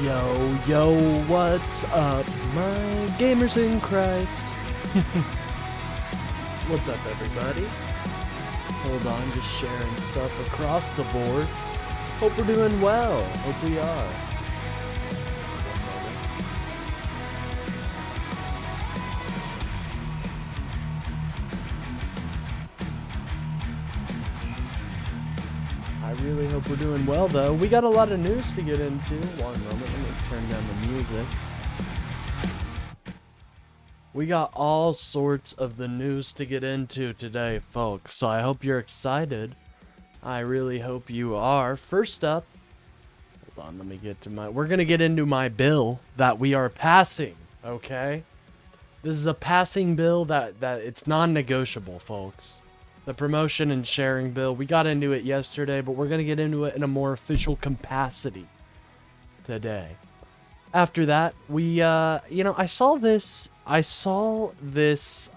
Yo, what's up, my gamers in Christ? What's up, everybody? Hold on, just sharing stuff across the board. Hope we're doing well. Hope we are. I really hope we're doing well, though. We got a lot of news to get into. One moment, let me turn down the music. We got all sorts of the news to get into today, folks, so I hope you're excited. I really hope you are. First up, hold on, let me get to we're going to get into my bill that we are passing, okay? This is a passing bill that it's non-negotiable, folks. The promotion and sharing bill, we got into it yesterday, but we're going to get into it in a more official capacity today. After that, we, I saw this this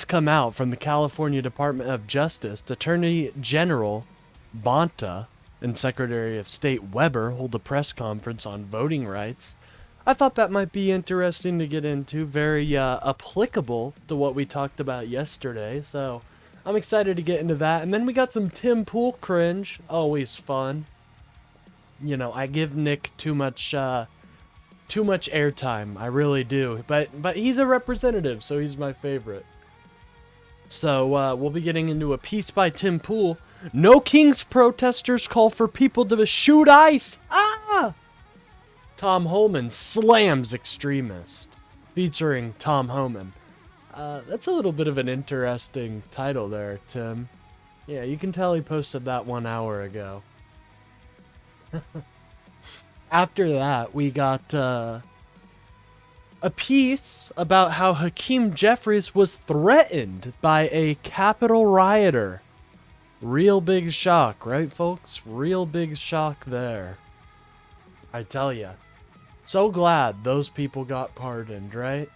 come out from the California Department of Justice. Attorney General Bonta and Secretary of State Weber hold a press conference on voting rights. I thought that might be interesting to get into, very applicable to what we talked about yesterday, so I'm excited to get into that. And then we got some Tim Pool cringe, always fun. You know, I give Nick too much airtime, I really do, but he's a representative, so he's my favorite. So we'll be getting into a piece by Tim Pool. No Kings protesters call for people to shoot ICE. Ah! Tom Holman slams extremist, featuring Tom Holman. That's a little bit of an interesting title there, Tim. Yeah, you can tell he posted that 1 hour ago. After that, we got a piece about how Hakeem Jeffries was threatened by a Capitol rioter. Real big shock, right, folks? Real big shock there. I tell ya. So glad those people got pardoned, right?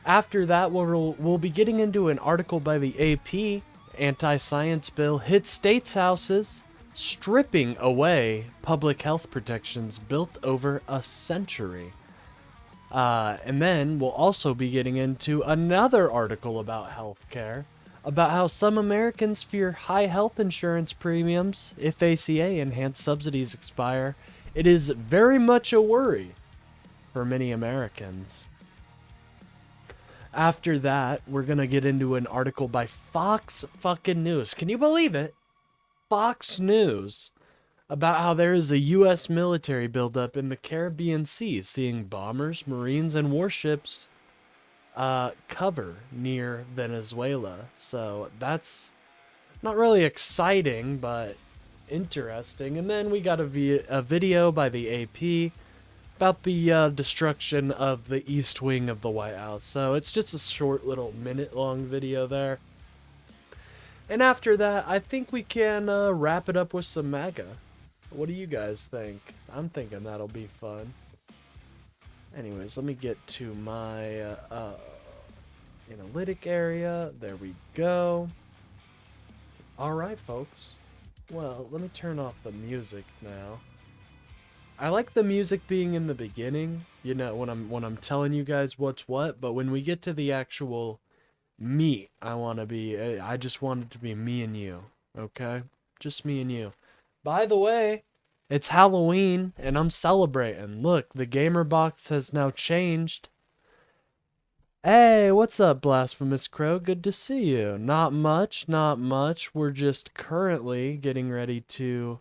After that, we'll be getting into an article by the AP. Anti-science bill hits states' houses, stripping away public health protections built over a century. And then we'll also be getting into another article about healthcare, about how some Americans fear high health insurance premiums if ACA enhanced subsidies expire. It is very much a worry for many Americans. After that, we're going to get into an article by Fox fucking News. Can you believe it? Fox News, about how there is a U.S. military buildup in the Caribbean Sea, seeing bombers, marines, and warships cover near Venezuela. So that's not really exciting, but interesting. And then we got a video by the AP about the destruction of the East Wing of the White House. So it's just a short little minute-long video there. And after that, I think we can wrap it up with some MAGA. What do you guys think? I'm thinking that'll be fun. Anyways, let me get to my analytic area. There we go. Alright, folks. Well, let me turn off the music now. I like the music being in the beginning, you know, when I'm telling you guys what's what, but when we get to the actual meat, I just want it to be me and you, okay? Just me and you. By the way, it's Halloween, and I'm celebrating. Look, the gamer box has now changed. Hey, what's up, Blasphemous Crow? Good to see you. Not much, not much. We're just currently getting ready to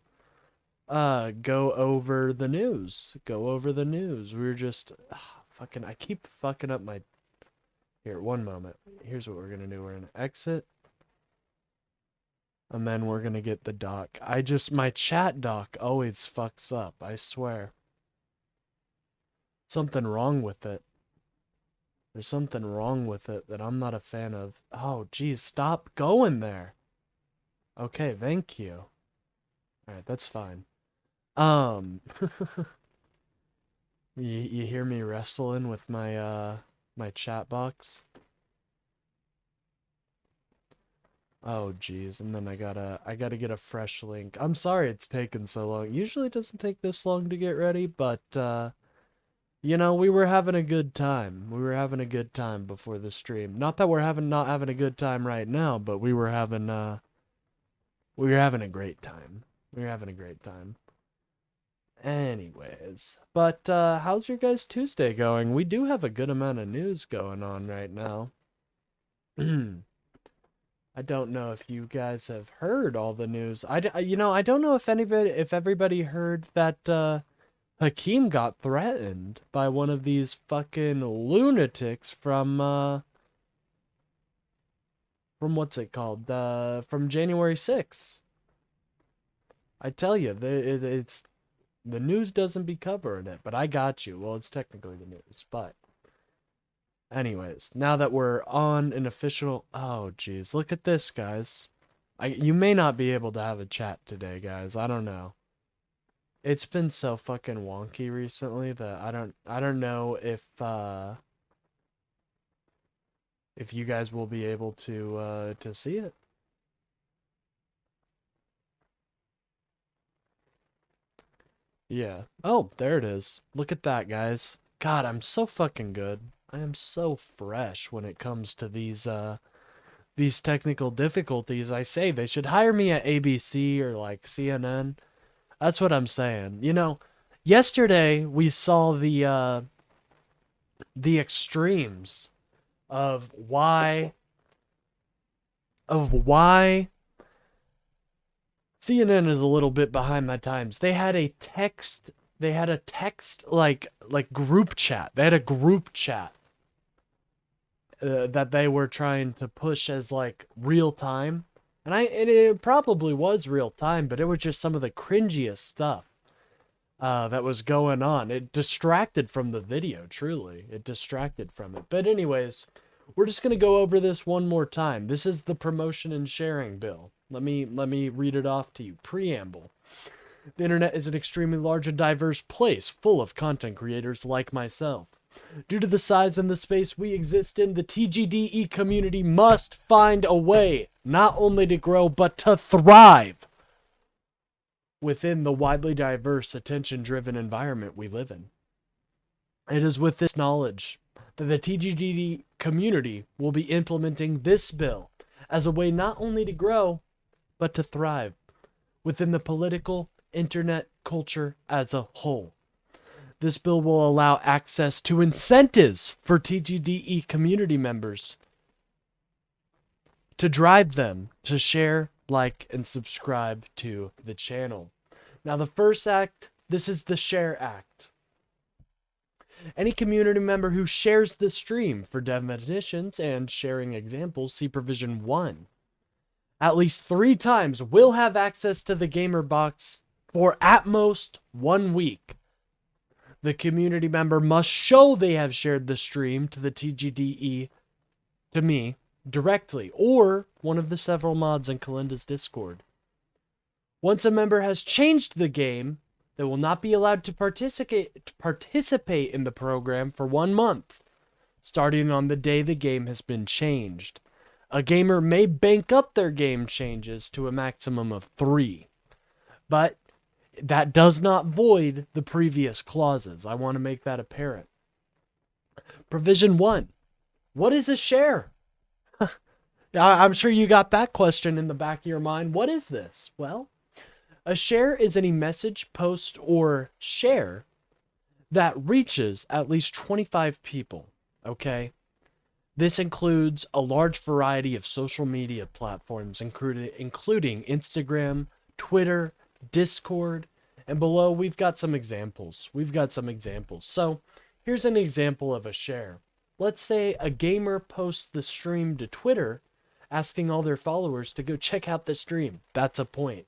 go over the news. We're just I keep fucking up my... Here, one moment. Here's what we're gonna do. We're gonna exit. And then we're gonna get the doc. My chat doc always fucks up, I swear. Something wrong with it. There's something wrong with it that I'm not a fan of. Oh, geez, stop going there. Okay, thank you. Alright, that's fine. You hear me wrestling with my my chat box? Oh geez, and then I gotta get a fresh link. I'm sorry it's taken so long. Usually it doesn't take this long to get ready, but you know, we were having a good time. We were having a good time before the stream. Not that we're not having a good time right now, but we were having a great time. We were having a great time. Anyways, but how's your guys' Tuesday going? We do have a good amount of news going on right now. I don't know if you guys have heard all the news. You know, I don't know if everybody heard that Hakeem got threatened by one of these fucking lunatics from what's it called? From January 6th. I tell you, it's the news doesn't be covering it, but I got you. Well, it's technically the news, but anyways, now that we're on an official, oh geez, look at this, guys. You may not be able to have a chat today, guys. I don't know. It's been so fucking wonky recently that I don't know if you guys will be able to see it. Yeah. Oh, there it is. Look at that, guys. God, I'm so fucking good. I am so fresh when it comes to these technical difficulties. I say they should hire me at ABC or like CNN. That's what I'm saying. You know, yesterday we saw the extremes of why CNN is a little bit behind the times. They had a text like group chat. They had a group chat that they were trying to push as like real time. And it probably was real time, but it was just some of the cringiest stuff that was going on. It distracted from the video, truly. It distracted from it. But anyways, we're just gonna go over this one more time. This is the promotion and sharing bill. Let me read it off to you. Preamble. The internet is an extremely large and diverse place full of content creators like myself. Due to the size and the space we exist in, the TGDE community must find a way not only to grow but to thrive within the widely diverse, attention-driven environment we live in. It is with this knowledge that the TGDD community will be implementing this bill as a way not only to grow, but to thrive within the political internet culture as a whole. This bill will allow access to incentives for TGDE community members to drive them to share, like, and subscribe to the channel. Now, the first act, this is the Share Act. Any community member who shares the stream for definitions and sharing examples, see provision 1, at least 3 times will have access to the gamer box for at most 1 week. The community member must show they have shared the stream to the TGDE, to me, directly, or one of the several mods in Kalinda's Discord. Once a member has changed the game, they will not be allowed to participate in the program for 1 month, starting on the day the game has been changed. A gamer may bank up their game changes to a maximum of 3, but that does not void the previous clauses. I want to make that apparent. Provision 1. What is a share? I'm sure you got that question in the back of your mind. What is this? Well, a share is any message, post, or share that reaches at least 25 people, okay? This includes a large variety of social media platforms, including Instagram, Twitter, Discord, and below we've got some examples. So here's an example of a share. Let's say a gamer posts the stream to Twitter, asking all their followers to go check out the stream. That's a point.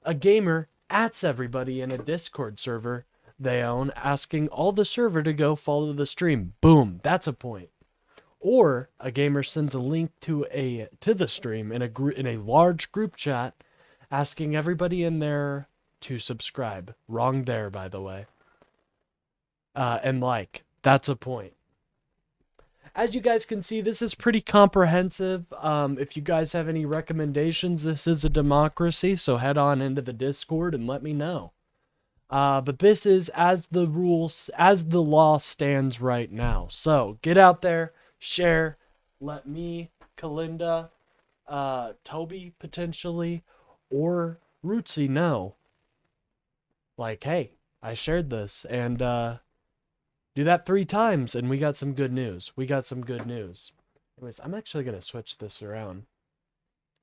A gamer adds everybody in a Discord server they own, asking all the server to go follow the stream. Boom, that's a point. Or a gamer sends a link to the stream in a large group chat, asking everybody in there to subscribe. Wrong there, by the way. And like, that's a point. as you guys can see, this is pretty comprehensive. If you guys have any recommendations, this is a democracy, so head on into the Discord and let me know. But this is as the law stands right now. So get out there, share, let me, Kalinda, Toby potentially, or Rootsy know. Like, hey, I shared this, and do that 3 times, and we got some good news. Anyways, I'm actually gonna switch this around.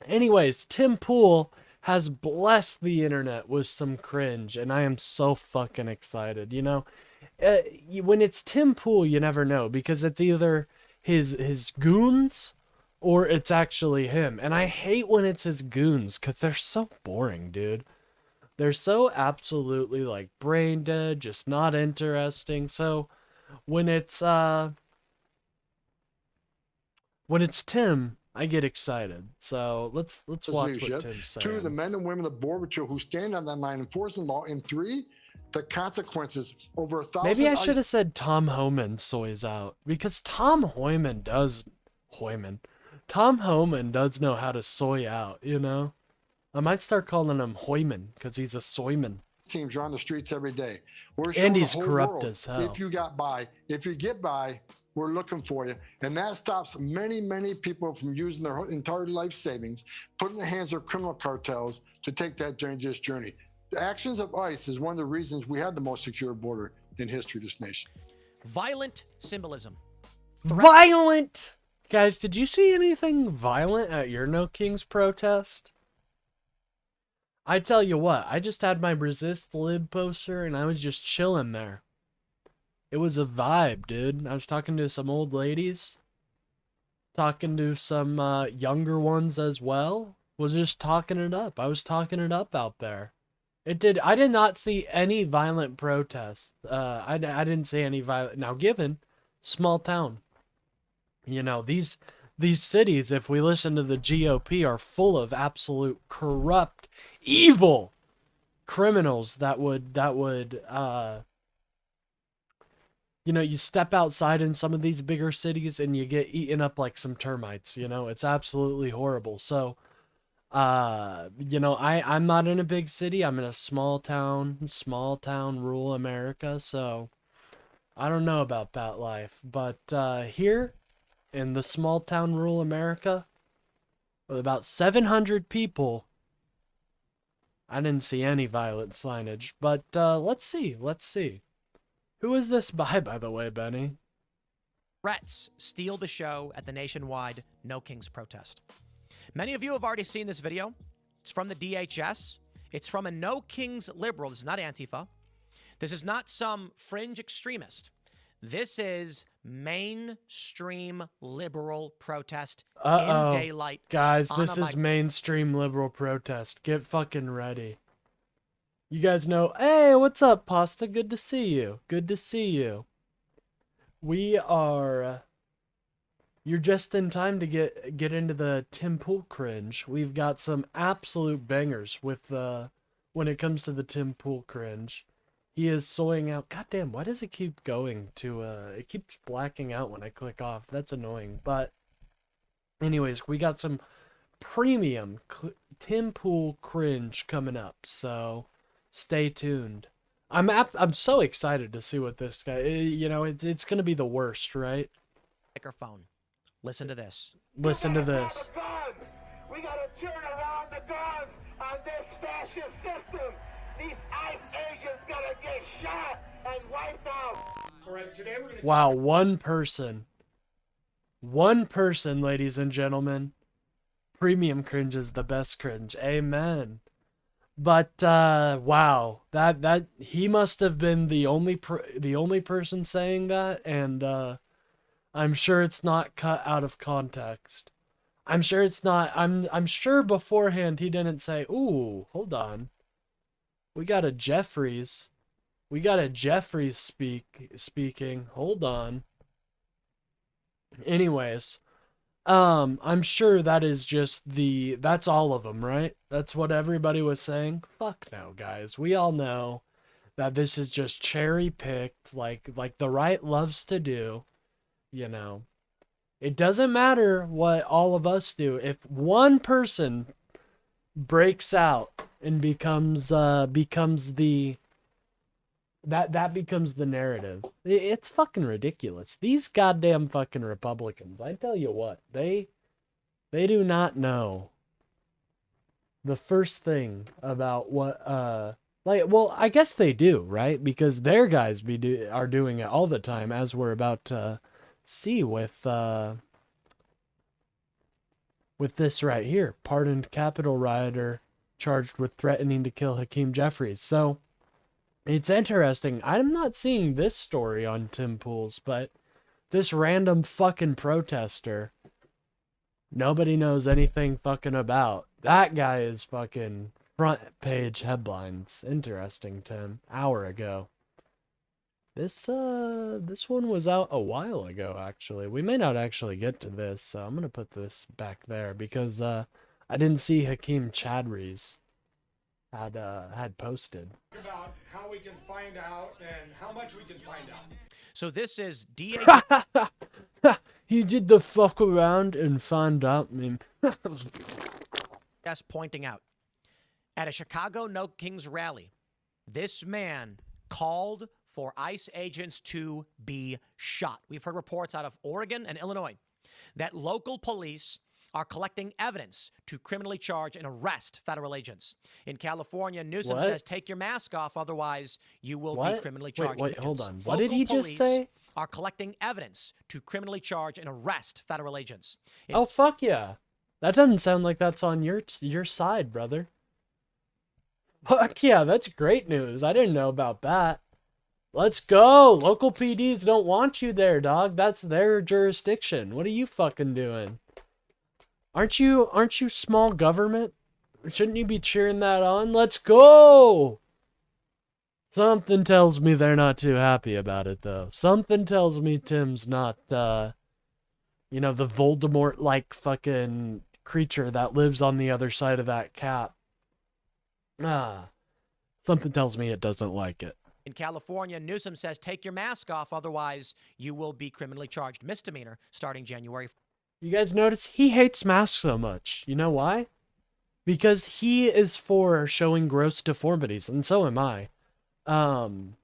Anyways, Tim Pool has blessed the internet with some cringe, and I am so fucking excited. You know, when it's Tim Pool, you never know, because it's either his goons or it's actually him. And I hate when it's his goons, because they're so boring, dude. They're so absolutely like brain dead, just not interesting. So when it's Tim, I get excited. So let's watch what Tim's saying. 2, the men and women of Borbachel who stand on that line enforcing law. And 3, the consequences. Over 1,000. Maybe I should have said Tom Homan soys out, because Tom Homan does know how to soy out, you know? I might start calling him Hoyman because he's a soyman. Teams are on the streets every day. And he's corrupt as hell. If you get by, we're looking for you. And that stops many, many people from using their entire life savings, put in the hands of criminal cartels to take that dangerous journey. The actions of ICE is one of the reasons we had the most secure border in history of this nation. Violent symbolism. Violent! Guys, did you see anything violent at your No Kings protest? I tell you what, I just had my Resist Lib poster and I was just chilling there. It was a vibe, dude. I was talking to some old ladies. Talking to some younger ones as well. Was just talking it up. I was talking it up out there. I did not see any violent protests. I didn't see any violent. Now, given small town, you know, these cities, if we listen to the GOP, are full of absolute corrupt, evil criminals that would you know, you step outside in some of these bigger cities and you get eaten up like some termites, you know. It's absolutely horrible. So you know, I'm not in a big city. I'm in a small town, rural America, so I don't know about that life. But here in the small town, rural America, with about 700 people, I didn't see any violent signage. But let's see. Who is this by the way, Benny? Threats steal the show at the nationwide No Kings protest. Many of you have already seen this video. It's from the DHS. It's from a No Kings liberal. This is not Antifa. This is not some fringe extremist. This is mainstream liberal protest in daylight. Guys, this is mainstream liberal protest. Get fucking ready. You guys know, hey, what's up, Pasta? Good to see you. We are... You're just in time to get into the Tim Pool cringe. We've got some absolute bangers with when it comes to the Tim Pool cringe. He is soying out. Goddamn, why does it keep going to it keeps blacking out when I click off? That's annoying. But anyways, we got some premium Tim Pool cringe coming up. So stay tuned. I'm so excited to see what this guy, you know, it's going to be the worst, right? Microphone. Listen to this. Listen to this. We gotta turn around the guns on this fascist system. These ICE agents gotta get shot and wiped out. All right, today we're gonna... Wow, one person, ladies and gentlemen. Premium cringe is the best cringe. Amen. But wow, that he must have been the only person saying that, and I'm sure it's not cut out of context. I'm sure it's not. I'm sure beforehand he didn't say, "Ooh, hold on. We got a Jeffries. Speaking. Hold on." Anyways, I'm sure that is just that's all of them, right? That's what everybody was saying. Fuck no, guys. We all know that this is just cherry picked, like the right loves to do. You know, It doesn't matter what all of us do. If one person breaks out and becomes the that becomes the narrative. It's fucking ridiculous. These goddamn fucking Republicans, I tell you what, they do not know the first thing about what well, I guess they do, right? Because their guys are doing it all the time, as we're about to see with this right here. Pardoned Capitol rioter charged with threatening to kill Hakeem Jeffries. So it's interesting. I'm not seeing this story on Tim Pool's, but this random fucking protester nobody knows anything fucking about. That guy is fucking front page headlines. Interesting, Tim. Hour ago. This one was out a while ago, actually. We may not actually get to this, so I'm gonna put this back there because I didn't see Hakeem Chadri's had posted. About how we can find out and how much we can find out. So this is DHS He did the fuck around and found out me. pointing out at a Chicago No Kings rally, this man called for ICE agents to be shot. We've heard reports out of Oregon and Illinois that local police are collecting evidence to criminally charge and arrest federal agents. In California, Newsom says, take your mask off, otherwise you will be criminally charged. Wait, hold agents. on. What did he just say? Are collecting evidence to criminally charge and arrest federal agents. Oh, fuck yeah. That doesn't sound like that's on your side, brother. Fuck yeah, that's great news. I didn't know about that. Let's go. Local PDs don't want you there, dog. That's their jurisdiction. What are you fucking doing? Aren't you small government? Shouldn't you be cheering that on? Let's go! Something tells me they're not too happy about it, though. Something tells me Tim's not, the Voldemort-like fucking creature that lives on the other side of that cap. Something tells me it doesn't like it. In California, Newsom says, take your mask off, otherwise you will be criminally charged. Misdemeanor starting January. You guys notice he hates masks so much. You know why? Because he is for showing gross deformities, and so am I. And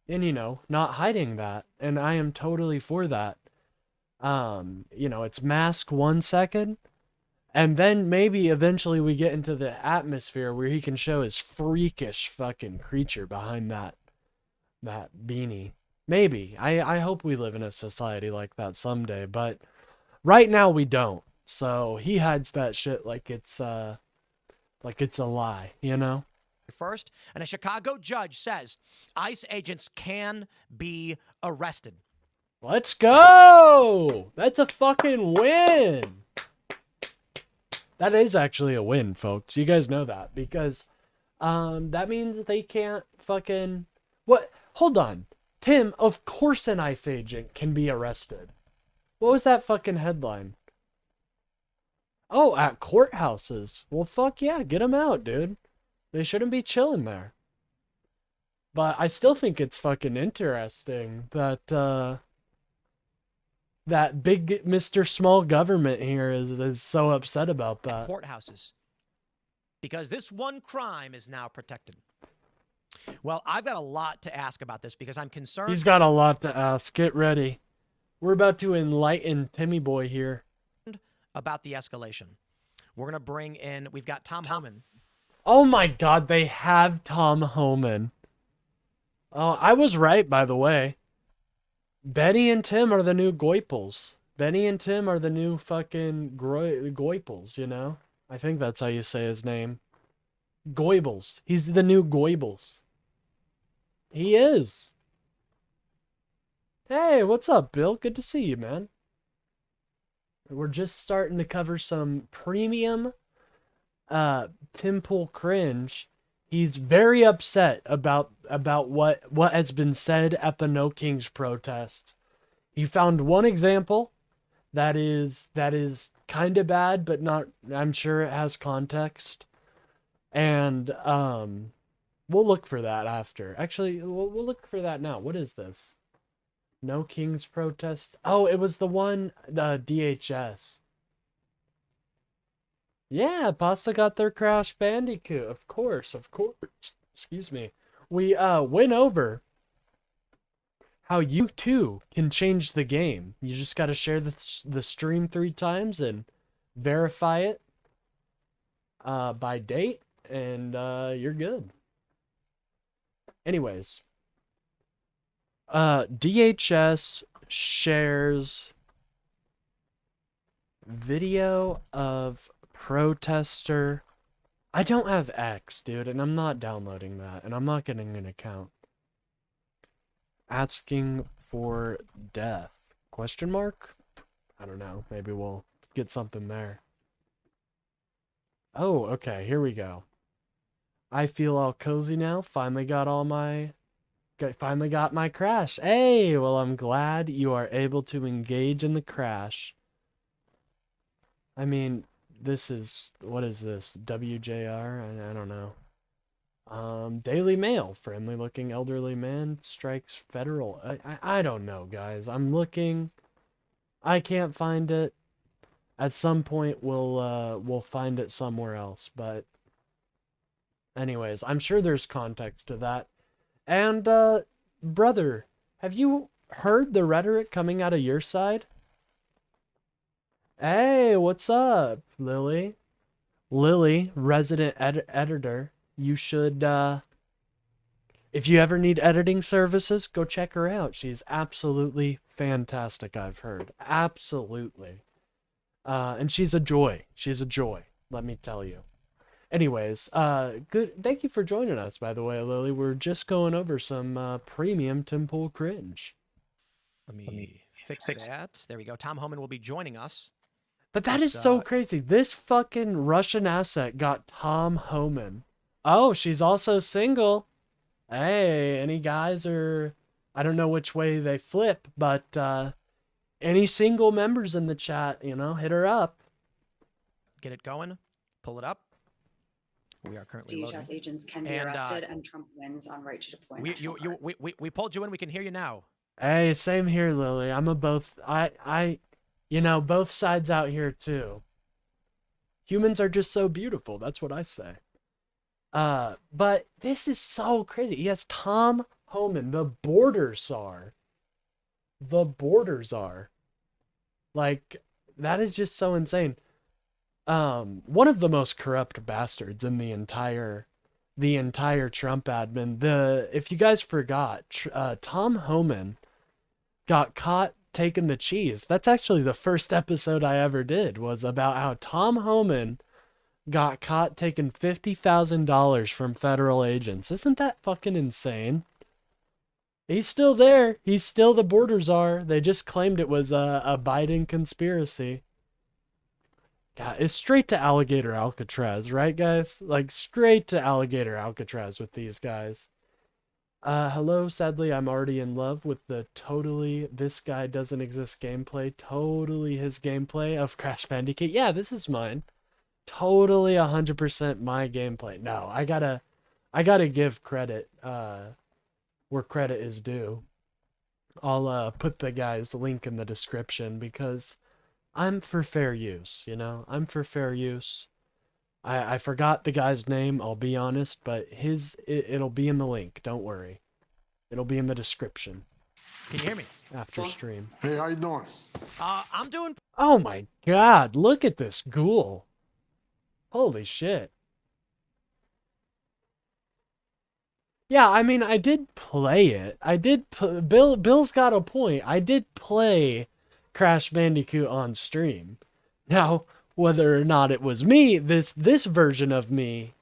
not hiding that. And I am totally for that. It's mask 1 second. And then maybe eventually we get into the atmosphere where he can show his freakish fucking creature behind that beanie. Maybe. I hope we live in a society like that someday, but right now we don't. So he hides that shit like it's a lie, you know? First, and a Chicago judge says ICE agents can be arrested. Let's go! That's a fucking win! That is actually a win, folks. You guys know that, because that means they can't fucking... What? Hold on. Tim, of course an ICE agent can be arrested. What was that fucking headline? Oh, at courthouses. Well, fuck yeah, get them out, dude. They shouldn't be chilling there. But I still think it's fucking interesting that that big Mr. Small Government here is so upset about that. Courthouses. Because this one crime is now protected. Well, I've got a lot to ask about this because I'm concerned. He's got a lot to ask. Get ready. We're about to enlighten Timmy Boy here. About the escalation. We're going to bring in, we've got Tom Homan. Oh my God, they have Tom Homan. Oh, I was right, by the way. Benny and Tim are the new Goipels. Benny and Tim are the new fucking Goipels, you know? I think that's how you say his name. Goebbels. He's the new Goebbels. He is. Hey, what's up, Bill? Good to see you, man. We're just starting to cover some premium Tim Pool cringe. He's very upset about what has been said at the No Kings protest. He found one example that is kind of bad, but not. I'm sure it has context, and we'll look for that after. Actually, we'll look for that now. What is this? No Kings protest. Oh, it was the one DHS. Yeah, Pasta got their Crash Bandicoot. Of course, of course. Excuse me. We went over how you too can change the game. You just got to share the stream 3 times and verify it by date, and you're good. Anyways, DHS shares video of protester. I don't have X, dude, and I'm not downloading that, and I'm not getting an account. Asking for death? Question mark? I don't know. Maybe we'll get something there. Oh, okay. Here we go. I feel all cozy now. Finally got my crash. Hey, well, I'm glad you are able to engage in the crash. I mean, this is, what is this? WJR? I don't know. Daily Mail. Friendly looking elderly man strikes federal. I don't know, guys. I'm looking. I can't find it. At some point we'll find it somewhere else, but anyways, I'm sure there's context to that. And brother, have you heard the rhetoric coming out of your side? Hey, what's up, Lily? Lily, resident editor. You should, if you ever need editing services, go check her out. She's absolutely fantastic, I've heard. Absolutely. And she's a joy. She's a joy, let me tell you. Anyways, good. Thank you for joining us, by the way, Lily. We're just going over some premium Temple cringe. Let me fix that. There we go. Tom Homan will be joining us. But that is so crazy. This fucking Russian asset got Tom Homan. Oh, she's also single. Hey, any guys are, I don't know which way they flip, but any single members in the chat, you know, hit her up. Get it going. Pull it up. We are currently DHS loading. agents can be arrested, and Trump wins on right to deploy. We pulled you in. We can hear you now. Hey, same here, Lily. I'm a both. You know, both sides out here too. Humans are just so beautiful. That's what I say. But this is so crazy. He has Tom Homan, the border czar. The border czar. Like, that is just so insane. One of the most corrupt bastards in the entire Trump admin. If you guys forgot, Tom Homan got caught taking the cheese. That's actually the first episode I ever did, was about how Tom Homan got caught taking $50,000 from federal agents. Isn't that fucking insane? He's still there. He's still the border czar. They just claimed it was a Biden conspiracy. God, it's straight to alligator Alcatraz, right, guys? Like, straight to alligator Alcatraz with these guys. Hello, sadly, I'm already in love with the totally this guy doesn't exist gameplay. Totally his gameplay of Crash Bandicoot. Yeah, this is mine. Totally 100% my gameplay. No, I gotta give credit, where credit is due. I'll, put the guy's link in the description because I'm for fair use, you know? I'm for fair use. I forgot the guy's name, I'll be honest, but it'll be in the link, don't worry. It'll be in the description. Can you hear me? After stream. Hey, how you doing? I'm doing... Oh my god, look at this ghoul. Holy shit. Yeah, I mean, I did play it. Bill's got a point. I did play Crash Bandicoot on stream. Now, whether or not it was me, this version of me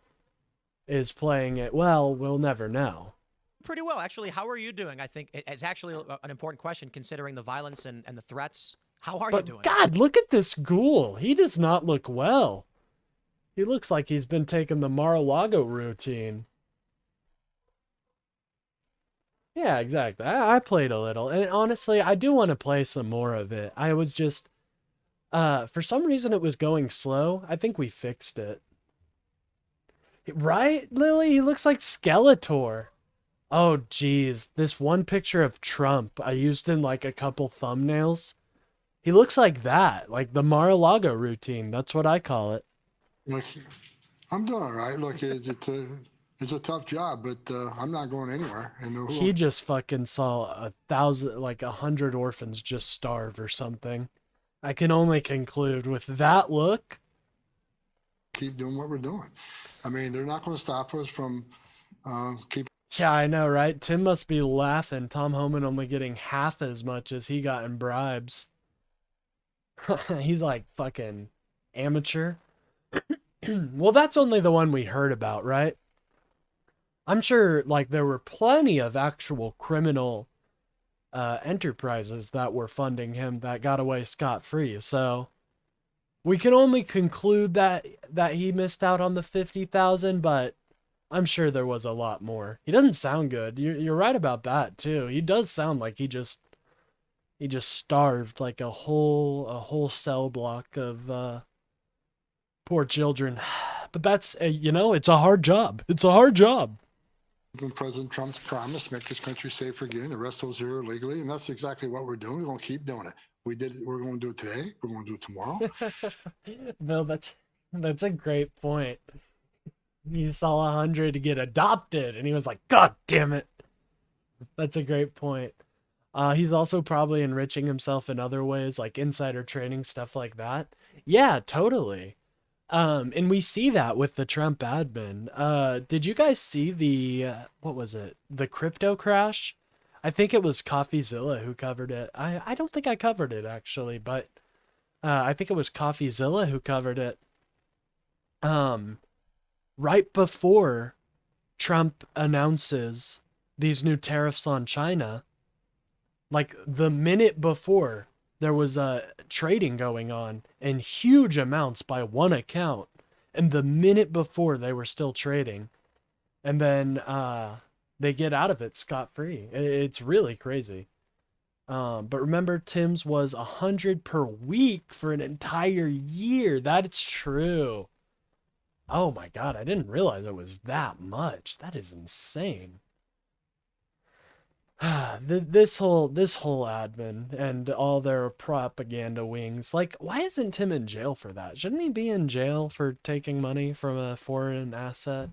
is playing it well, we'll never know. Pretty well, actually. How are you doing? I think it's actually an important question considering the violence and the threats. How are you doing? God, look at this ghoul. He does not look well. He looks like he's been taking the Mar-a-Lago routine. Yeah, exactly. I played a little, and honestly, I do want to play some more of it. I was just, for some reason it was going slow. I think we fixed it. Right, Lily? He looks like Skeletor. Oh, geez. This one picture of Trump I used in like a couple thumbnails. He looks like that, like the Mar-a-Lago routine. That's what I call it. Look, I'm doing all right. Look, it's a tough job, but I'm not going anywhere. And He just fucking saw 1,000, like 100 orphans just starve or something. I can only conclude with that look. Keep doing what we're doing. I mean, they're not going to stop us from keep. Yeah, I know, right? Tim must be laughing. Tom Homan only getting half as much as he got in bribes. He's like fucking amateur. Well, that's only the one we heard about, right? I'm sure like there were plenty of actual criminal enterprises that were funding him that got away scot-free. So we can only conclude that he missed out on the 50,000, but I'm sure there was a lot more. He doesn't sound good. You're right about that too. He does sound like he just starved like a whole cell block of poor children. But that's it's a hard job. It's a hard job. President Trump's promise to make this country safer again, arrest those here illegally, and that's exactly what we're doing. We're going to keep doing it. We did it. We're going to do it today. We're going to do it tomorrow. Bill, that's a great point. He saw 100 get adopted, and he was like, "God damn it!" That's a great point. He's also probably enriching himself in other ways, like insider trading, stuff like that. Yeah, totally. And we see that with the Trump admin. Did you guys see the, what was it? The crypto crash? I think it was CoffeeZilla who covered it. I don't think I covered it actually, but, I think it was CoffeeZilla who covered it. Right before Trump announces these new tariffs on China, like the minute before, there was trading going on in huge amounts by one account, and the minute before they were still trading, and then they get out of it scot-free. It's really crazy. But remember, Tim's was 100 per week for an entire year. That's true. Oh my God, I didn't realize it was that much. That is insane. This whole admin and all their propaganda wings, like, why isn't Tim in jail for that? Shouldn't he be in jail for taking money from a foreign asset?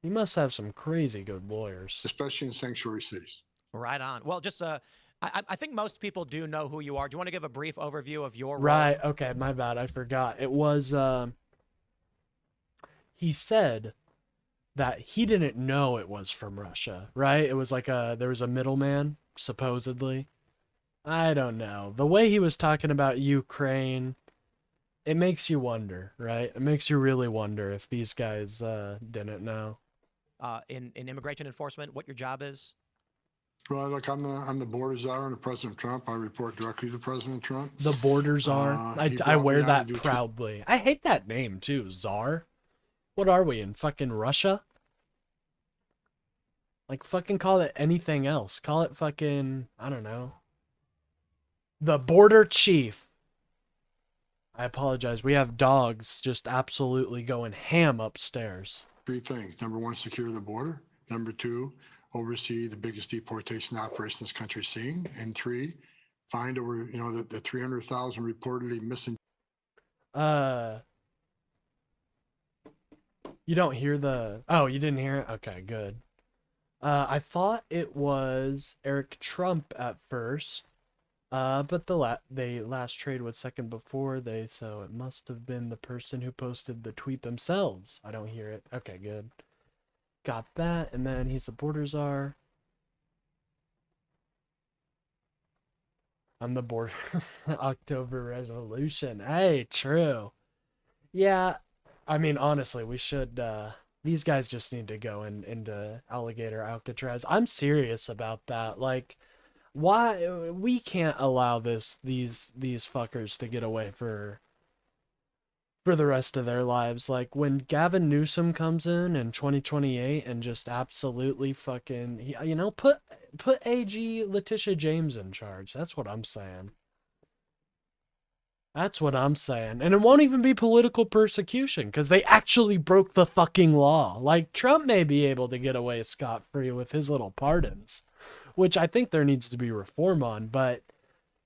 He must have some crazy good lawyers, especially in sanctuary cities. Right on. Well, just I think most people do know who you are. Do you want to give a brief overview of your role? Right. Okay, my bad. I forgot. It was he said that he didn't know it was from Russia, right? It was like there was a middleman, supposedly. I don't know. The way he was talking about Ukraine, it makes you wonder, right? It makes you really wonder if these guys didn't know. In immigration enforcement, what your job is? Well, look, I'm the border czar under President Trump. I report directly to President Trump. The border czar. I wear that proudly. I hate that name too, czar. What are we in fucking Russia? Like, fucking call it anything else. Call it fucking, I don't know. The border chief. I apologize. We have dogs just absolutely going ham upstairs. 3 things. Number 1, secure the border. Number 2, oversee the biggest deportation operation this country's seen. And 3, find over, the 300,000 reportedly missing. You don't hear the... Oh, you didn't hear it? Okay, good. I thought it was Eric Trump at first, but they last trade was second before so it must have been the person who posted the tweet themselves. I don't hear it. Okay, good. Got that, and then he's the border czar. I'm the border October resolution. Hey, true. Yeah. I mean, honestly, we should, these guys just need to go into Alligator Alcatraz. I'm serious about that. Like, why, we can't allow these fuckers to get away for the rest of their lives. Like, when Gavin Newsom comes in 2028 and just absolutely fucking, put AG Letitia James in charge. That's what I'm saying. That's what I'm saying. And it won't even be political persecution because they actually broke the fucking law. Like, Trump may be able to get away scot-free with his little pardons, which I think there needs to be reform on. But,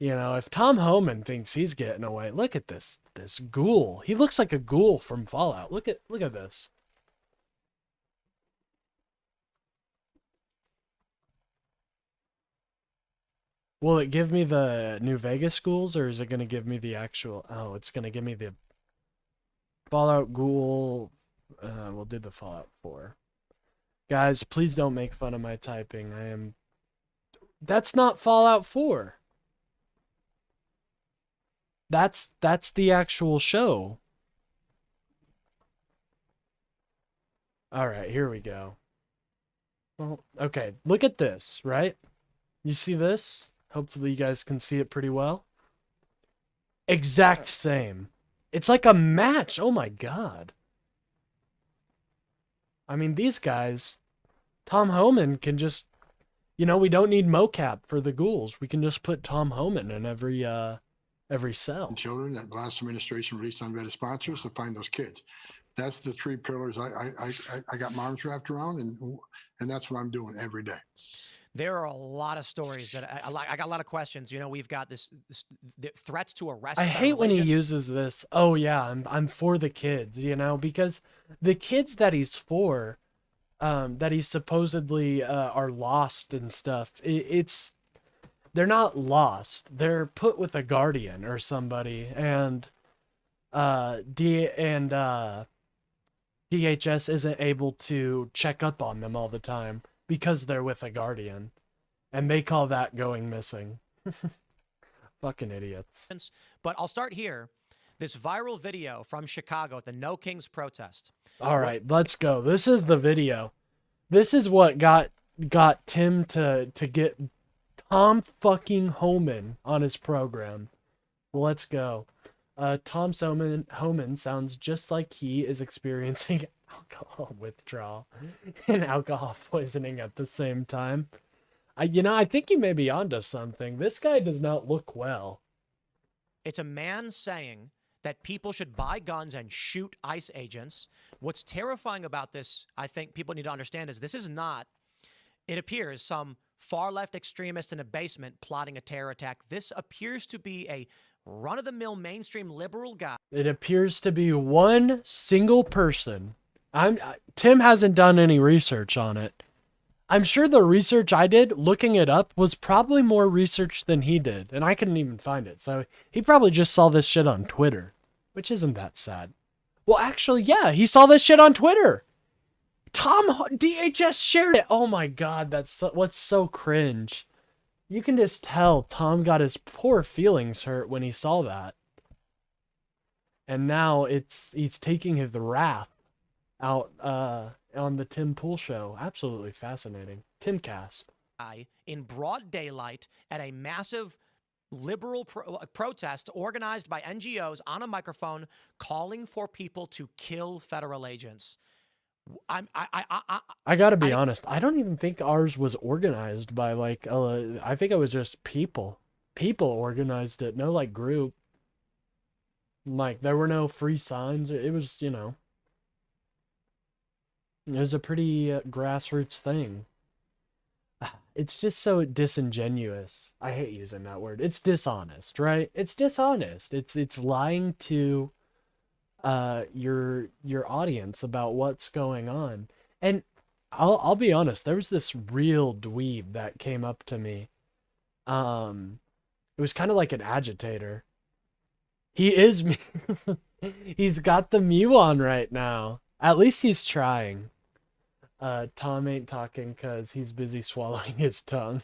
you know, if Tom Homan thinks he's getting away, look at this ghoul. He looks like a ghoul from Fallout. Look at this. Will it give me the New Vegas schools, or is it going to give me the actual... Oh, it's going to give me the Fallout Ghoul. We'll do the Fallout 4. Guys, please don't make fun of my typing. That's not Fallout 4. That's the actual show. Alright, here we go. Well, okay, look at this, right? You see this? Hopefully you guys can see it pretty well. Exact same. It's like a match. Oh my god. I mean, these guys, Tom Homan can just, you know, we don't need mocap for the ghouls. We can just put Tom Homan in every cell. Children that the last administration released unvetted sponsors to find those kids. That's the three pillars I got my arms wrapped around, and that's what I'm doing every day. There are a lot of stories that I got a lot of questions. You know, we've got the threats to arrest. I hate when he uses this. Oh yeah, I'm for the kids, you know, because the kids that he's for, that he supposedly are lost and stuff. They're not lost. They're put with a guardian or somebody, and DHS isn't able to check up on them all the time because they're with a guardian, and they call that going missing. Fucking idiots. But I'll start here. This viral video from Chicago at the No Kings protest. All right, let's go. This is the video. This is what got Tim to get Tom fucking Homan on his program. Let's go. Tom Homan sounds just like he is experiencing alcohol withdrawal and alcohol poisoning at the same time. I think you may be onto something. This guy does not look well. It's a man saying that people should buy guns and shoot ICE agents. What's terrifying about this, I think people need to understand, is this is not, it appears, some far-left extremist in a basement plotting a terror attack. This appears to be a run-of-the-mill mainstream liberal guy. It appears to be one single person. Tim hasn't done any research on it. I'm sure the research I did, looking it up, was probably more research than he did, and I couldn't even find it. So he probably just saw this shit on Twitter, which isn't that sad. Well, actually, yeah, he saw this shit on Twitter. DHS shared it. Oh my god, what's so cringe. You can just tell Tom got his poor feelings hurt when he saw that. And now he's taking his wrath out on the Tim Pool show. Absolutely fascinating. Timcast. In broad daylight at a massive liberal protest organized by NGOs on a microphone calling for people to kill federal agents. I gotta be honest. I don't even think ours was organized by like, I think it was just people. People organized it. No like group. Like there were no free signs. It was, you know, it was a pretty grassroots thing. It's just so disingenuous. I hate using that word. It's dishonest, right? It's dishonest. It's lying to your audience about what's going on. And I'll be honest, there was this real dweeb that came up to me. It was kind of like an agitator. He is he's got the Mew on right now. At least he's trying. Tom ain't talking because he's busy swallowing his tongue.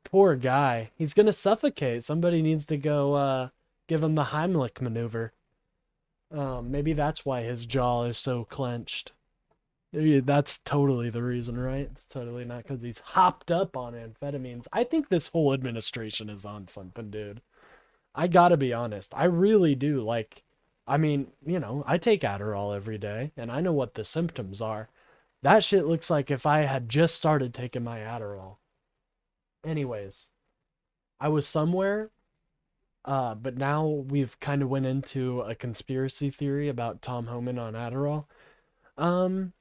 Poor guy. He's gonna suffocate. Somebody needs to go give him the Heimlich maneuver. Maybe that's why his jaw is so clenched. Maybe that's totally the reason, right? It's totally not because he's hopped up on amphetamines. I think this whole administration is on something, dude. I gotta be honest. I really do. Like, I mean, you know, I take Adderall every day, and I know what the symptoms are. That shit looks like if I had just started taking my Adderall. Anyways, I was somewhere, But now we've kind of went into a conspiracy theory about Tom Homan on Adderall. Um,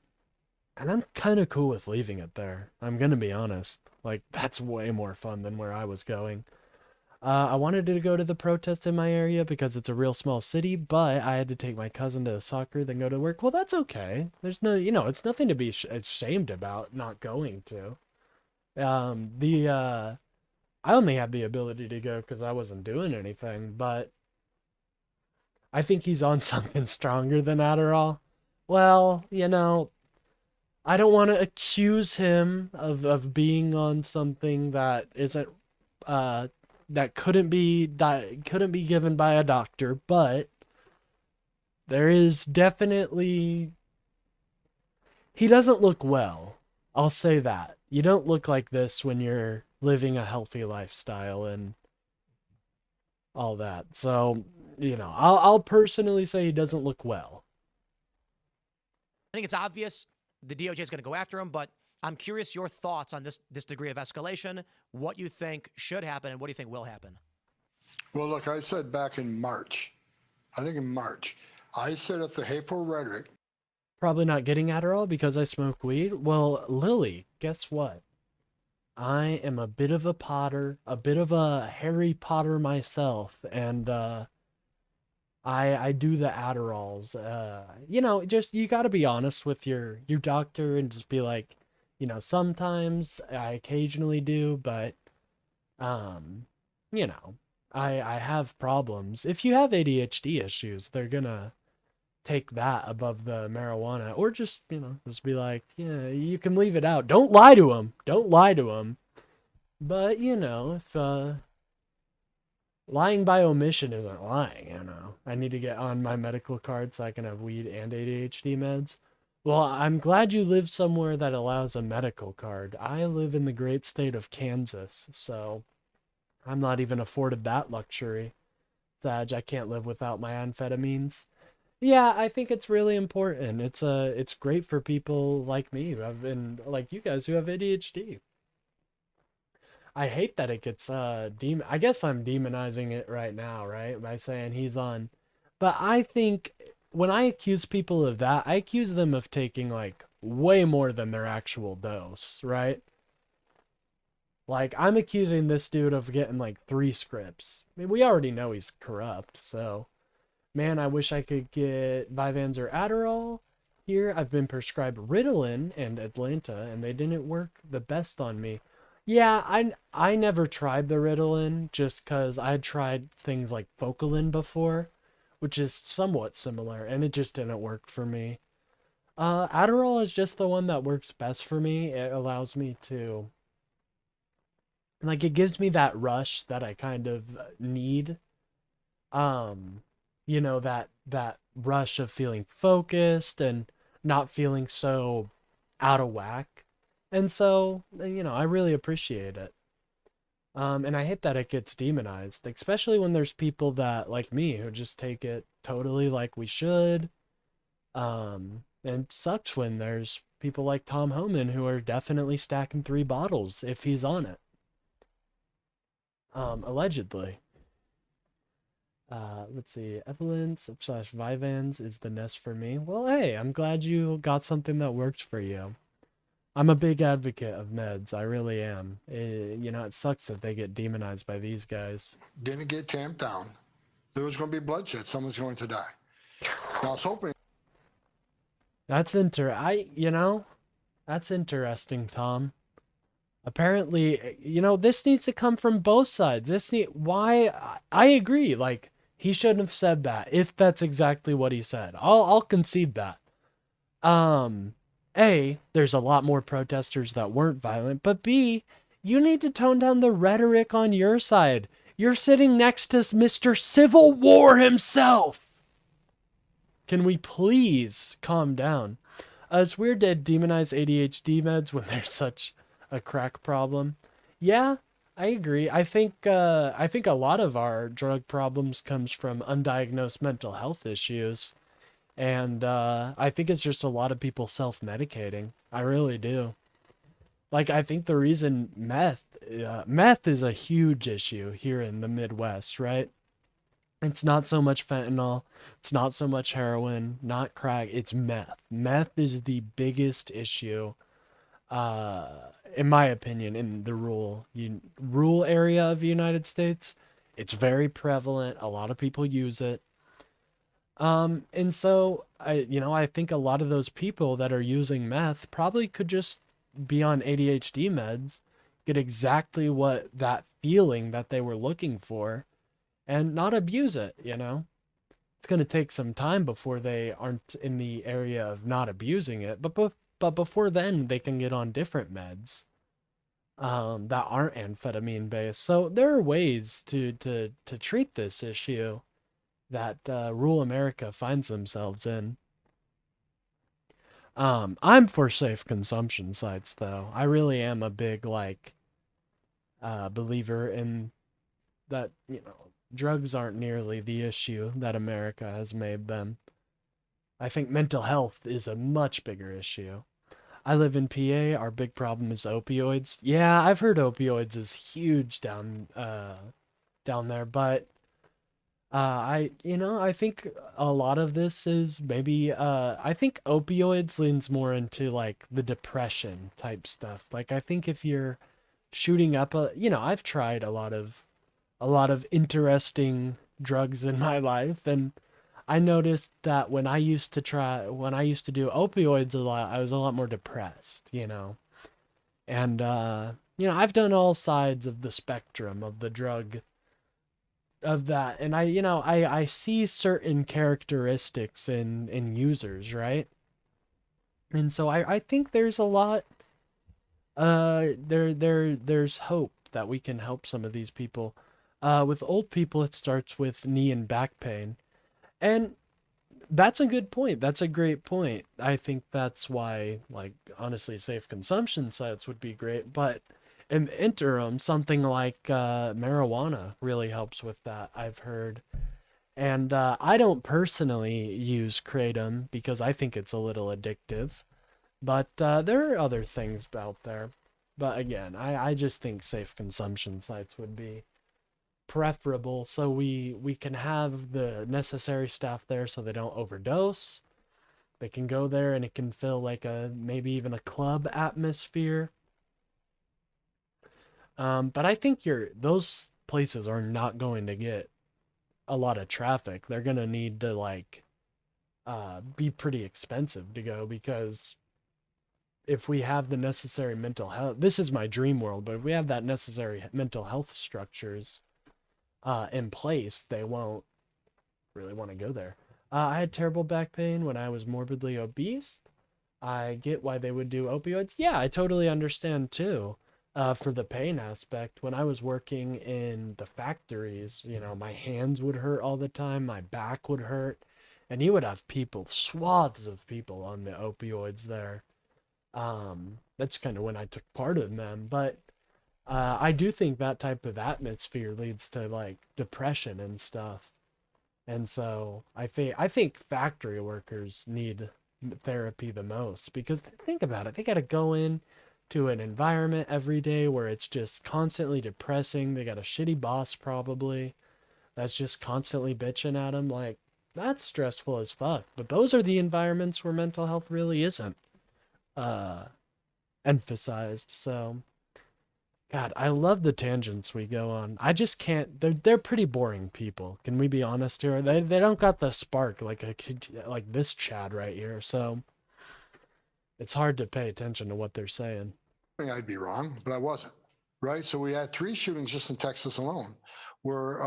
and I'm kind of cool with leaving it there. I'm gonna be honest. Like, that's way more fun than where I was going. I wanted to go to the protest in my area because it's a real small city, but I had to take my cousin to soccer, then go to work. Well, that's okay. There's no, it's nothing to be ashamed about not going to. I only had the ability to go because I wasn't doing anything, but I think he's on something stronger than Adderall. Well, I don't want to accuse him of being on something that isn't that couldn't be given by a doctor, but there is definitely he doesn't look well. I'll say that. You don't look like this when you're living a healthy lifestyle and all that. So, I'll personally say he doesn't look well. I think it's obvious the DOJ is going to go after him, but I'm curious your thoughts on this degree of escalation, what you think should happen, and what do you think will happen? Well, look, I said back in March, I think in March, I said if the hateful rhetoric. Probably not getting Adderall because I smoke weed. Well, Lily, guess what? I am a bit of a Potter, a bit of a Harry Potter myself, and I do the Adderalls. Just you got to be honest with your doctor and just be like, sometimes I occasionally do, but you know, I have problems. If you have ADHD issues, they're gonna take that above the marijuana, or just be like, yeah, you can leave it out. Don't lie to them. Don't lie to them. But if lying by omission isn't lying, I need to get on my medical card so I can have weed and ADHD meds. Well, I'm glad you live somewhere that allows a medical card. I live in the great state of Kansas, so I'm not even afforded that luxury. Sag, I can't live without my amphetamines. Yeah, I think it's really important. It's great for people like me who have been like you guys who have ADHD. I hate that it gets I guess I'm demonizing it right now, right? By saying he's on. But I think when I accuse people of that, I accuse them of taking like way more than their actual dose, right? Like I'm accusing this dude of getting like 3 scripts. I mean, we already know he's corrupt, so man, I wish I could get Vyvanse or Adderall. Here, I've been prescribed Ritalin and Atlanta, and they didn't work the best on me. Yeah, I never tried the Ritalin just because I tried things like Focalin before, which is somewhat similar, and it just didn't work for me. Adderall is just the one that works best for me. It allows me to, like, it gives me that rush that I kind of need. Um, that rush of feeling focused and not feeling so out of whack. And so, I really appreciate it. And I hate that it gets demonized, especially when there's people that, like me, who just take it totally like we should. And it sucks when there's people like Tom Homan who are definitely stacking 3 bottles if he's on it. Allegedly. Let's see. Evelyn's / Vyvanse is the nest for me. Well, hey, I'm glad you got something that works for you. I'm a big advocate of meds. I really am. It sucks that they get demonized by these guys. Didn't get tamped down. There was going to be bloodshed. Someone's going to die. I was hoping. That's that's interesting, Tom. Apparently, this needs to come from both sides. Why I agree. Like, he shouldn't have said that if that's exactly what he said. I'll concede that. A, there's a lot more protesters that weren't violent, but B, you need to tone down the rhetoric on your side. You're sitting next to Mr. Civil War himself. Can we please calm down? It's weird to demonize ADHD meds when there's such a crack problem. Yeah, I agree. I think a lot of our drug problems comes from undiagnosed mental health issues. And I think it's just a lot of people self-medicating. I really do. Like, I think the reason meth is a huge issue here in the Midwest, right? It's not so much fentanyl. It's not so much heroin, not crack. It's meth. Meth is the biggest issue, uh, in my opinion, in the rural area of the United States. It's very prevalent. A lot of people use it. And so I think a lot of those people that are using meth probably could just be on ADHD meds, get exactly what that feeling that they were looking for, and not abuse it. It's going to take some time before they aren't in the area of not abusing it, but before then they can get on different meds that aren't amphetamine based. So there are ways to treat this issue that rural America finds themselves in. I'm for safe consumption sites, though. I really am a big believer in that. Drugs aren't nearly the issue that America has made them. I think mental health is a much bigger issue. I live in PA. Our big problem is opioids. Yeah, I've heard opioids is huge down there, but I think a lot of this is maybe, I think opioids leans more into like the depression type stuff. Like, I think if you're shooting up I've tried a lot of interesting drugs in my life, and I noticed that when I used to do opioids a lot, I was a lot more depressed. And, I've done all sides of the spectrum of the drug of that, and I see certain characteristics in users, right? And so I think there's a lot, there's hope that we can help some of these people. With old people, it starts with knee and back pain, and that's a good point. That's a great point. I think that's why, like, honestly, safe consumption sites would be great. But in the interim, something like marijuana really helps with that, I've heard. And I don't personally use kratom because I think it's a little addictive. But there are other things out there. But again, I just think safe consumption sites would be preferable, so we can have the necessary staff there so they don't overdose. They can go there and it can feel like maybe even a club atmosphere. But I think those places are not going to get a lot of traffic. They're gonna need to be pretty expensive to go, because if we have the necessary mental health, this is my dream world, but if we have that necessary mental health structures in place, they won't really want to go there. I had terrible back pain when I was morbidly obese. I get why they would do opioids. Yeah, I totally understand too. For the pain aspect, when I was working in the factories, my hands would hurt all the time, my back would hurt, and you would have swaths of people on the opioids there. That's kind of when I took part in them, but I do think that type of atmosphere leads to like depression and stuff. And so I think factory workers need therapy the most, because think about it. They got to go in to an environment every day where it's just constantly depressing. They got a shitty boss probably that's just constantly bitching at them. Like, that's stressful as fuck. But those are the environments where mental health really isn't uh emphasized. So God, I love the tangents we go on. I just can't. They're pretty boring people. Can we be honest here? They don't got the spark like a kid, like this Chad right here. So it's hard to pay attention to what they're saying. I'd be wrong, but I wasn't. Right. So we had 3 shootings just in Texas alone, where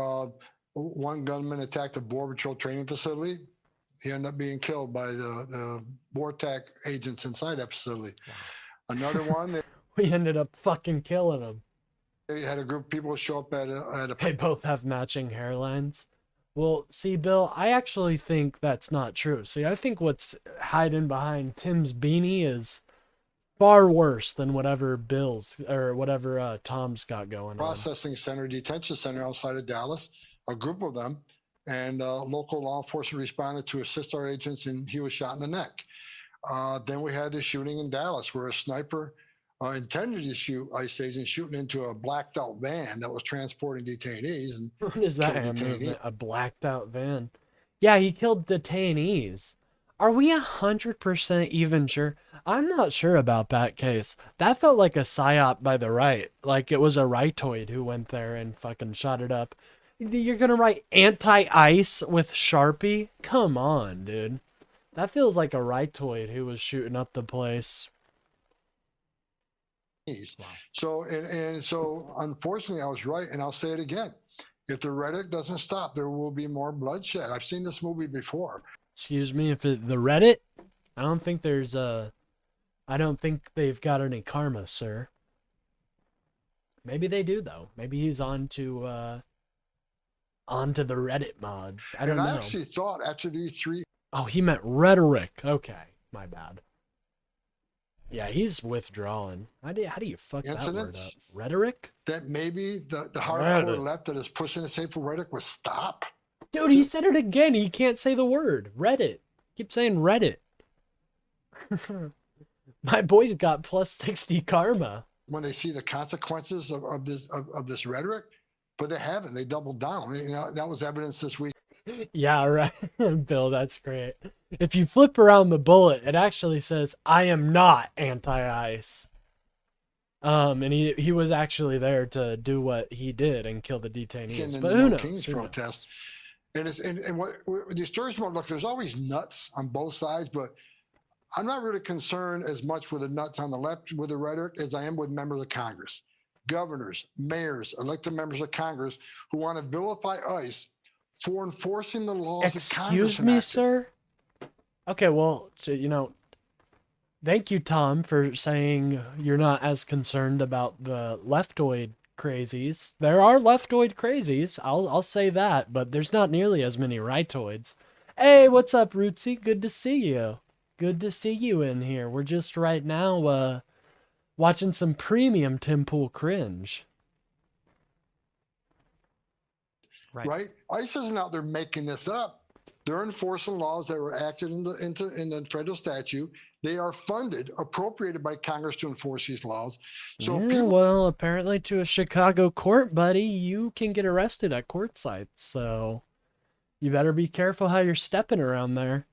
one gunman attacked a Border Patrol training facility. He ended up being killed by the BORTAC agents inside that facility. Wow. Another one. We ended up fucking killing them. They had a group of people show up at a... They both have matching hairlines. Well, see, Bill, I actually think that's not true. See, I think what's hiding behind Tim's beanie is far worse than whatever Tom's got going on. Processing center, detention center outside of Dallas, a group of them, and local law enforcement responded to assist our agents, and he was shot in the neck. Then we had the shooting in Dallas where a sniper intended to shoot ICE agents shooting into a blacked out van that was transporting detainees. And what is that killed detainees. movement? A blacked out van. Yeah, he killed detainees. Are we 100% even sure? I'm not sure about that case. That felt like a psyop by the right. Like it was a rightoid who went there and fucking shot it up. You're gonna write anti-ICE with Sharpie? Come on, dude. That feels like a rightoid who was shooting up the place. So, and so unfortunately I was right, and I'll say it again. If the rhetoric doesn't stop, there will be more bloodshed. I've seen this movie before. Excuse me, the Reddit? I don't think there's I don't think they've got any karma, sir. Maybe they do though. Maybe he's onto the Reddit mods. I don't know. I actually thought after these 3. Oh, he meant rhetoric. Okay, my bad. Yeah, he's withdrawing. How do you fuck that word up? Rhetoric? That maybe the hardcore left that is pushing this hateful rhetoric will stop. Dude, he said it again. He can't say the word. Reddit. Keep saying Reddit. My boy's got plus 60 karma. When they see the consequences of this rhetoric, but they haven't. They doubled down. You know, that was evidence this week. Yeah, right. Bill, that's great. If you flip around the bullet, it actually says, I am not anti-ICE. And he was actually there to do what he did and kill the detainees. But who knows? King's protest. And what the stories about, look, there's always nuts on both sides, but I'm not really concerned as much with the nuts on the left with the rhetoric as I am with members of Congress, governors, mayors, elected members of Congress who want to vilify ICE for enforcing the laws of Congress. Excuse me, sir? Okay, well, you know, thank you, Tom, for saying you're not as concerned about the leftoid crazies. There are leftoid crazies, I'll say that, but there's not nearly as many rightoids. Hey, what's up, Rootsy? Good to see you. Good to see you in here. We're just right now watching some premium Tim Pool cringe. Right? ICE isn't out there making this up. They're enforcing laws that were acted in the federal statute. They are funded, appropriated by Congress to enforce these laws. So well, apparently to a Chicago court, buddy, you can get arrested at court sites. So you better be careful how you're stepping around there.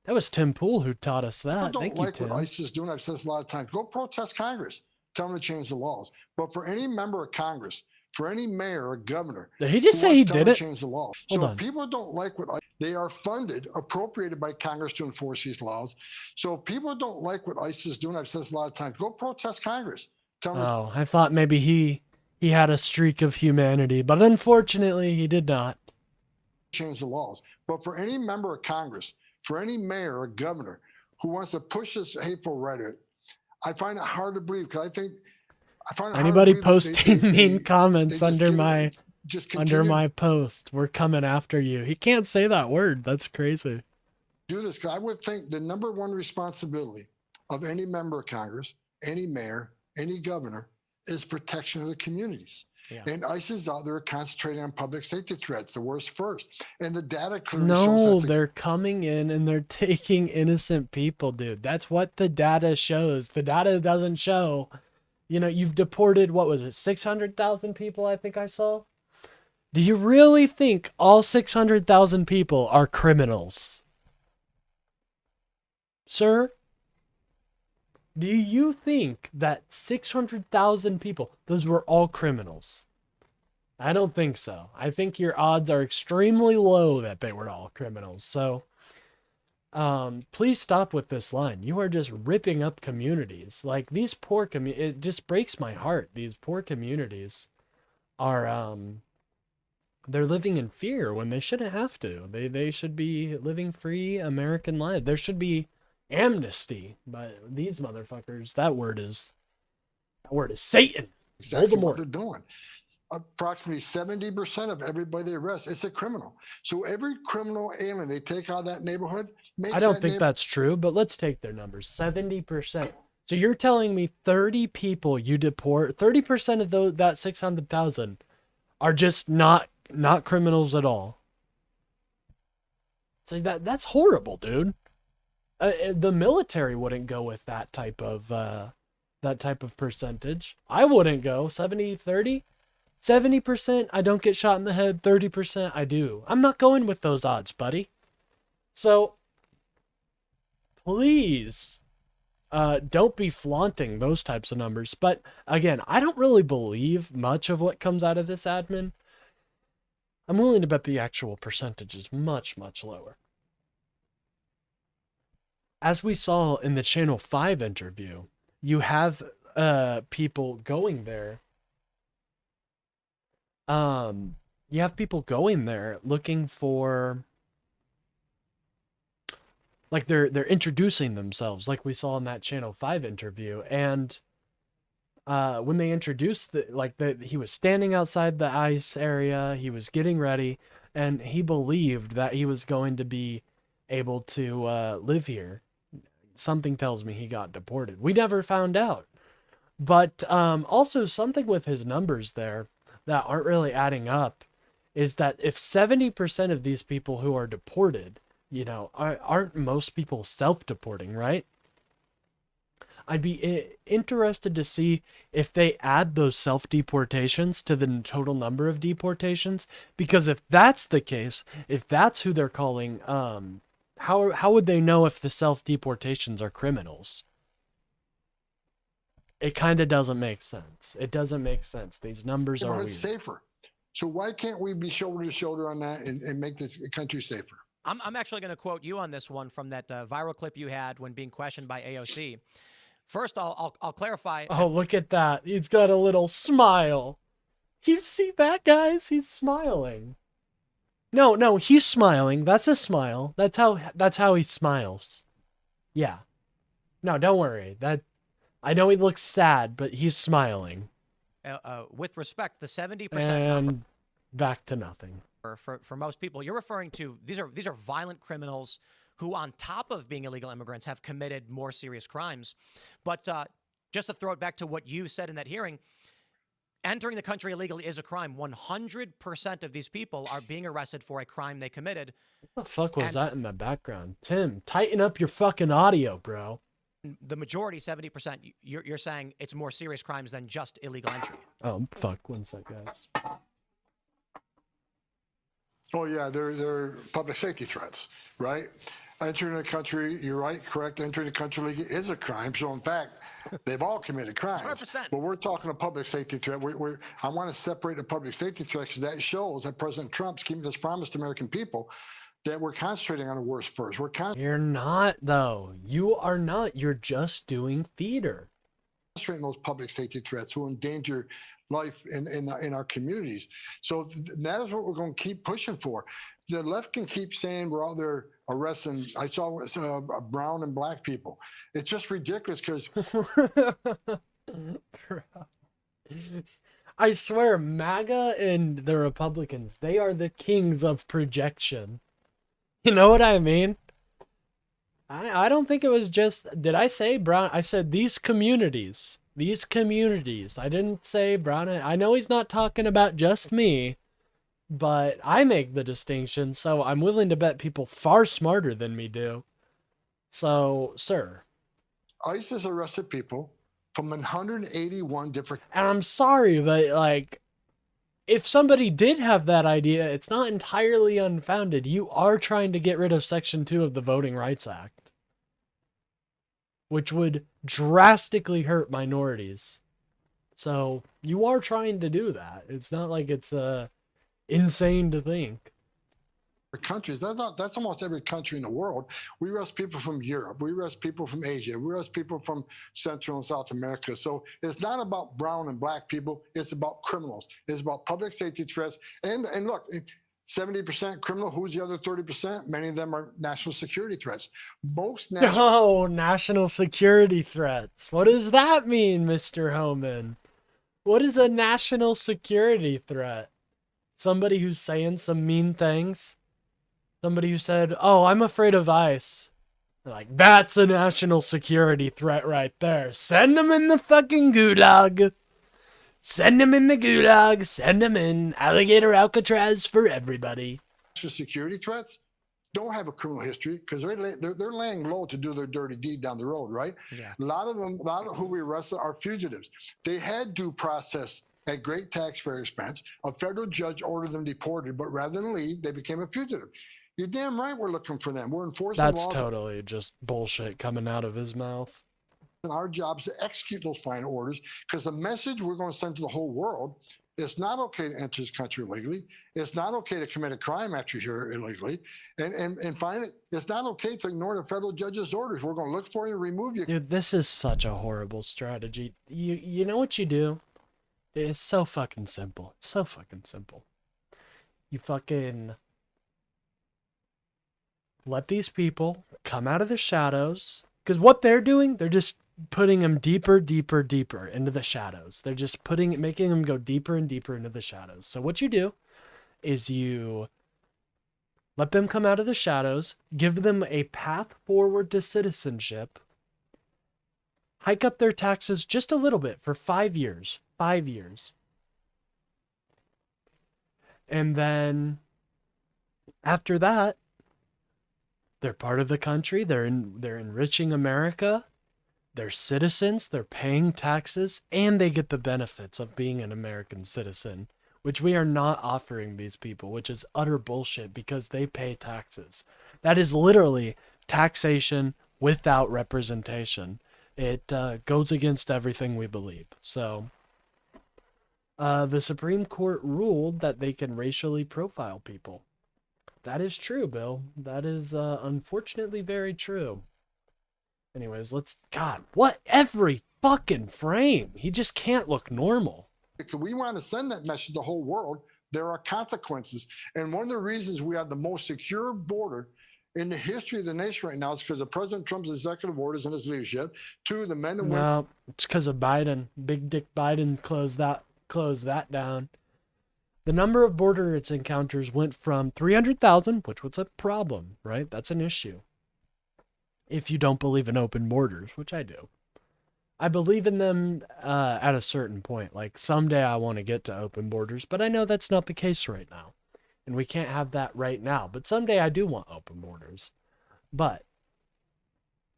That was Tim Pool who taught us that. Thank you, Tim. What ICE is doing, I've said this a lot of times, go protest Congress. Tell them to change the laws. But for any member of Congress, for any mayor or governor, did he just say he did it? Change the law. So if people don't like what they are funded, appropriated by Congress to enforce these laws. So if people don't like what ICE is doing, I've said this a lot of times, go protest Congress. Tell them. Oh, I thought maybe he had a streak of humanity, but unfortunately he did not. Change the laws. But for any member of Congress, for any mayor or governor who wants to push this hateful rhetoric, I find it hard to believe because I find it anybody hard to posting mean comments under my continue post, we're coming after you. He can't say that word. That's crazy. Do this because I would think the number one responsibility of any member of Congress, any mayor, any governor is protection of the communities. Yeah. And ICE is out there concentrating on public safety threats, the worst first. And the data clearly shows no, they're coming in and they're taking innocent people, dude. That's what the data shows. The data doesn't show, you know, you've deported, what was it, 600,000 people, I think I saw? Do you really think all 600,000 people are criminals? Sir? Do you think that 600,000 people, those were all criminals? I don't think so. I think your odds are extremely low that they were all criminals. So, please stop with this line. You are just ripping up communities. Like these poor it just breaks my heart. These poor communities are, they're living in fear when they shouldn't have to. They should be living free American lives. There should be amnesty, but these motherfuckers, that word is Satan. Exactly what they're doing. Approximately 70% of everybody they arrest is a criminal. So every criminal alien they take out of that neighborhood makes I don't think that's true, but let's take their numbers. 70%. So you're telling me 30 people you deport, 30% of that 600,000 are just not criminals at all. So that's horrible, dude. The military wouldn't go with that type of that type of percentage. I wouldn't go 70-30. 70% I don't get shot in the head, 30% I do. I'm not going with those odds, buddy. So please don't be flaunting those types of numbers. But again, I don't really believe much of what comes out of this admin. I'm willing to bet the actual percentage is much, much lower. As we saw in the Channel 5 interview, you have people going there. You have people going there looking for, like, they're introducing themselves, like we saw in that Channel 5 interview. And when they introduced he was standing outside the ICE area, he was getting ready, and he believed that he was going to be able to live here. Something tells me he got deported. We never found out. But also something with his numbers there that aren't really adding up is that if 70% of these people who are deported, you know, aren't most people self-deporting, right? I'd be interested to see if they add those self-deportations to the total number of deportations, because if that's the case, if that's who they're calling, how would they know if the self-deportations are criminals? It kind of doesn't make sense. It doesn't make sense. These numbers are weird. It's safer. So why can't we be shoulder to shoulder on that and make this country safer? I'm actually going to quote you on this one from that viral clip you had when being questioned by AOC. First, I'll clarify. Oh, look at that. He's got a little smile. You see that, guys? He's smiling. No, he's smiling. That's a smile. That's how he smiles. Yeah. No, don't worry. I know he looks sad, but he's smiling. With respect, the 70% and back to nothing. For most people, you're referring to these are violent criminals who, on top of being illegal immigrants, have committed more serious crimes. But just to throw it back to what you said in that hearing, entering the country illegally is a crime. 100% of these people are being arrested for a crime they committed. What the fuck was that in the background? Tim, tighten up your fucking audio, bro. The majority, 70%, you're saying it's more serious crimes than just illegal entry. Oh, fuck. One sec, guys. Oh, yeah, they're public safety threats, right? Entering the country, you're right, correct. Entering the country legally is a crime. So, in fact, they've all committed crimes. 100%. But we're talking a public safety threat. I want to separate the public safety threat because that shows that President Trump's keeping this promise to American people that we're concentrating on the worst first. You're not, though. You are not. You're just doing theater. Concentrating those public safety threats who endanger life in our communities. So that is what we're going to keep pushing for. The left can keep saying we're out there arresting. I saw brown and black people. It's just ridiculous because I swear, MAGA and the Republicans, they are the kings of projection. You know what I mean? I don't think it was just, did I say brown? I said these communities. I didn't say brown. I know he's not talking about just me, but I make the distinction, so I'm willing to bet people far smarter than me do. So, sir. ICE has arrested people from 181 different... And I'm sorry, but, like, if somebody did have that idea, it's not entirely unfounded. You are trying to get rid of Section 2 of the Voting Rights Act, which would drastically hurt minorities. So you are trying to do that. It's not like it's insane to think. Countries, that's almost every country in the world. We arrest people from Europe, we arrest people from Asia, we arrest people from Central and South America. So it's not about brown and black people, it's about criminals. It's about public safety threats. And look, 70% criminal, who's the other 30%? Many of them are national security threats. National security threats. What does that mean, Mr. Homan? What is a national security threat? Somebody who's saying some mean things? Somebody who said, oh, I'm afraid of ICE. They're like, that's a national security threat right there. Send them in the fucking gulag. Send them in the gulag. Send them in Alligator Alcatraz for everybody. National security threats? don't have a criminal history because they're laying low to do their dirty deed down the road, right? Yeah. A lot of who we arrested are fugitives. They had due process at great taxpayer expense. A federal judge ordered them deported, but rather than leave, they became a fugitive. You're damn right we're looking for them. We're enforcing That's laws. totally just bullshit coming out of his mouth. And our job is to execute those final orders because the message we're going to send to the whole world: it's not okay to enter this country illegally. It's not okay to commit a crime after you're here illegally. And finally, it's not okay to ignore the federal judge's orders. We're going to look for you and remove you. Dude, this is such a horrible strategy. You know what you do? It's so fucking simple. It's so fucking simple. You fucking let these people come out of the shadows. Because what they're doing, they're just putting them deeper, deeper, deeper into the shadows. They're just making them go deeper and deeper into the shadows. So what you do is you let them come out of the shadows, give them a path forward to citizenship, hike up their taxes just a little bit for 5 years. 5 years. And then after that, they're part of the country. They're enriching America. They're citizens. They're paying taxes, and they get the benefits of being an American citizen, which we are not offering these people, which is utter bullshit because they pay taxes. That is literally taxation without representation. It goes against everything we believe. So the Supreme Court ruled that they can racially profile people. That is true, Bill. That is unfortunately very true. Anyways, God, what? Every fucking frame. He just can't look normal. If we want to send that message to the whole world, there are consequences. And one of the reasons we have the most secure border in the history of the nation right now is because of President Trump's executive orders and his leadership. Two, the men and women. No, it's because of Biden. Big Dick Biden closed that down. The number of border encounters went from 300,000, which was a problem, right? That's an issue. If you don't believe in open borders, which I do. I believe in them at a certain point. Like someday I want to get to open borders, but I know that's not the case right now. And we can't have that right now. But someday I do want open borders. But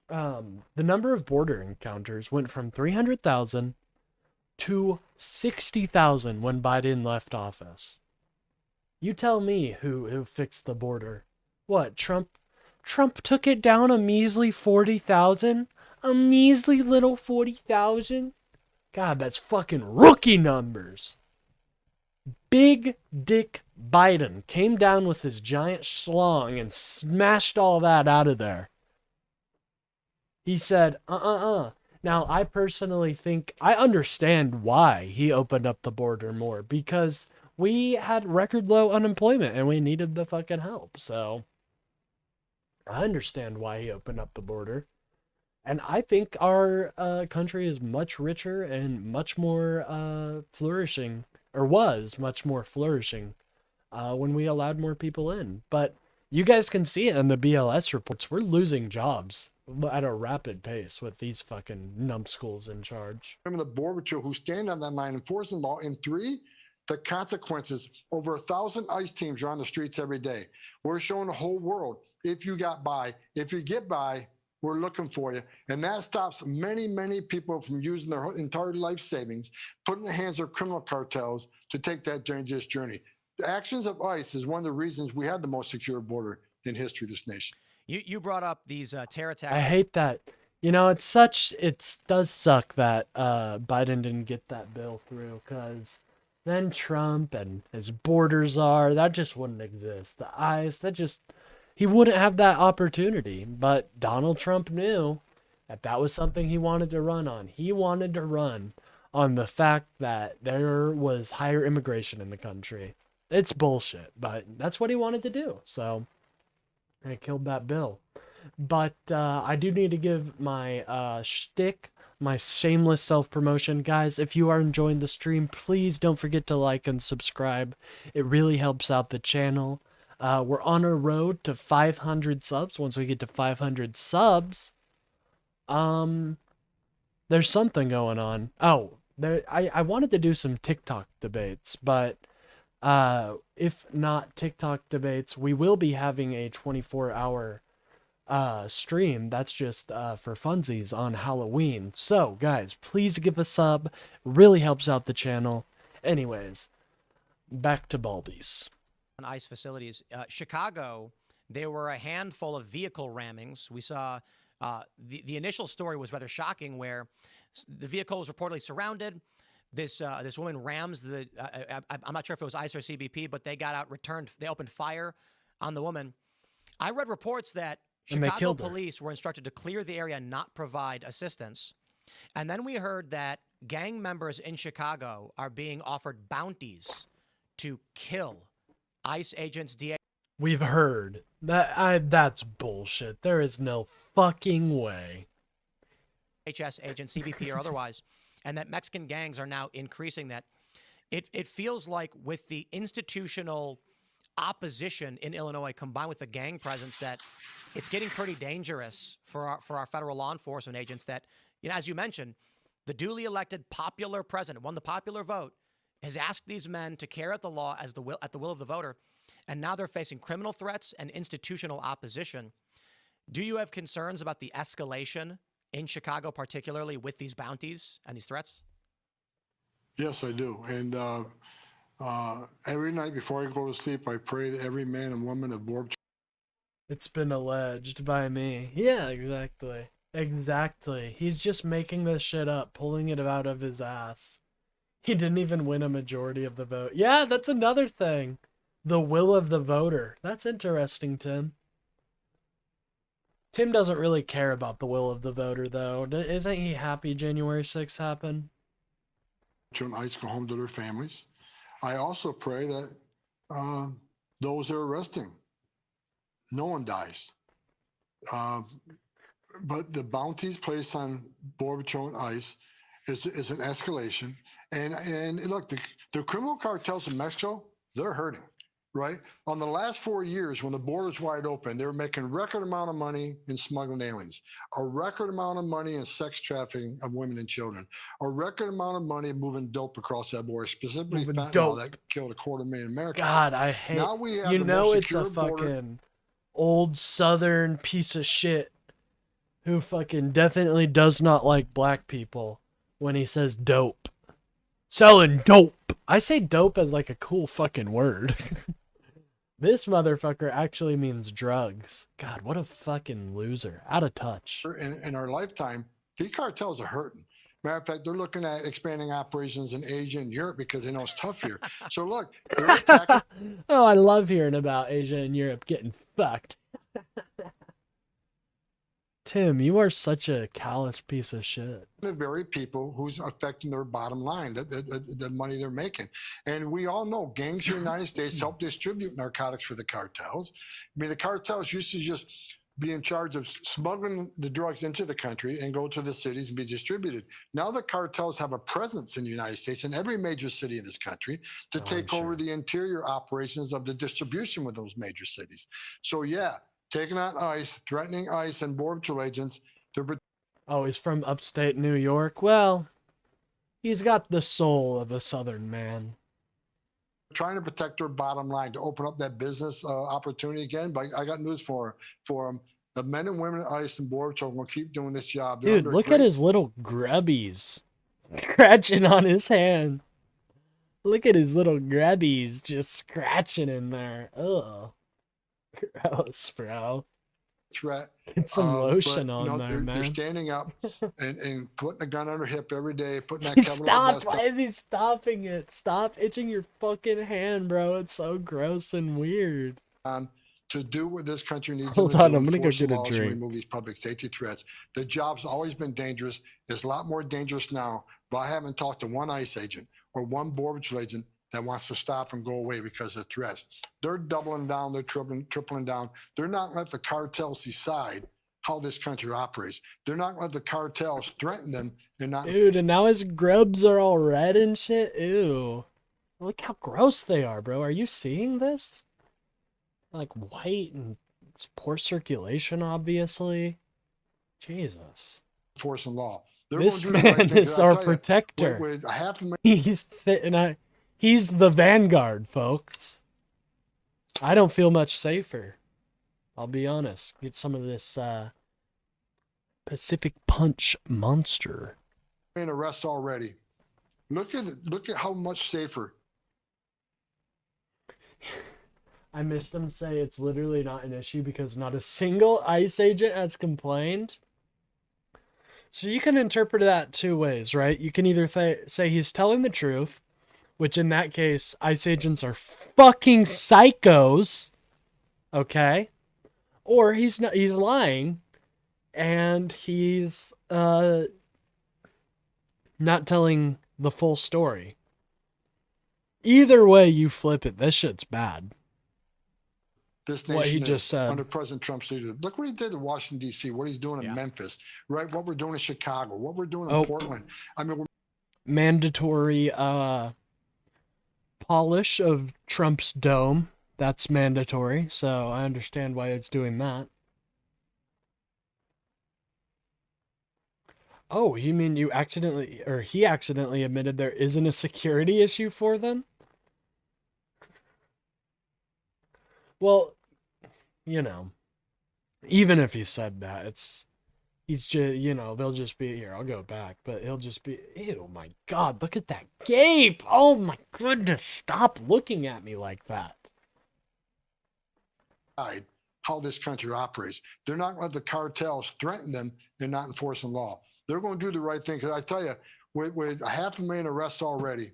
the number of border encounters went from 300,000 to 60,000 when Biden left office. You tell me who fixed the border. What, Trump took it down a measly 40,000? A measly little 40,000? God, that's fucking rookie numbers. Big Dick Biden came down with his giant schlong and smashed all that out of there. He said, Now, I personally think, I understand why he opened up the border more, because we had record low unemployment and we needed the fucking help. So I understand why he opened up the border. And I think our country is much richer and much more flourishing, or was much more flourishing when we allowed more people in. But you guys can see it in the BLS reports. We're losing jobs at a rapid pace with these fucking numbskulls in charge. The border patrol who stand on that line enforcing law. And three, the consequences. Over 1,000 ICE teams are on the streets every day. We're showing the whole world, if you got by, if you get by, we're looking for you. And that stops many, many people from using their entire life savings, put in the hands of criminal cartels to take that dangerous journey. The actions of ICE is one of the reasons we had the most secure border in history of this nation. You brought up these terror attacks. I hate that. You know, it does suck that Biden didn't get that bill through, because then Trump and his borders that just wouldn't exist. The ICE, he wouldn't have that opportunity. But Donald Trump knew that was something he wanted to run on. He wanted to run on the fact that there was higher immigration in the country. It's bullshit, but that's what he wanted to do. So I killed that bill. But I do need to give my shtick, my shameless self-promotion. Guys, if you are enjoying the stream, please don't forget to like and subscribe. It really helps out the channel. We're on a road to 500 subs. Once we get to 500 subs, there's something going on. Oh, I wanted to do some TikTok debates, but If not TikTok debates, we will be having a 24-hour stream that's just for funsies on Halloween. So guys, please give a sub, really helps out the channel. Anyways, back to Baldies. On ICE facilities, Chicago, there were a handful of vehicle rammings. We saw the initial story was rather shocking, where the vehicle was reportedly surrounded. This woman rams the I'm not sure if it was ICE or CBP, but they got out, they opened fire on the woman. I read reports that Chicago police were instructed to clear the area and not provide assistance. And then we heard that gang members in Chicago are being offered bounties to kill ICE agents, We've heard that. That's bullshit. There is no fucking way. DHS agents, CBP or otherwise, and that Mexican gangs are now increasing that. It feels like with the institutional opposition in Illinois combined with the gang presence, that it's getting pretty dangerous for our federal law enforcement agents. That, you know, as you mentioned, the duly elected popular president won the popular vote, has asked these men to carry out the law at the will of the voter, and now they're facing criminal threats and institutional opposition. Do you have concerns about the escalation in Chicago, particularly with these bounties and these threats? Yes, I do. And every night before I go to sleep, I pray that every man and woman of Borb. It's been alleged by me. Yeah, exactly. Exactly. He's just making this shit up, pulling it out of his ass. He didn't even win a majority of the vote. Yeah, that's another thing. The will of the voter. That's interesting, Tim. Tim doesn't really care about the will of the voter, though. Isn't he happy January 6th happened? Children ICE go home to their families. I also pray that those they're arresting, no one dies. But the bounties placed on Border Patrol and ICE is an escalation. And look, the criminal cartels in Mexico, they're hurting, right? On the last 4 years, when the border's wide open, they were making record amount of money in smuggling aliens, a record amount of money in sex trafficking of women and children, a record amount of money moving dope across that border, specifically fentanyl that killed 250,000 Americans. God, I hate. Now we have you know, it's a border. fucking old Southern piece of shit who fucking definitely does not like black people when he says dope. Selling dope. I say dope as like a cool fucking word. This motherfucker actually means drugs. God, what a fucking loser. Out of touch. In our lifetime, these cartels are hurting. Matter of fact, they're looking at expanding operations in Asia and Europe because they know it's tough here. So look, they're attacking. Oh, I love hearing about Asia and Europe getting fucked. Tim, you are such a callous piece of shit. The very people who's affecting their bottom line, the money they're making. And we all know gangs here in the United States help distribute narcotics for the cartels. I mean, the cartels used to just be in charge of smuggling the drugs into the country and go to the cities and be distributed. Now the cartels have a presence in the United States, in every major city in this country, to take over the interior operations of the distribution with those major cities. So yeah, taking on ICE, threatening ICE and Border Patrol agents to... Oh, he's from upstate New York? Well, he's got the soul of a Southern man. Trying to protect their bottom line, to open up that business opportunity again. But I got news for them. The men and women at ICE and Border Patrol will keep doing this job. Dude, look at his little grubbies scratching on his hand. Look at his little grubbies just scratching in there. Ugh. Gross, bro. Threat. Get some lotion on there, man. They're standing up and putting a gun on her hip every day, putting that Stop! Why is he stopping it? Stop itching your fucking hand, bro. It's so gross and weird. To do what this country needs. Hold on, I'm gonna go get a drink. Remove these public safety threats. The job's always been dangerous. It's a lot more dangerous now. But I haven't talked to one ICE agent or one Border Patrol agent that wants to stop and go away because of threats. They're doubling down, they're tripling down. They're not letting the cartels decide how this country operates. They're not letting the cartels threaten them. And not. Dude, and now his grubs are all red and shit. Ew. Look how gross they are, bro. Are you seeing this? Like white and it's poor circulation, obviously. Jesus. Enforcing law. This man is our protector. With half a million. He's sitting at. He's the vanguard, folks. I don't feel much safer. I'll be honest. Get some of this Pacific Punch Monster. In arrest already. Look at how much safer. I missed him say it's literally not an issue because not a single ICE agent has complained. So you can interpret that two ways, right? You can either say he's telling the truth, which in that case, ICE agents are fucking psychos, okay? Or he's lying, and he's not telling the full story. Either way you flip it, this shit's bad. This nation what he just said under President Trump's leadership. Look what he did in Washington, D.C., what he's doing in Memphis, right? What we're doing in Chicago, what we're doing in Portland. I mean, mandatory polish of Trump's dome. That's mandatory, so I understand why it's doing that. Oh, you mean he accidentally admitted there isn't a security issue for them? Well, you know, even if he said that, he's just, you know, they'll just be here. I'll go back, but he'll just be, ew, my God, look at that gape. Oh my goodness, stop looking at me like that. How this country operates. They're not going to let the cartels threaten them and not enforcing law. They're going to do the right thing. Because I tell you, with 500,000 arrests already,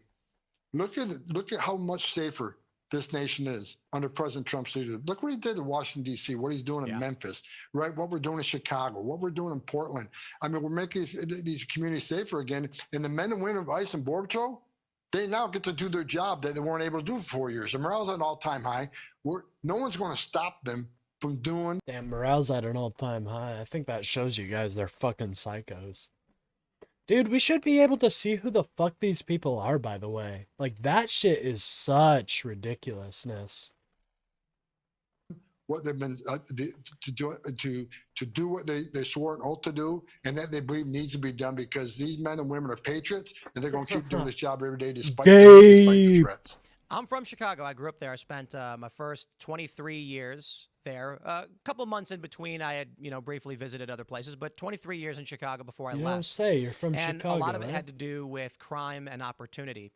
look at how much safer this nation is under President Trump's leadership. Look what he did in Washington, D.C., what he's doing in Memphis, right? What we're doing in Chicago, what we're doing in Portland. I mean, we're making these communities safer again. And the men and women of ICE and Border Patrol, they now get to do their job that they weren't able to do for 4 years. The morale's at an all-time high. No one's going to stop them from doing. Damn, morale's at an all-time high. I think that shows you guys they're fucking psychos. Dude, we should be able to see who the fuck these people are, by the way. Like, that shit is such ridiculousness. What they've been to do what they swore an oath to do, and that they believe needs to be done because these men and women are patriots, and they're going to keep doing this job every day despite the threats. I'm from Chicago. I grew up there. I spent my first 23 years there. A couple months in between, I had, briefly visited other places, but 23 years in Chicago before I left. You don't say. You're from Chicago, and a lot of right? it had to do with crime and opportunity.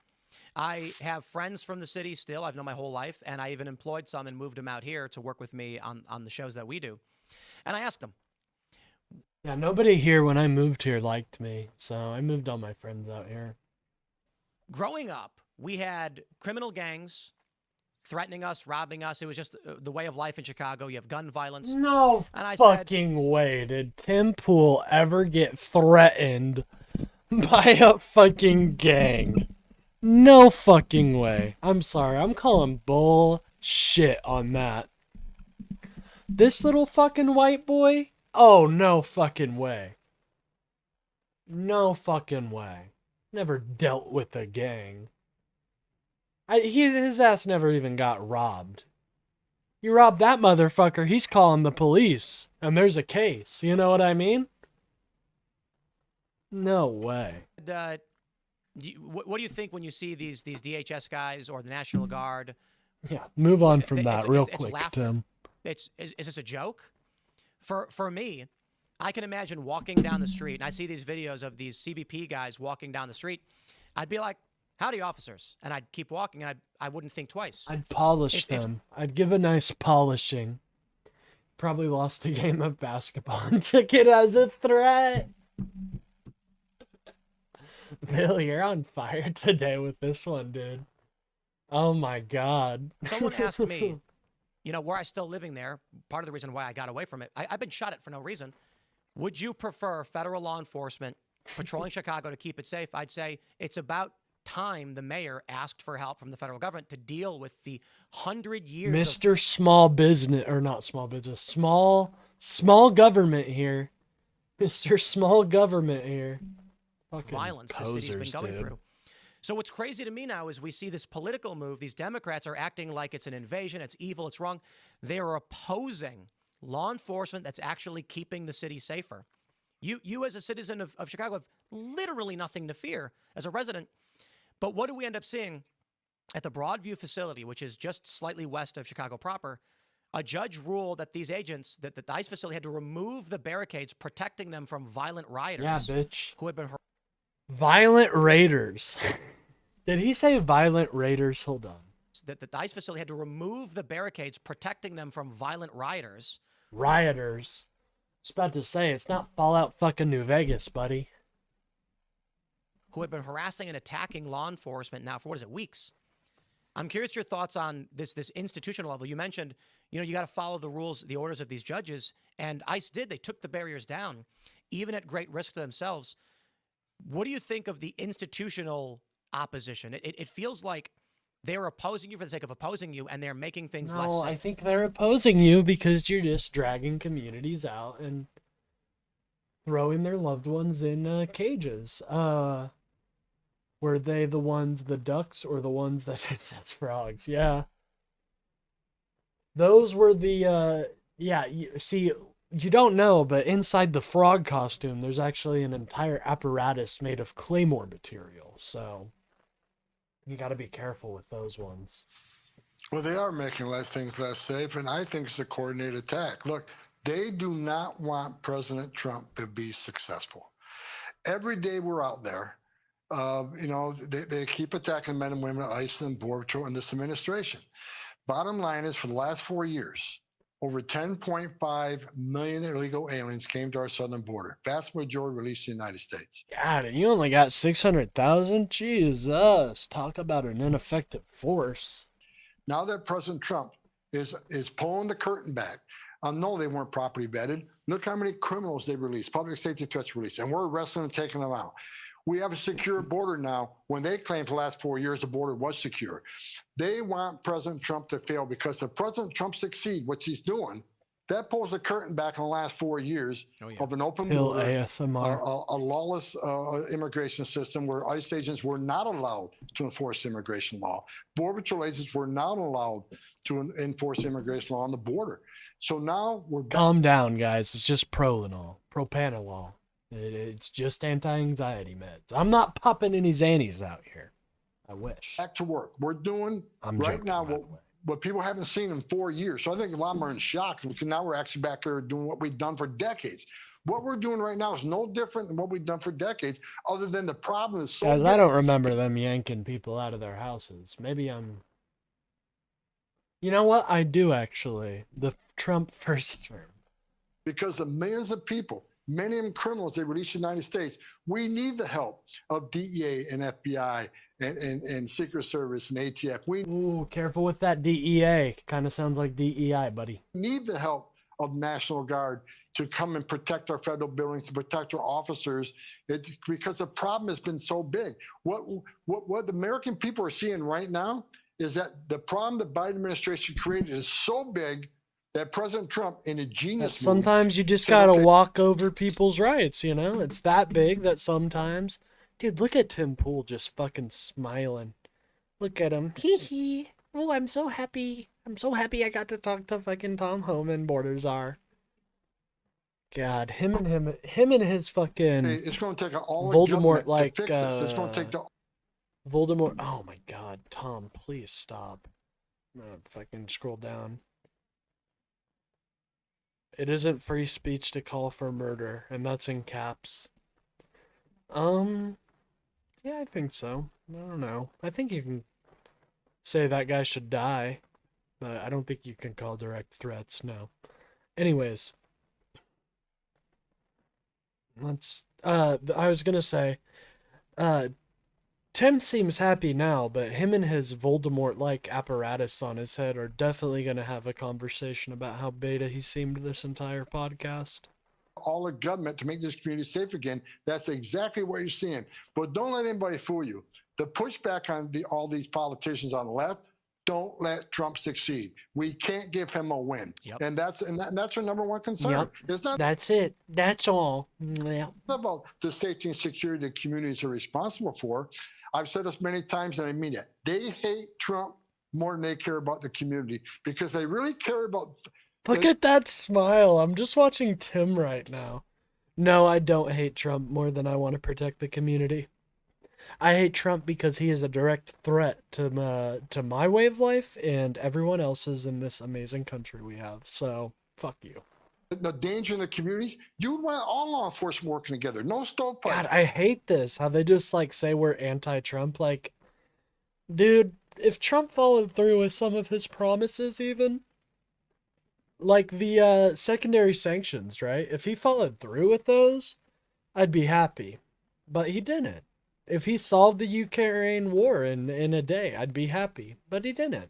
I have friends from the city still. I've known my whole life, and I even employed some and moved them out here to work with me on the shows that we do. And I asked them. Yeah, nobody here when I moved here liked me, so I moved all my friends out here. Growing up, we had criminal gangs threatening us, robbing us. It was just the way of life in Chicago. You have gun violence. No fucking way did Tim Pool ever get threatened by a fucking gang. No fucking way. I'm sorry. I'm calling bullshit on that. This little fucking white boy? Oh, no fucking way. No fucking way. Never dealt with a gang. His ass never even got robbed. You robbed that motherfucker, he's calling the police. And there's a case. You know what I mean? No way. What do you think when you see these DHS guys or the National Guard? Yeah, move on from that real quick, Tim. Is this a joke? For me, I can imagine walking down the street, and I see these videos of these CBP guys walking down the street. I'd be like, howdy, officers. And I'd keep walking, and I wouldn't think twice. I'd polish them. I'd give a nice polishing. Probably lost a game of basketball and took it as a threat. Bill, you're on fire today with this one, dude. Oh my God. Someone asked me, were I still living there, part of the reason why I got away from it, I've been shot at for no reason. Would you prefer federal law enforcement patrolling Chicago to keep it safe? I'd say it's about time the mayor asked for help from the federal government to deal with the 100 years Mr. Small Business, or not small business, small government here. Mr. Small Government here. Fucking violence the city's been going through. So what's crazy to me now is we see this political move. These Democrats are acting like it's an invasion, it's evil, it's wrong. They are opposing law enforcement that's actually keeping the city safer. You as a citizen of Chicago have literally nothing to fear as a resident. But what do we end up seeing? at the Broadview facility, which is just slightly west of Chicago proper, a judge ruled that these agents, that the ICE facility had to remove the barricades protecting them from violent rioters. Yeah, bitch. Who had been violent raiders. Did he say violent raiders? Hold on. That the ICE facility had to remove the barricades protecting them from violent rioters. Rioters. I was about to say, it's not Fallout fucking New Vegas, buddy. Who had been harassing and attacking law enforcement now for, what is it, weeks? I'm curious your thoughts on this institutional level. You mentioned, you got to follow the rules, the orders of these judges, and ICE did. They took the barriers down, even at great risk to themselves. What do you think of the institutional opposition? It feels like they're opposing you for the sake of opposing you, and they're making things less safe. I think they're opposing you because you're just dragging communities out and throwing their loved ones in cages. Were they the ones, the ducks, or the ones that it says frogs? Yeah. Those were the, see, you don't know, but inside the frog costume, there's actually an entire apparatus made of claymore material, so you got to be careful with those ones. Well, they are making things less safe, and I think it's a coordinated attack. Look, they do not want President Trump to be successful. Every day we're out there, they keep attacking men and women at ICE and Border Patrol and this administration. Bottom line is, for the last 4 years, over 10.5 million illegal aliens came to our southern border. Vast majority released in the United States. God, and you only got 600,000? Jesus, talk about an ineffective force. Now that President Trump is pulling the curtain back, no, they weren't properly vetted. Look how many criminals they released, public safety threats released, and we're arresting and taking them out. We have a secure border now when they claimed for the last 4 years the border was secure. They want President Trump to fail because if President Trump succeeds, which he's doing, that pulls the curtain back in the last 4 years of an open border, a lawless immigration system where ICE agents were not allowed to enforce immigration law. Border Patrol agents were not allowed to enforce immigration law on the border. So now we're back. Calm down, guys. It's just propanolol. It's just anti-anxiety meds. I'm not popping any Xannies out here. I wish. Back to work. We're doing right now what people haven't seen in 4 years. So I think a lot of them are in shock because now we're actually back there doing what we've done for decades. What we're doing right now is no different than what we've done for decades, other than the problem is so Guys, I don't remember them yanking people out of their houses. Maybe I'm... You know what? I do, actually. The Trump first term. Because the millions of people, many of them criminals they released in the United States, we need the help of DEA and FBI and Secret Service and ATF. Ooh, careful with that DEA. Kind of sounds like DEI, buddy. Need the help of National Guard to come and protect our federal buildings, to protect our officers. It's because the problem has been so big. What the American people are seeing right now is that the problem the Biden administration created is so big that President Trump, in a genius move, sometimes you just gotta walk over people's rights, It's that big that sometimes... Dude, look at Tim Pool just fucking smiling. Look at him. Hee hee. Oh, I'm so happy. I'm so happy I got to talk to fucking Tom Homan, Borders are. God, him and his fucking... Hey, it's going to take all Voldemort, like, to fix this. It's going to take the... Voldemort... Oh my god, Tom, please stop. I'm gonna fucking scroll down. It isn't free speech to call for murder, and that's in caps. Yeah, I think so. I don't know. I think you can say that guy should die, but I don't think you can call direct threats, no. Anyways. I was gonna say, Tim seems happy now, but him and his Voldemort-like apparatus on his head are definitely gonna have a conversation about how beta he seemed this entire podcast. All the government to make this community safe again. That's exactly what you're seeing. But don't let anybody fool you. The pushback on all these politicians on the left, don't let Trump succeed. We can't give him a win. Yep. And that's our number one concern. Yep. It's not That's it. That's all. Yeah. about the safety and security the communities are responsible for. I've said this many times and I mean it. They hate Trump more than they care about the community because they really care about... Look at that smile. I'm just watching Tim right now. No, I don't hate Trump more than I want to protect the community. I hate Trump because he is a direct threat to my way of life and everyone else's in this amazing country we have. So, fuck you. The danger in the communities, you would want all law enforcement working together. No stovepipe. God, I hate this. How they just like say we're anti-Trump. Like, dude, if Trump followed through with some of his promises, even like the secondary sanctions, right? If he followed through with those, I'd be happy. But he didn't. If he solved the Ukraine war in a day, I'd be happy. But he didn't.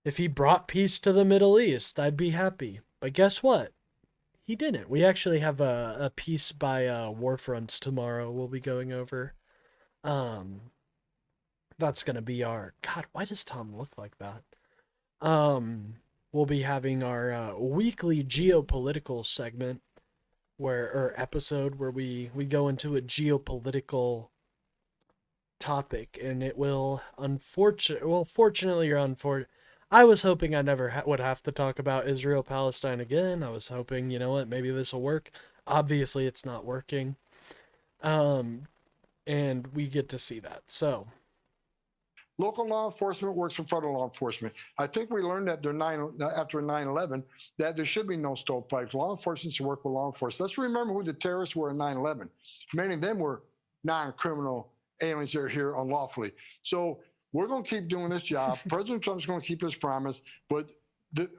If he brought peace to the Middle East, I'd be happy. But guess what? He didn't. We actually have a piece by Warfronts tomorrow we'll be going over. That's gonna be our... God, why does Tom look like that? We'll be having our weekly geopolitical segment or episode where we go into a geopolitical topic, and it will fortunately or unfortunately, I was hoping I never would have to talk about Israel-Palestine again. I was hoping, you know what, maybe this will work. Obviously, it's not working. And we get to see that. So, local law enforcement works for federal law enforcement. I think we learned that after 9/11 that there should be no stovepipes. Law enforcement should work with law enforcement. Let's remember who the terrorists were in 9/11. Many of them were non-criminal aliens that are here unlawfully. So we're going to keep doing this job. President Trump's going to keep his promise, but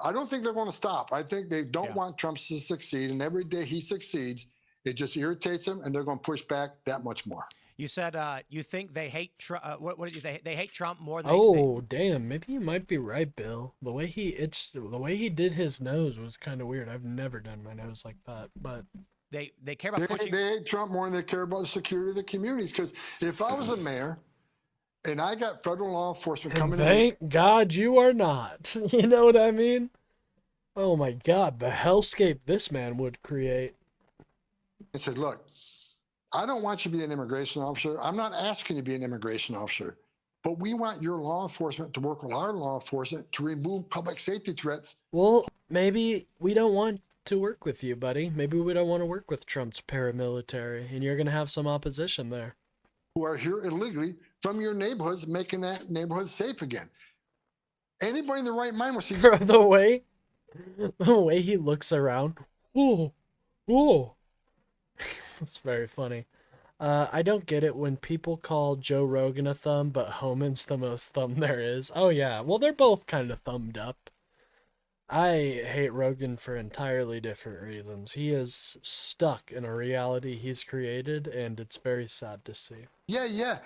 I don't think they're going to stop. I think they don't want Trump to succeed, and every day he succeeds, it just irritates them, and they're going to push back that much more. You said you think they hate Trump. What did you say? They hate Trump more than. Damn! Maybe you might be right, Bill. The way he did his nose was kind of weird. I've never done my nose like that, but they care about pushing. They hate Trump more than they care about the security of the communities. Because if I was a mayor and I got federal law enforcement coming in, thank God you are not. You know what I mean? Oh my God, the hellscape this man would create. I said, look, I don't want you to be an immigration officer. I'm not asking you to be an immigration officer, but we want your law enforcement to work with our law enforcement to remove public safety threats. Well, maybe we don't want to work with you, buddy. Maybe we don't want to work with Trump's paramilitary, and you're going to have some opposition there. Who are here illegally from your neighborhoods, making that neighborhood safe again. Anybody in the right mind will see the way he looks around. Ooh. It's very funny. I don't get it when people call Joe Rogan a thumb, but Homan's the most thumb there is. Oh yeah, well they're both kind of thumbed up. I hate Rogan for entirely different reasons. He is stuck in a reality he's created, and it's very sad to see. Yeah.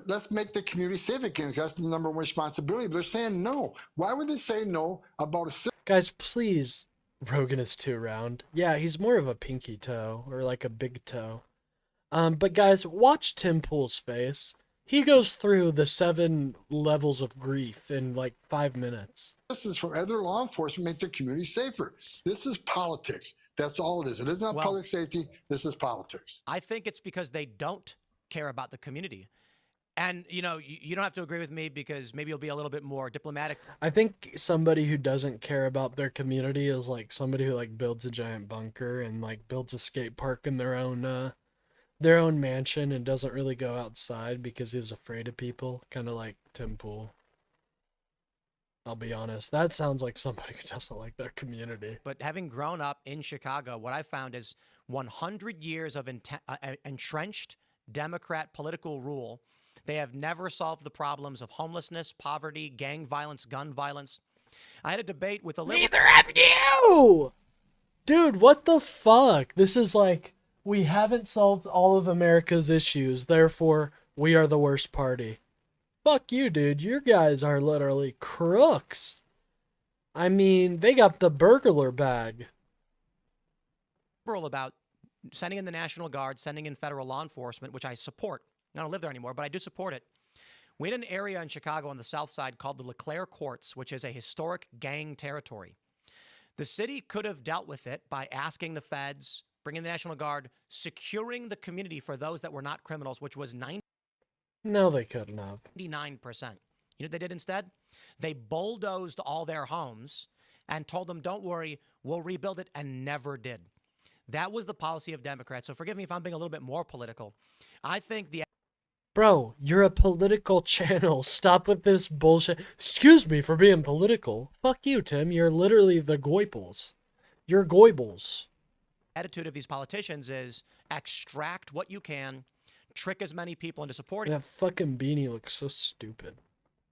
Let's make the community safe again. That's the number one responsibility. But they're saying no. Why would they say no about a... Guys, please... Rogan is too round. Yeah, he's more of a pinky toe, or like a big toe. But guys, watch Tim Pool's face. He goes through the 7 levels of grief in like 5 minutes. This is from other law enforcement, make the community safer. This is politics. That's all it is. It is not public safety. This is politics. I think it's because they don't care about the community. And, you know, you don't have to agree with me because maybe you'll be a little bit more diplomatic. I think somebody who doesn't care about their community is like somebody who like builds a giant bunker and like builds a skate park in their own mansion and doesn't really go outside because he's afraid of people. Kind of like Tim Pool. I'll be honest. That sounds like somebody who doesn't like their community. But having grown up in Chicago, what I found is 100 years of entrenched Democrat political rule. They have never solved the problems of homelessness, poverty, gang violence, gun violence. I had a debate with a liberal... Neither have you! Dude, what the fuck? This is like, we haven't solved all of America's issues, therefore, we are the worst party. Fuck you, dude. You guys are literally crooks. I mean, they got the burglar bag. About sending in the National Guard, sending in federal law enforcement, which I support. I don't live there anymore, but I do support it. We had an area in Chicago on the south side called the LeClaire Courts, which is a historic gang territory. The city could have dealt with it by asking the feds, bringing the National Guard, securing the community for those that were not criminals, which was 99%. No, they couldn't have. You know what they did instead? They bulldozed all their homes and told them, don't worry, we'll rebuild it, and never did. That was the policy of Democrats. So forgive me if I'm being a little bit more political. I think the Bro, you're a political channel. Stop with this bullshit. Excuse me for being political. Fuck you, Tim. You're literally the Goebbels. You're Goebbels. Attitude of these politicians is extract what you can, trick as many people into supporting That fucking beanie looks so stupid.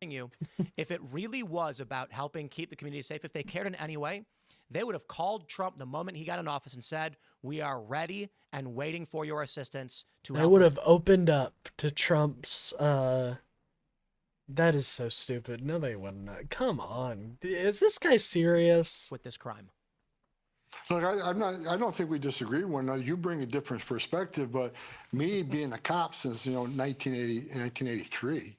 you. If it really was about helping keep the community safe, if they cared in any way, they would have called Trump the moment he got in office and said, "We are ready and waiting for your assistance to help." I would have opened up to Trump's, That is so stupid. No, they wouldn't. Come on. Is this guy serious? with this crime. Look, I don't think we disagree with one another. You bring a different perspective, but me being a cop since 1983,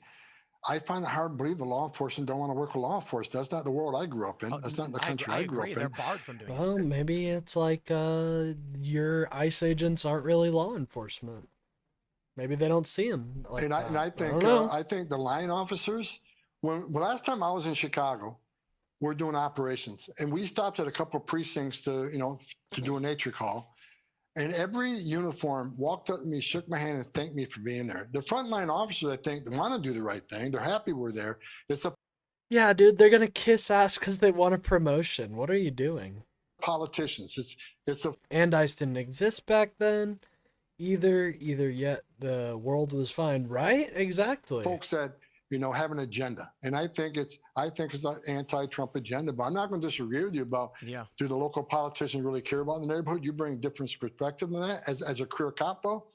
I find it hard to believe the law enforcement don't want to work with law enforcement. That's not the world I grew up in. That's not the country I grew up in. They're barred from doing Well, maybe it's like your ICE agents aren't really law enforcement. Maybe they don't see them. Like and I think the line officers. When last time I was in Chicago, we're doing operations, and we stopped at a couple of precincts to do a nature call. And every uniform walked up to me, shook my hand, and thanked me for being there. The frontline officers, I think, they want to do the right thing. They're happy we're there. Yeah, dude, they're gonna kiss ass because they want a promotion. What are you doing? Politicians. And ICE didn't exist back then, either yet the world was fine, right? Exactly. Folks that have an agenda, and I think it's an anti-Trump agenda. But I'm not going to disagree with you about do the local politicians really care about the neighborhood? You bring a different perspective than that as a career cop, though.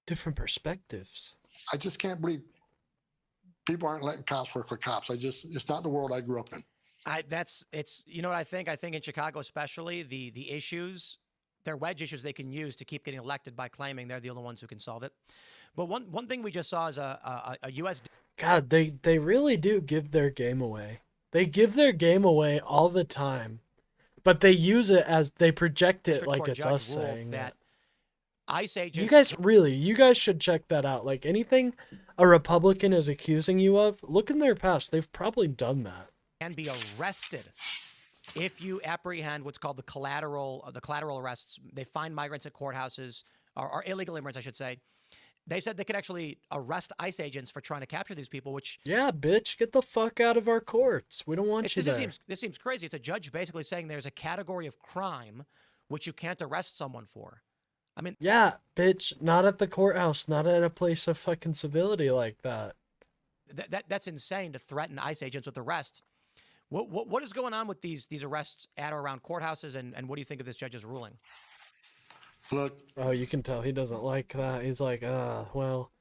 Different perspectives. I just can't believe people aren't letting cops work with cops. It's not the world I grew up in. You know what I think? I think in Chicago especially, the issues, they're wedge issues they can use to keep getting elected by claiming they're the only ones who can solve it. But one thing we just saw is a U.S. God, they really do give their game away. They give their game away all the time, but they use it as they project it like it's us saying that. ICE agents. You guys should check that out. Like anything a Republican is accusing you of, look in their past. They've probably done that. And be arrested if you apprehend what's called the collateral arrests. They find migrants at courthouses, or illegal immigrants, I should say. They said they could actually arrest ICE agents for trying to capture these people, which... Yeah, bitch, get the fuck out of our courts. We don't want you there. This seems crazy. It's a judge basically saying there's a category of crime which you can't arrest someone for. I mean... Yeah, bitch, not at the courthouse, not at a place of fucking civility like that. That's insane to threaten ICE agents with arrests. What is going on with these arrests at or around courthouses, and what do you think of this judge's ruling? Look. Oh, you can tell he doesn't like that. He's like, well,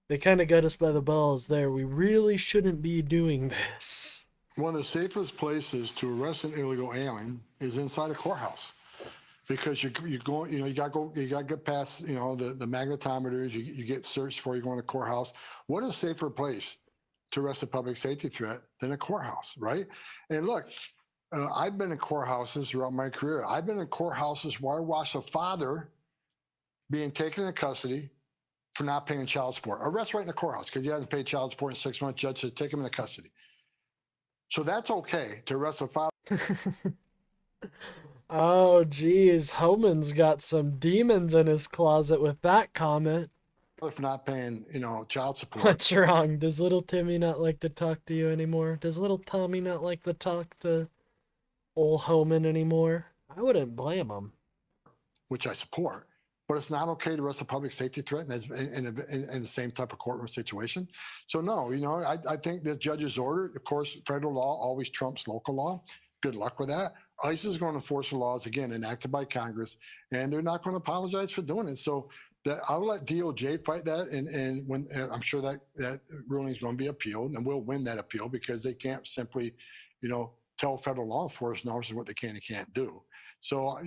they kind of got us by the balls there. We really shouldn't be doing this. One of the safest places to arrest an illegal alien is inside a courthouse, because you got to get past the magnetometers. You get searched before you go in a courthouse. What a safer place to arrest a public safety threat than a courthouse, right? And look. I've been in courthouses throughout my career. I've been in courthouses where I watched a father being taken into custody for not paying child support. Arrest right in the courthouse because he hasn't paid child support in 6 months. Judge says take him into custody. So that's okay to arrest a father. Oh, geez. Homan's got some demons in his closet with that comment. For not paying, child support. What's wrong? Does little Timmy not like to talk to you anymore? Does little Tommy not like to talk to old Homan anymore? I wouldn't blame him. Which I support, but it's not okay to arrest a public safety threat in the same type of courtroom situation. So no, I think the judge's order, of course, federal law always trumps local law. Good luck with that. ICE is going to enforce the laws again enacted by Congress, and they're not going to apologize for doing it. So I'll let DOJ fight that, and when I'm sure that ruling is going to be appealed, and we'll win that appeal because they can't simply, tell federal law enforcement officers what they can and can't do. So,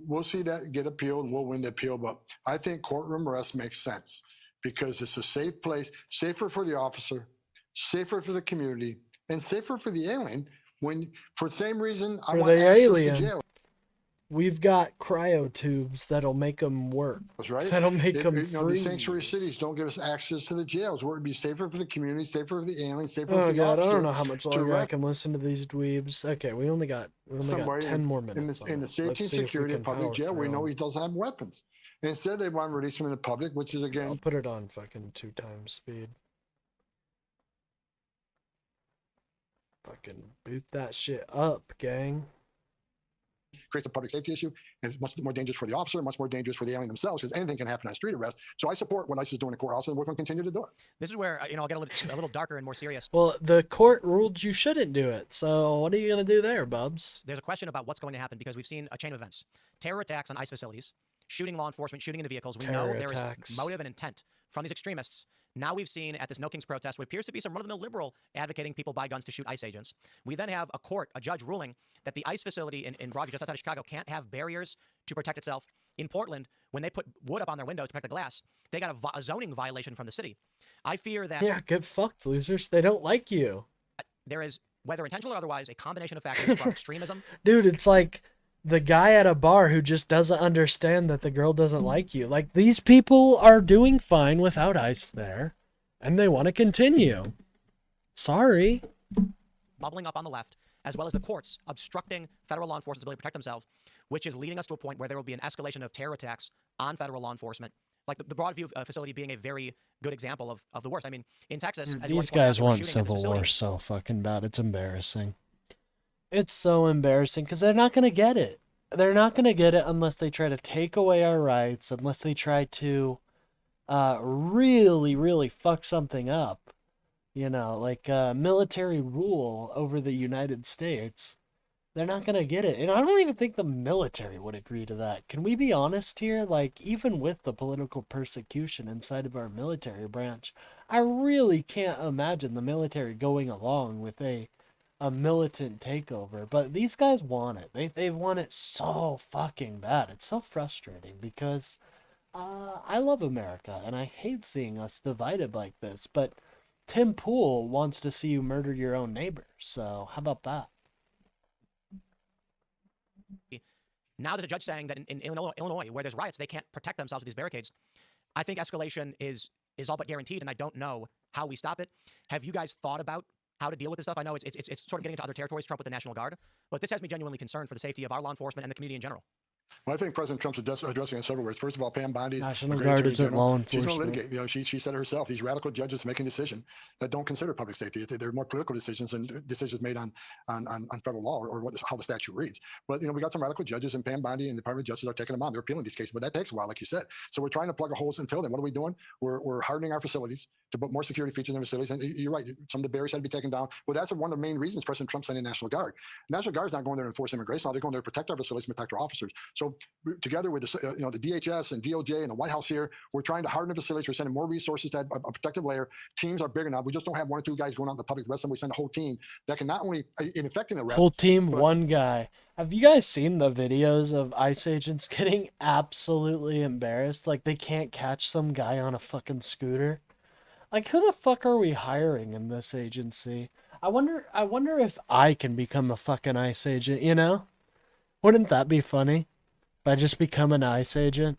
we'll see that get appealed and we'll win the appeal. But I think courtroom arrest makes sense because it's a safe place, safer for the officer, safer for the community, and safer for the alien. For the same reason, I want access to jail. We've got cryo tubes that'll make them work. That's right. That'll make them freeze. The sanctuary cities don't give us access to the jails where it'd be safer for the community, safer for the aliens, safer for the God, officer. I don't know how much longer I can listen to these dweebs. Okay, we only got 10 more minutes. In the safety and security of public jail, we know he doesn't have weapons. Instead, they want to release them in the public, which is, again... I'll put it on fucking 2x speed. Fucking boot that shit up, gang. Creates a public safety issue, and it's much more dangerous for the officer, much more dangerous for the alien themselves, because anything can happen on street arrest. So I support what ICE is doing in the courthouse, and we're going to continue to do it. This is where, I'll get a little darker and more serious. Well, the court ruled you shouldn't do it, so what are you going to do there, Bubs? There's a question about what's going to happen, because we've seen a chain of events. Terror attacks on ICE facilities, shooting law enforcement, shooting into vehicles. We know there is motive and intent from these extremists. Now we've seen at this No Kings protest what appears to be some run-of-the-mill liberal advocating people buy guns to shoot ICE agents. We then have a judge ruling that the ICE facility in Broadview, just outside of Chicago, can't have barriers to protect itself. In Portland, when they put wood up on their windows to protect the glass, they got a zoning violation from the city. I fear that... Yeah, get fucked, losers. They don't like you. There is, whether intentional or otherwise, a combination of factors from extremism. Dude, it's like the guy at a bar who just doesn't understand that the girl doesn't like you. Like, these people are doing fine without ICE there, and they want to continue. Sorry. Bubbling up on the left, as well as the courts obstructing federal law enforcement's ability to protect themselves, which is leading us to a point where there will be an escalation of terror attacks on federal law enforcement. Like the Broadview facility being a very good example of the worst. I mean, in Texas... These guys want civil war so fucking bad. It's embarrassing. It's so embarrassing because they're not going to get it. They're not going to get it unless they try to take away our rights, unless they try to really, really fuck something up. You know, like military rule over the United States. They're not going to get it. And I don't even think the military would agree to that. Can we be honest here? Like, even with the political persecution inside of our military branch, I really can't imagine the military going along with a militant takeover. But these guys want it. They want it so fucking bad. It's so frustrating because I love America and I hate seeing us divided like this. But Tim Pool wants to see you murder your own neighbor. So how about that? Now there's a judge saying that in Illinois, where there's riots, they can't protect themselves with these barricades. I think escalation is all but guaranteed, and I don't know how we stop it. Have you guys thought about how to deal with this stuff? I know it's sort of getting into other territories, Trump with the National Guard, but this has me genuinely concerned for the safety of our law enforcement and the community in general. Well, I think President Trump's addressing in several words. First of all, Pam Bondi's National Guard isn't law enforcement. She's going to litigate. You know, she said it herself. These radical judges making decisions that don't consider public safety. They're more political decisions and decisions made on federal law or how the statute reads. But you know, we got some radical judges, and Pam Bondi and the Department of Justice are taking them on. They're appealing these cases, but that takes a while, like you said. So we're trying to plug holes until then. What are we doing? We're hardening our facilities to put more security features in the facilities. And you're right, some of the barriers had to be taken down. Well, that's one of the main reasons President Trump sent in National Guard. National Guard is not going there to enforce immigration law. They're going there to protect our facilities, protect our officers. So together with the, the DHS and DOJ and the White House here, we're trying to harden the facilities. We're sending more resources to a protective layer. Teams are big enough. We just don't have one or two guys going out in the public. The rest of them, we send a whole team that can not only in effecting arrest. Whole team, one guy. Have you guys seen the videos of ICE agents getting absolutely embarrassed? Like they can't catch some guy on a fucking scooter. Like, who the fuck are we hiring in this agency? I wonder if I can become a fucking ICE agent, you know? Wouldn't that be funny? If I just become an ICE agent?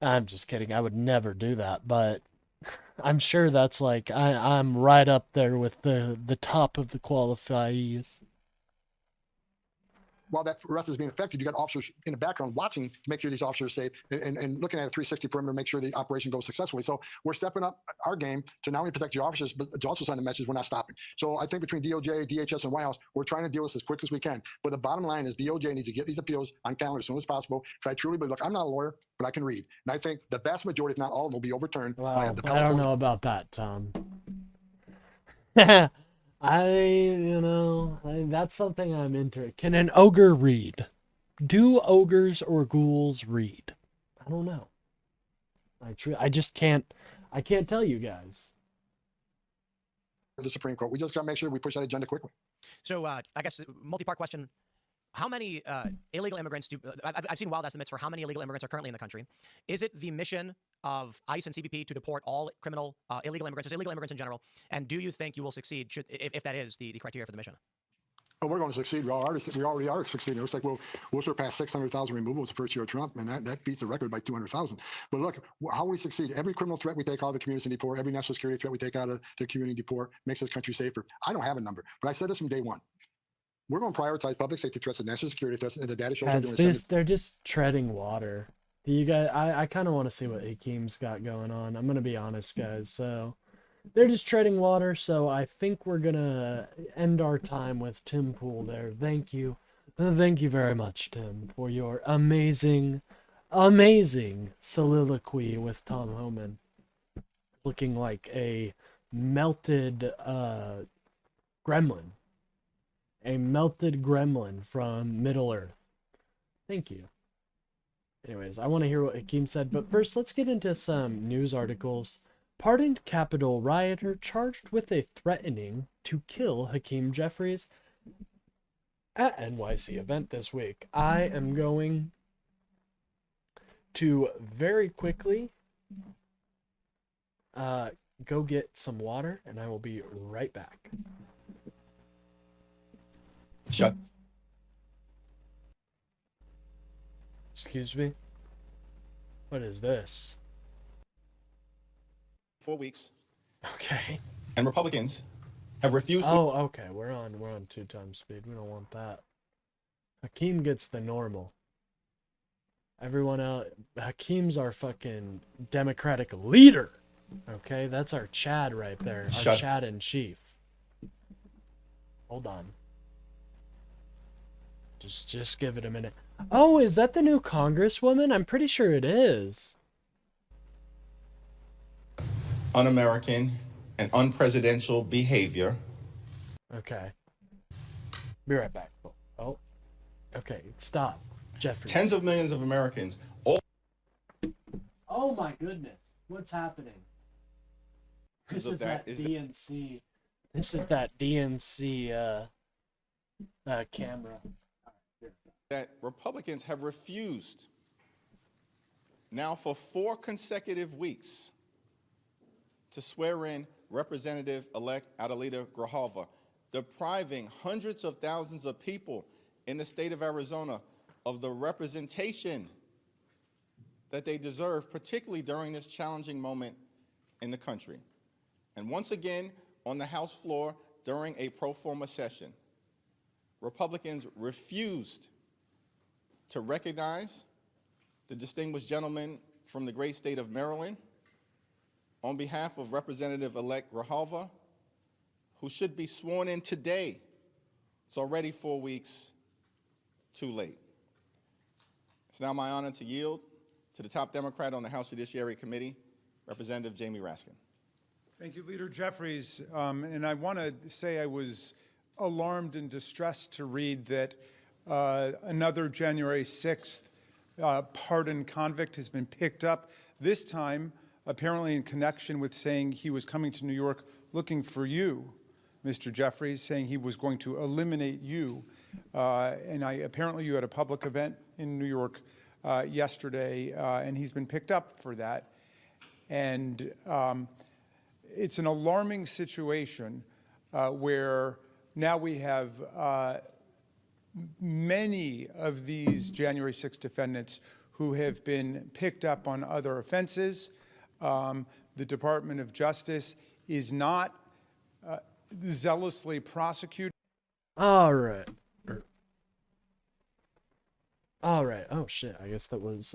I'm just kidding. I would never do that, but I'm sure that's like, I'm right up there with the top of the qualifiers. While that arrest is being effected, you got officers in the background watching to make sure these officers are safe and looking at a 360 perimeter to make sure the operation goes successfully. So we're stepping up our game to not only protect the officers, but to also send a message we're not stopping. So I think between DOJ, DHS, and White House, we're trying to deal with this as quick as we can. But the bottom line is DOJ needs to get these appeals on calendar as soon as possible. Because I truly believe, look, I'm not a lawyer, but I can read. And I think the vast majority, if not all of them, will be overturned. Wow, by the I don't know about that, Tom. That's something I'm into. Can an ogre read? Do ogres or ghouls read? I don't know. I just can't. I can't tell you guys. The Supreme Court. We just got to make sure we push that agenda quickly. So I guess multi-part question. How many illegal immigrants I've seen wild estimates for how many illegal immigrants are currently in the country. Is it the mission of ICE and CBP to deport all criminal illegal immigrants, illegal immigrants in general? And do you think you will succeed if that is the criteria for the mission? Oh, we're going to succeed. We already are succeeding. It's like we'll surpass 600,000 removals the first year of Trump, and that beats the record by 200,000. But look, how we succeed. Every criminal threat we take out of the community and deport, every national security threat we take out of the community and deport makes this country safer. I don't have a number, but I said this from day one. we're going to prioritize public safety threats and national security threats, and the data shows As this, they're just treading water. You guys, I kind of want to see what Hakeem's got going on. I'm gonna be honest, guys. So they're just treading water. So I think we're gonna end our time with Tim Pool there. Thank you, thank you very much, Tim, for your amazing, amazing soliloquy with Tom Homan, looking like a melted gremlin. A melted gremlin from Middle Earth. Thank you. Anyways, I want to hear what Hakeem said, but first let's get into some news articles. Pardoned Capitol rioter charged with a threatening to kill Hakeem Jeffries at NYC event this week. I am going to very quickly go get some water, and I will be right back. Shut. Excuse me? What is this? 4 weeks. Okay. And Republicans have refused to... Oh, okay. We're on 2 times speed. We don't want that. Hakeem gets the normal. Everyone else... Hakeem's our fucking Democratic leader. Okay? That's our Chad right there. Our Chad in chief. Hold on. Just give it a minute. Oh, is that the new Congresswoman? I'm pretty sure it is. Un-American and unpresidential behavior. Okay. Be right back. Oh. Okay, stop. Jeffrey. Tens of millions of Americans. All... Oh my goodness. What's happening? This is that DNC. This is that DNC camera. That Republicans have refused now for 4 consecutive weeks to swear in Representative-elect Adelita Grijalva, depriving hundreds of thousands of people in the state of Arizona of the representation that they deserve, particularly during this challenging moment in the country. And once again, on the House floor during a pro forma session, Republicans refused to recognize the distinguished gentleman from the great state of Maryland on behalf of Representative-elect Grijalva, who should be sworn in today. It's already 4 weeks too late. It's now my honor to yield to the top Democrat on the House Judiciary Committee, Representative Jamie Raskin. Thank you, Leader Jeffries. And I want to say I was alarmed and distressed to read that another January 6th pardoned convict has been picked up, this time apparently in connection with saying he was coming to New York looking for you, Mr. Jeffries, saying he was going to eliminate you. And apparently you had a public event in New York yesterday, and he's been picked up for that. And it's an alarming situation where now we have many of these January 6th defendants who have been picked up on other offenses. The Department of Justice is not zealously prosecuting. All right. All right. Oh shit. I guess that was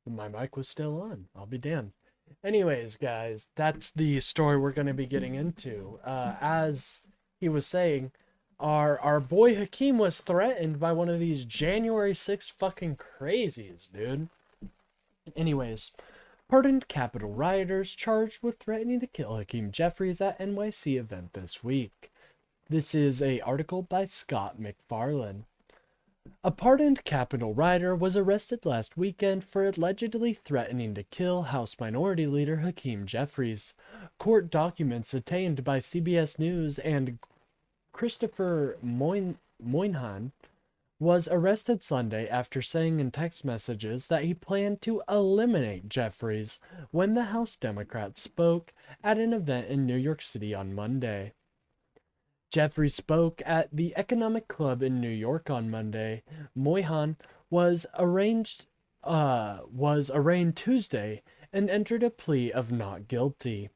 my mic was still on. I'll be damned. Anyways, guys, that's the story we're going to be getting into. As he was saying, our boy Hakeem was threatened by one of these January 6th fucking crazies, dude. Anyways, pardoned Capitol rioters charged with threatening to kill Hakeem Jeffries at NYC event this week. This is a article by Scott McFarlane. A pardoned Capitol rioter was arrested last weekend for allegedly threatening to kill House Minority Leader Hakeem Jeffries. Court documents obtained by CBS News and Christopher Moynihan was arrested Sunday after saying in text messages that he planned to eliminate Jeffries when the House Democrats spoke at an event in New York City on Monday. Jeffries spoke at the Economic Club in New York on Monday. Moynihan was arraigned Tuesday and entered a plea of not guilty.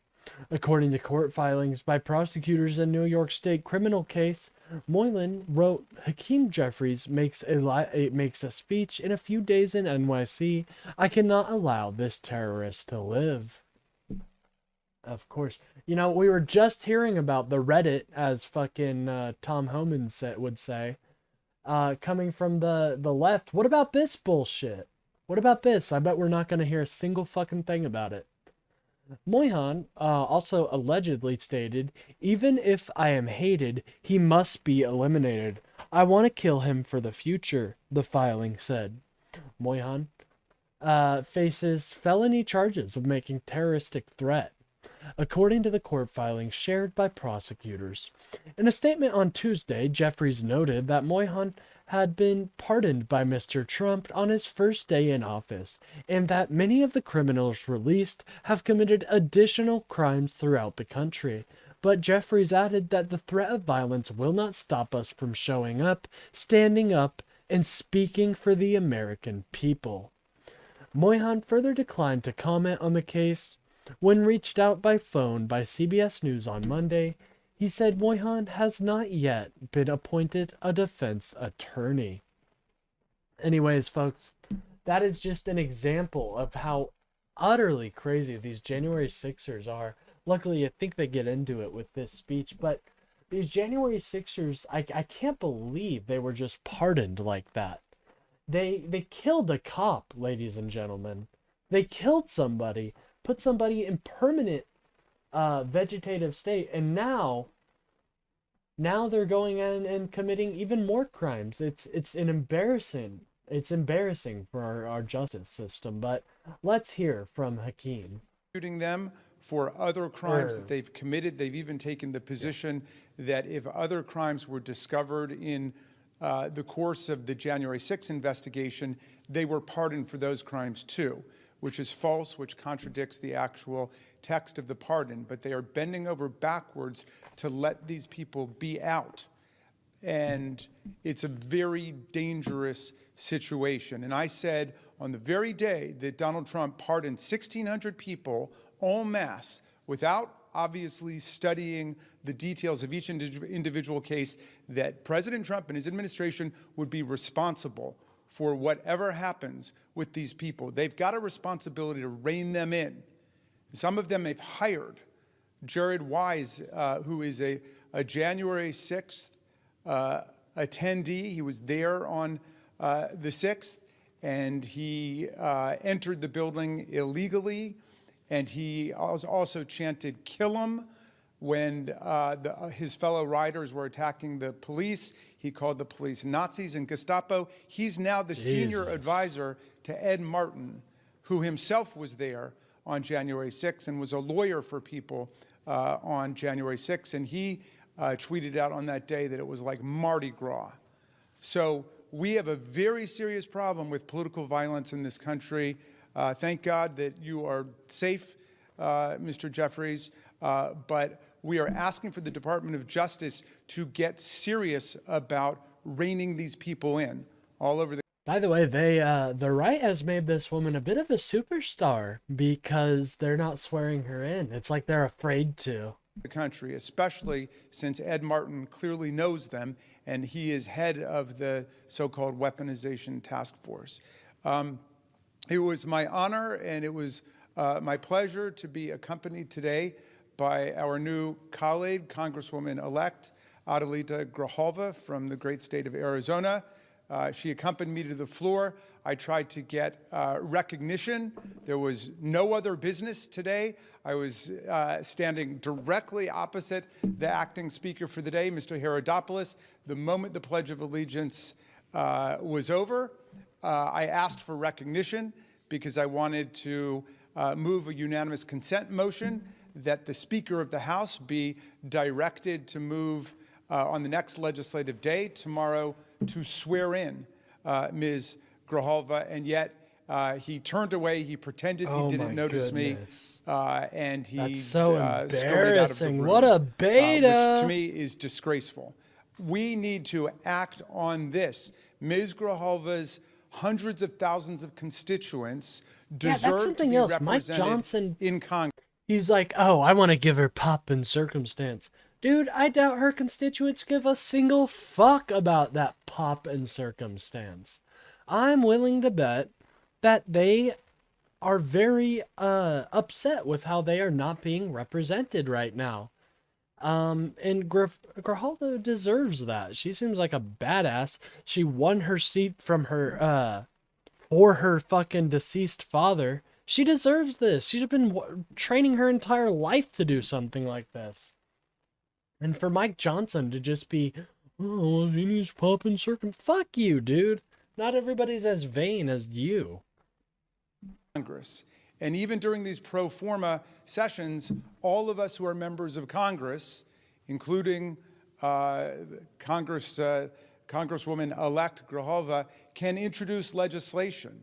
According to court filings by prosecutors in New York State criminal case, Moylan wrote Hakeem Jeffries makes a speech in a few days in NYC. I cannot allow this terrorist to live. Of course. You know, we were just hearing about the Reddit, as fucking Tom Homan would say, coming from the left. What about this bullshit? What about this? I bet we're not going to hear a single fucking thing about it. Moylan also allegedly stated, even if I am hated, he must be eliminated. I want to kill him for the future, the filing said. Moylan faces felony charges of making terroristic threat, according to the court filing shared by prosecutors. In a statement on Tuesday, Jeffries noted that Moylan had been pardoned by Mr. Trump on his first day in office, and that many of the criminals released have committed additional crimes throughout the country. But Jeffries added that the threat of violence will not stop us from showing up, standing up, and speaking for the American people. Moylan further declined to comment on the case. When reached out by phone by CBS News on Monday, he said Moylan has not yet been appointed a defense attorney. Anyways, folks, that is just an example of how utterly crazy these January 6ers are. Luckily, I think they get into it with this speech, but these January 6ers, I can't believe they were just pardoned like that. They killed a cop, ladies and gentlemen. They killed somebody, put somebody in permanent vegetative state, and now they're going in and committing even more crimes. It's embarrassing for our justice system. But let's hear from Hakeem. Shooting them for other crimes that they've committed. They've even taken the position that if other crimes were discovered in the course of the January 6th investigation, they were pardoned for those crimes too, which is false, which contradicts the actual text of the pardon. But they are bending over backwards to let these people be out. And it's a very dangerous situation. And I said on the very day that Donald Trump pardoned 1,600 people en masse without obviously studying the details of each individual case, that President Trump and his administration would be responsible for whatever happens with these people. They've got a responsibility to rein them in. Some of them they've hired. Jared Wise, who is a January 6th attendee, he was there on the 6th, and he entered the building illegally, and he also chanted, "Kill him," when his fellow riders were attacking the police. He called the police Nazis and Gestapo. He's now the senior advisor to Ed Martin, who himself was there on January 6th and was a lawyer for people on January 6th. And he tweeted out on that day that it was like Mardi Gras. So we have a very serious problem with political violence in this country. Thank God that you are safe, Mr. Jeffries, but we are asking for the Department of Justice to get serious about reining these people in all over the. By the way, the right has made this woman a bit of a superstar because they're not swearing her in. It's like they're afraid to. The country, especially since Ed Martin clearly knows them, and he is head of the so-called weaponization task force. It was my honor and it was my pleasure to be accompanied today by our new colleague, Congresswoman-elect Adelita Grijalva from the great state of Arizona. She accompanied me to the floor. I tried to get recognition. There was no other business today. I was standing directly opposite the acting speaker for the day, Mr. Herodopoulos. The moment the Pledge of Allegiance was over, I asked for recognition because I wanted to move a unanimous consent motion that the Speaker of the House be directed to move on the next legislative day, tomorrow, to swear in Ms. Grijalva, and yet he turned away. He pretended he didn't notice me, and he That's so scurried out of the room, what a beta! Which to me is disgraceful. We need to act on this. Ms. Grijalva's hundreds of thousands of constituents deserve to be represented in Congress. He's like, oh, I want to give her pop and circumstance. Dude, I doubt her constituents give a single fuck about that pop and circumstance. I'm willing to bet that they are very upset with how they are not being represented right now. And Grijalva deserves that. She seems like a badass. She won her seat from her for her fucking deceased father. She deserves this. She's been training her entire life to do something like this. And for Mike Johnson to just be, oh, well, he needs pop and fuck you, dude. Not everybody's as vain as you. Congress. And even during these pro forma sessions, all of us who are members of Congress, including Congresswoman-elect Grijalva, can introduce legislation.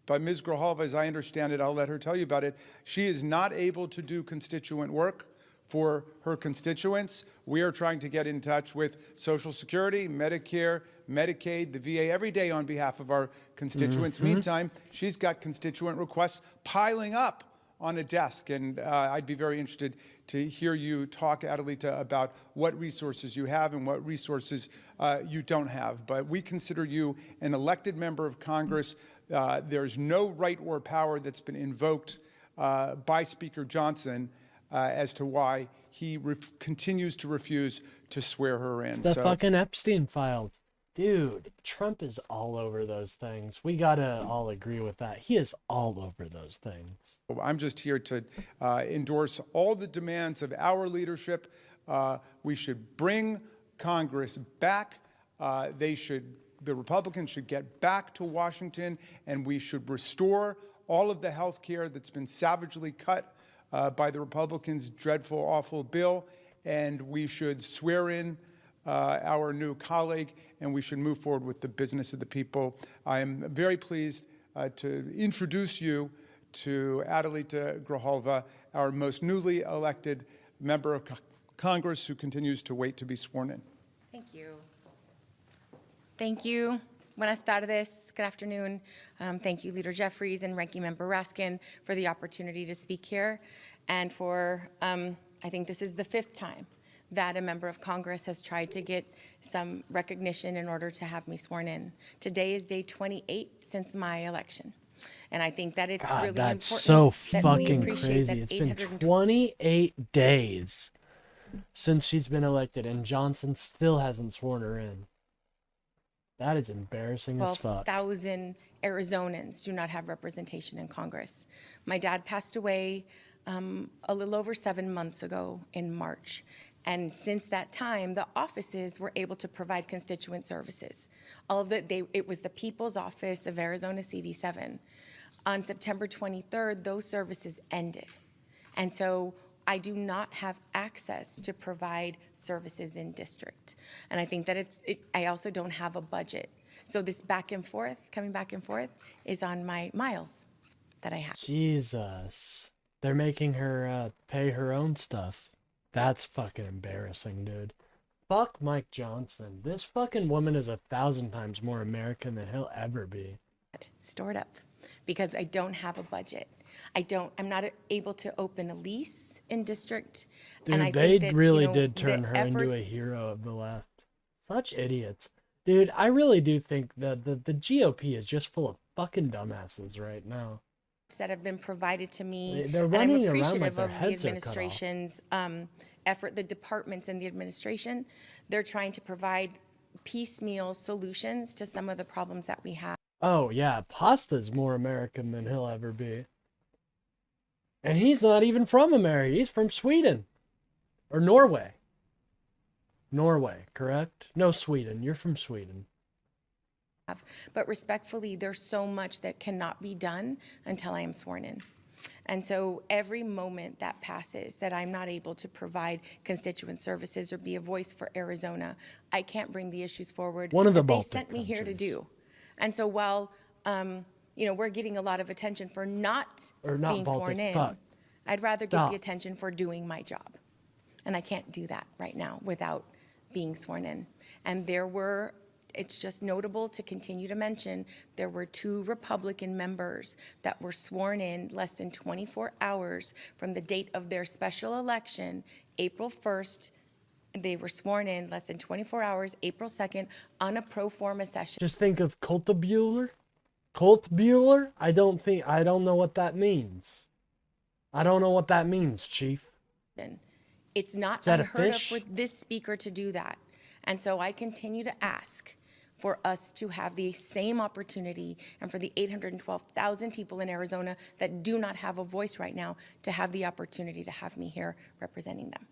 But Ms. Grijalva, as I understand it, I'll let her tell you about it, she is not able to do constituent work for her constituents. We are trying to get in touch with Social Security, Medicare, Medicaid, the VA every day on behalf of our constituents. Meantime, she's got constituent requests piling up on a desk, and I'd be very interested to hear you talk, Adelita, about what resources you have and what resources you don't have. But we consider you an elected member of Congress. There's no right or power that's been invoked by Speaker Johnson as to why he continues to refuse to swear her in. It's the fucking Epstein files. Dude, Trump is all over those things. We gotta all agree with that. He is all over those things. I'm just here to endorse all the demands of our leadership. We should bring Congress back. The Republicans should get back to Washington, and we should restore all of the health care that's been savagely cut by the Republicans' dreadful, awful bill, and we should swear in our new colleague, and we should move forward with the business of the people. I am very pleased to introduce you to Adelita Grijalva, our most newly elected member of Congress who continues to wait to be sworn in. Thank you. Thank you. Buenas tardes. Good afternoon. Thank you, Leader Jeffries and Ranking Member Raskin, for the opportunity to speak here, and for, I think this is the 5th time that a member of Congress has tried to get some recognition in order to have me sworn in. Today is day 28 since my election. And I think that it's really important. That's so that fucking we appreciate crazy. that It's been 28 days since she's been elected, and Johnson still hasn't sworn her in. That is embarrassing as fuck. 12,000 Arizonans do not have representation in Congress. My dad passed away a little over 7 months ago in March. And since that time, the offices were able to provide constituent services. It was the People's Office of Arizona CD7. On September 23rd, those services ended. And so I do not have access to provide services in district. And I think that I also don't have a budget. So this coming back and forth, is on my miles that I have. Jesus. They're making her pay her own stuff. That's fucking embarrassing, dude. Fuck Mike Johnson. This fucking woman is 1,000 times more American than he'll ever be. Stored up because I don't have a budget. I'm not able to open a lease in district. Dude, and I they think that, really did turn her into a hero of the left. Such idiots. Dude, I really do think that the GOP is just full of fucking dumbasses right now. That have been provided to me, They're and I'm running around like appreciative their of the heads are cut off. administration's effort, the departments in the administration. They're trying to provide piecemeal solutions to some of the problems that we have. Oh yeah, Pasta's more American than he'll ever be. And he's not even from America, he's from Sweden. Or Norway. Norway, correct? No, Sweden, you're from Sweden. But respectfully, there's so much that cannot be done until I am sworn in. And so every moment that passes that I'm not able to provide constituent services or be a voice for Arizona, I can't bring the issues forward that they sent me here to do. And so while we're getting a lot of attention for not being sworn in, I'd rather get the attention for doing my job. And I can't do that right now without being sworn in. And there were it's just notable to continue to mention there were 2 Republican members that were sworn in less than 24 hours from the date of their special election, April 1st. They were sworn in less than 24 hours, April 2nd, on a pro forma session. Just think of Colt Bueller. Colt Bueller? I don't know what that means. I don't know what that means, Chief. It's not that unheard a of fish? for this speaker to do that. And so I continue to ask for us to have the same opportunity, and for the 812,000 people in Arizona that do not have a voice right now to have the opportunity to have me here representing them.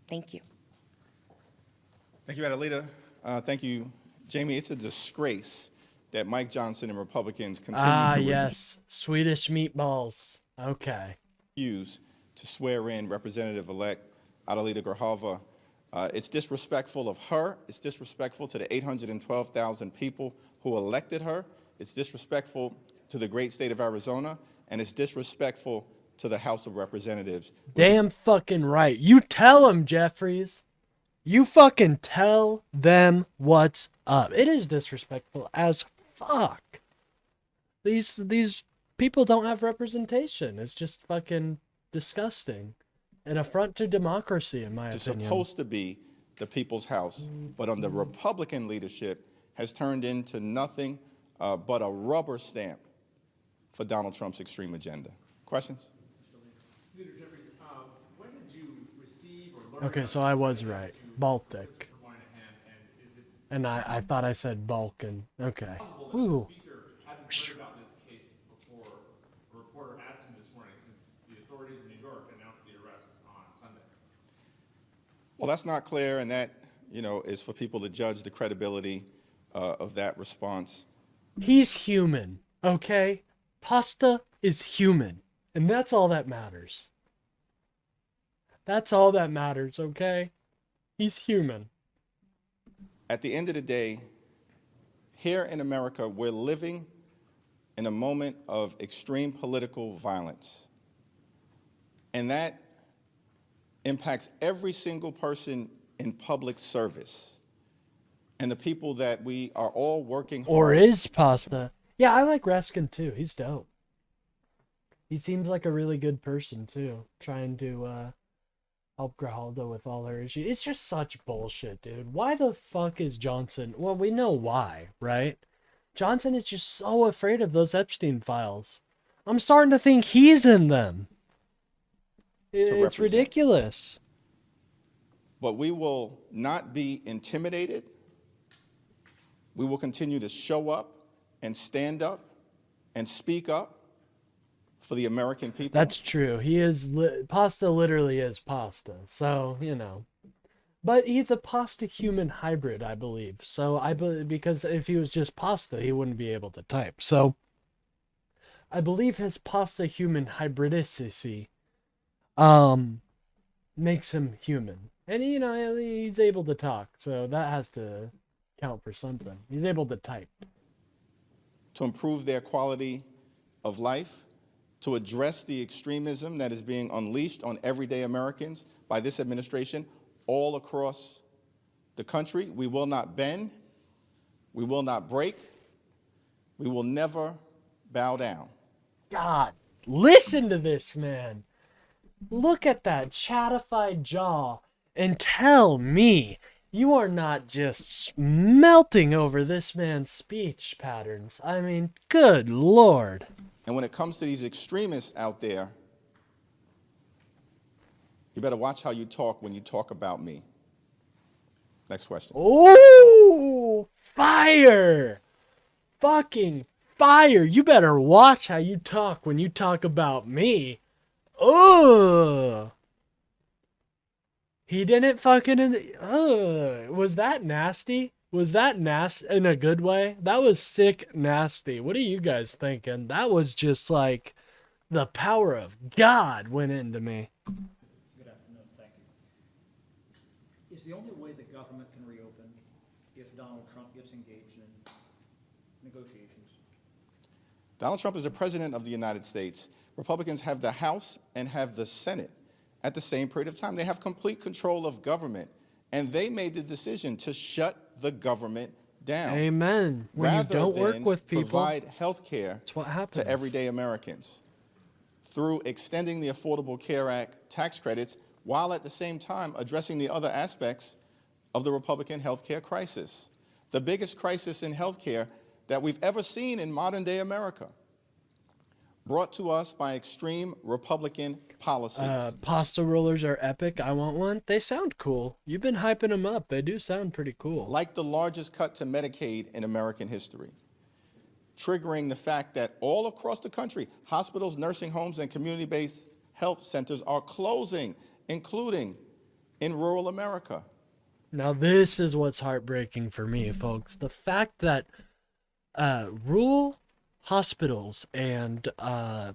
Thank you. Thank you, Adelita. Thank you, Jamie. It's a disgrace that Mike Johnson and Republicans continue to yes. Swedish meatballs. Okay. refuse to swear in Representative-elect Adelita Grijalva. It's disrespectful of her. It's disrespectful to the 812,000 people who elected her. It's disrespectful to the great state of Arizona, and it's disrespectful to the House of Representatives. Damn fucking right. You tell them, Jeffries. You fucking tell them what's up. It is disrespectful as fuck. These people don't have representation. It's just fucking disgusting. An affront to democracy, in my It's opinion. supposed to be the people's house, but under Republican leadership has turned into nothing but a rubber stamp for Donald Trump's extreme agenda. Questions? Leader Jeffries, when did you receive or learn Okay, so I was right. Baltic. And I thought I said Balkan. Okay. Ooh. Speaker hadn't heard about this case before a reporter asked him this morning, since the authorities in New York announced the arrest on Sunday? Well, that's not clear, and that, is for people to judge the credibility of that response. He's human, okay? Pasta is human, and that's all that matters. That's all that matters, okay? He's human. At the end of the day, here in America, we're living in a moment of extreme political violence. And that impacts every single person in public service and the people that we are all working hard. Or is Pasta. Yeah, I like Raskin too. He's dope. He seems like a really good person too, trying to help Grijalva with all her issues. It's just such bullshit, dude. Why the fuck is Johnson? Well, we know why, right? Johnson is just so afraid of those Epstein files. I'm starting to think he's in them. It's ridiculous. But we will not be intimidated. We will continue to show up and stand up and speak up for the American people. That's true. He is, Pasta literally is Pasta. So, But he's a Pasta human hybrid, I believe. So, because if he was just Pasta, he wouldn't be able to type. So, I believe his Pasta human hybridicity makes him human. And, he's able to talk. So, that has to count for something. He's able to type. To improve their quality of life, to address the extremism that is being unleashed on everyday Americans by this administration all across the country. We will not bend. We will not break. We will never bow down. God, listen to this man. Look at that chatified jaw and tell me you are not just melting over this man's speech patterns. I mean, good Lord. And when it comes to these extremists out there, you better watch how you talk when you talk about me. Next question. Oh, fire! Fucking fire! You better watch how you talk when you talk about me. Ugh. He didn't fucking... Was that nasty? Was that nasty in a good way? That was sick nasty. What are you guys thinking? That was just like the power of God went into me. Good afternoon. Thank you. Is the only way the government can reopen if Donald Trump gets engaged in negotiations? Donald Trump is the president of the United States. Republicans have the House and have the Senate at the same period of time. They have complete control of government, and they made the decision to shut the government down. Amen. When you Rather don't work than with people, provide health care that's what happens. to everyday Americans through extending the Affordable Care Act tax credits while at the same time addressing the other aspects of the Republican health care crisis, the biggest crisis in health care that we've ever seen in modern-day America, brought to us by extreme Republican policies. Pasta rollers are epic. I want one. They sound cool. You've been hyping them up. They do sound pretty cool. Like the largest cut to Medicaid in American history, triggering the fact that all across the country, hospitals, nursing homes, and community-based health centers are closing, including in rural America. Now, this is what's heartbreaking for me, folks. The fact that rural hospitals and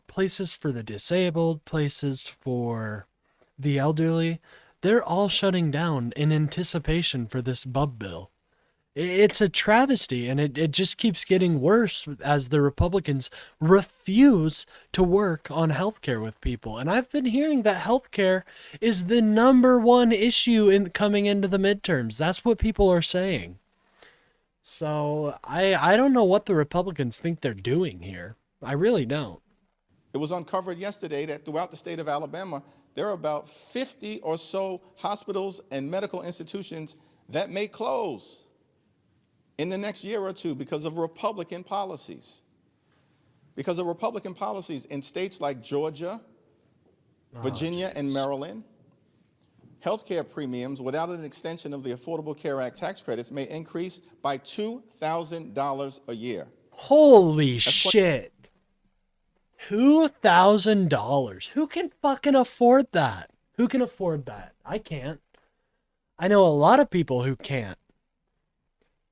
places for the disabled, places for the elderly, they're all shutting down in anticipation for this bub bill. It's a travesty, and it just keeps getting worse as the Republicans refuse to work on healthcare with people. And I've been hearing that healthcare is the #1 issue in coming into the midterms. That's what people are saying. So I don't know what the Republicans think they're doing here. I really don't. It was uncovered yesterday that throughout the state of Alabama, there are about 50 or so hospitals and medical institutions that may close in the next year or two because of Republican policies. Because of Republican policies in states like Georgia, Virginia, and Maryland, healthcare premiums without an extension of the Affordable Care Act tax credits may increase by $2,000 a year. Holy shit. $2,000. Who can fucking afford that? Who can afford that? I can't. I know a lot of people who can't.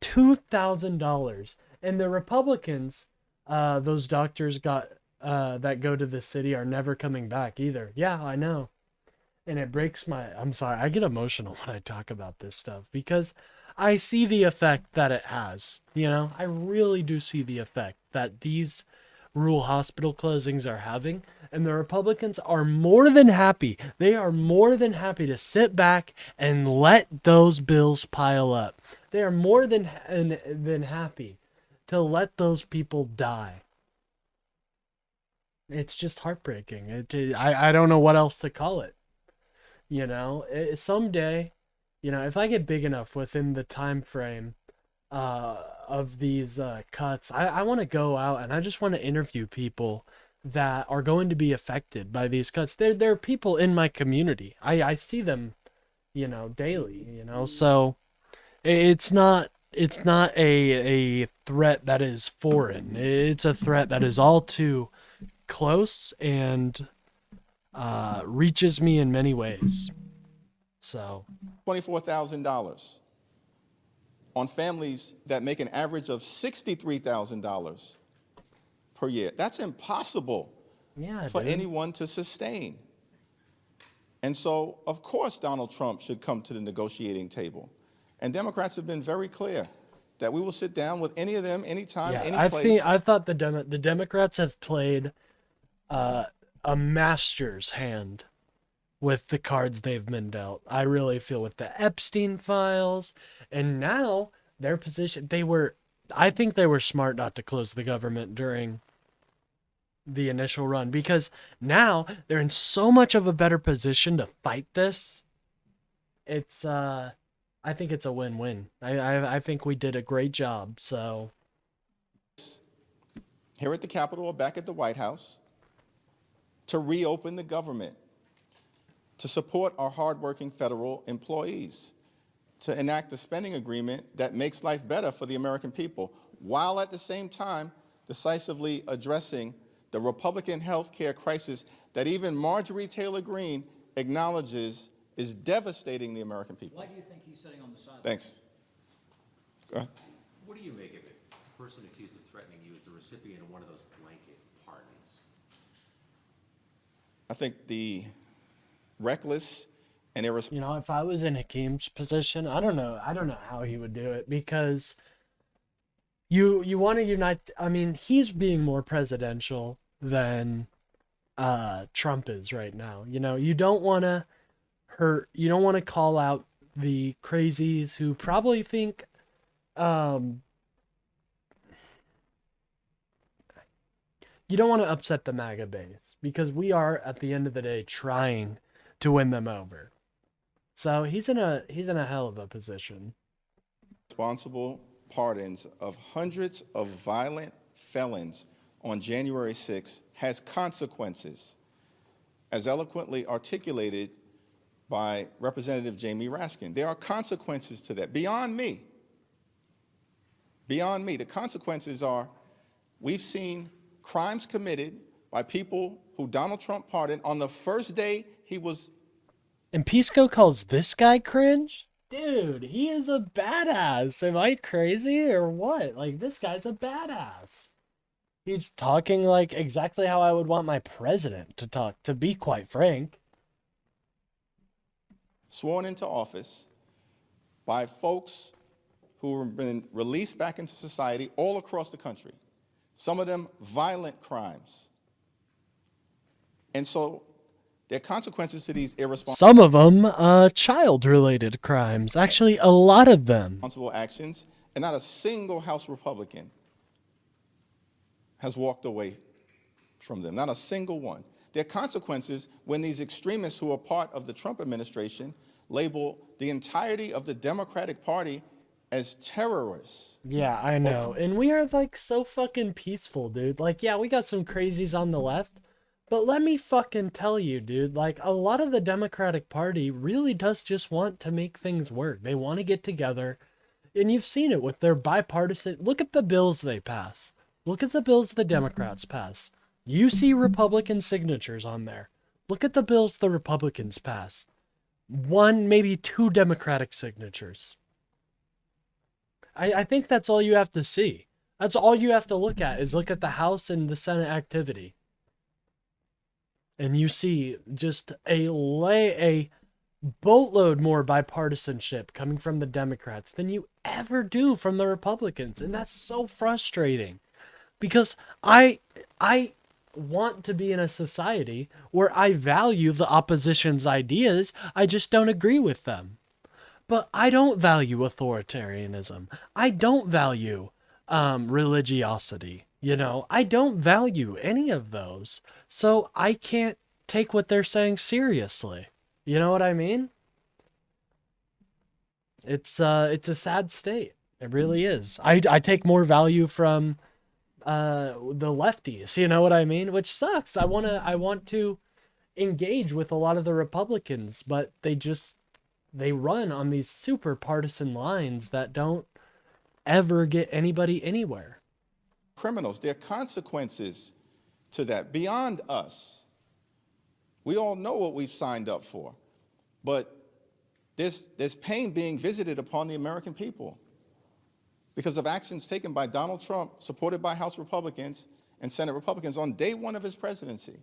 $2,000. And the Republicans, those doctors that go to the city are never coming back either. Yeah, I know. And it breaks I'm sorry, I get emotional when I talk about this stuff because I see the effect that it has. You know, I really do see the effect that these rural hospital closings are having. And the Republicans are more than happy. They are more than happy to sit back and let those bills pile up. They are more than happy to let those people die. It's just heartbreaking. I don't know what else to call it. You know, someday, you know, if I get big enough within the time frame of these cuts, I want to go out and I just want to interview people that are going to be affected by these cuts. They're people in my community. I see them, you know, daily, you know, so it's not a threat that is foreign. It's a threat that is all too close and reaches me in many ways. So $24,000 on families that make an average of $63,000 per year. That's impossible for anyone to sustain. And so, of course, Donald Trump should come to the negotiating table. And Democrats have been very clear that we will sit down with any of them, anytime, any place. I thought the Democrats have played a master's hand with the cards they've been dealt. I really feel with the Epstein files, and now their position, I think they were smart not to close the government during the initial run, because now they're in so much of a better position to fight this. It's I think it's a win-win. I think we did a great job. So here at the Capitol or back at the White House to reopen the government, to support our hardworking federal employees, to enact a spending agreement that makes life better for the American people, while at the same time decisively addressing the Republican health care crisis that even Marjorie Taylor Greene acknowledges is devastating the American people. Why do you think he's sitting on the sidelines? Thanks. Go ahead. What do you make of it? The person accused of threatening you is the recipient of one of those blanket pardons. I think the reckless and irresponsible. You know, if I was in Hakeem's position, I don't know how he would do it, because you want to unite. I mean, he's being more presidential than Trump is right now. You know, you don't want to call out the crazies who probably think you don't want to upset the MAGA base because we are at the end of the day trying to win them over. So he's in a hell of a position. Responsible pardons of hundreds of violent felons on January 6th has consequences, as eloquently articulated by Representative Jamie Raskin. There are consequences to that, beyond me. Beyond me. The consequences are, we've seen crimes committed by people who Donald Trump pardoned on the first day he was... And Pisco calls this guy cringe? Dude, he is a badass. Am I crazy or what? Like, this guy's a badass. He's talking like exactly how I would want my president to talk, to be quite frank. Sworn into office by folks who have been released back into society all across the country. Some of them violent crimes. And so there are consequences to these irresponsible... Some of them, child-related crimes. Actually, a lot of them. ...responsible actions, and not a single House Republican has walked away from them. Not a single one. There are consequences when these extremists who are part of the Trump administration label the entirety of the Democratic Party as terrorists. Yeah, I know. And we are like so fucking peaceful, dude. Like, yeah, we got some crazies on the left, but let me fucking tell you, dude, like a lot of the Democratic Party really does just want to make things work. They want to get together, and you've seen it with their bipartisan. Look at the bills they pass. Look at the bills the Democrats pass. You see Republican signatures on there. Look at the bills the Republicans pass. One, maybe two Democratic signatures. I think that's all you have to see. That's all you have to look at is look at the House and the Senate activity. And you see just a boatload more bipartisanship coming from the Democrats than you ever do from the Republicans. And that's so frustrating because I want to be in a society where I value the opposition's ideas. I just don't agree with them. But I don't value authoritarianism. I don't value religiosity. You know, I don't value any of those. So I can't take what they're saying seriously. You know what I mean? It's a sad state. It really is. I take more value from the lefties, you know what I mean? Which sucks. I want to engage with a lot of the Republicans, but they run on these super partisan lines that don't ever get anybody anywhere. Criminals, there are consequences to that beyond us. We all know what we've signed up for, but there's pain being visited upon the American people because of actions taken by Donald Trump, supported by House Republicans and Senate Republicans on day one of his presidency.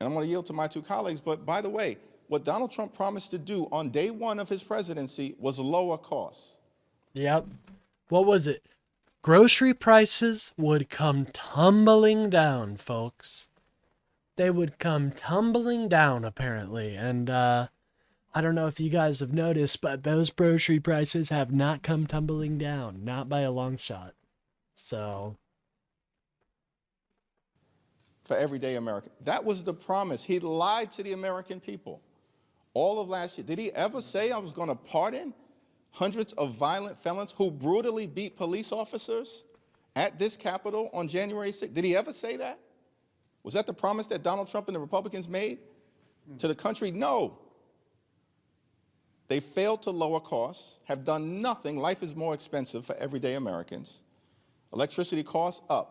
And I'm going to yield to my two colleagues, but by the way, what Donald Trump promised to do on day one of his presidency was lower costs. Yep. What was it? Grocery prices would come tumbling down, folks. They would come tumbling down, apparently. And I don't know if you guys have noticed, but those grocery prices have not come tumbling down. Not by a long shot. So... for everyday American. That was the promise. He lied to the American people all of last year. Did he ever say I was going to pardon hundreds of violent felons who brutally beat police officers at this Capitol on January 6th? Did he ever say that? Was that the promise that Donald Trump and the Republicans made to the country? No. They failed to lower costs, have done nothing. Life is more expensive for everyday Americans. Electricity costs up.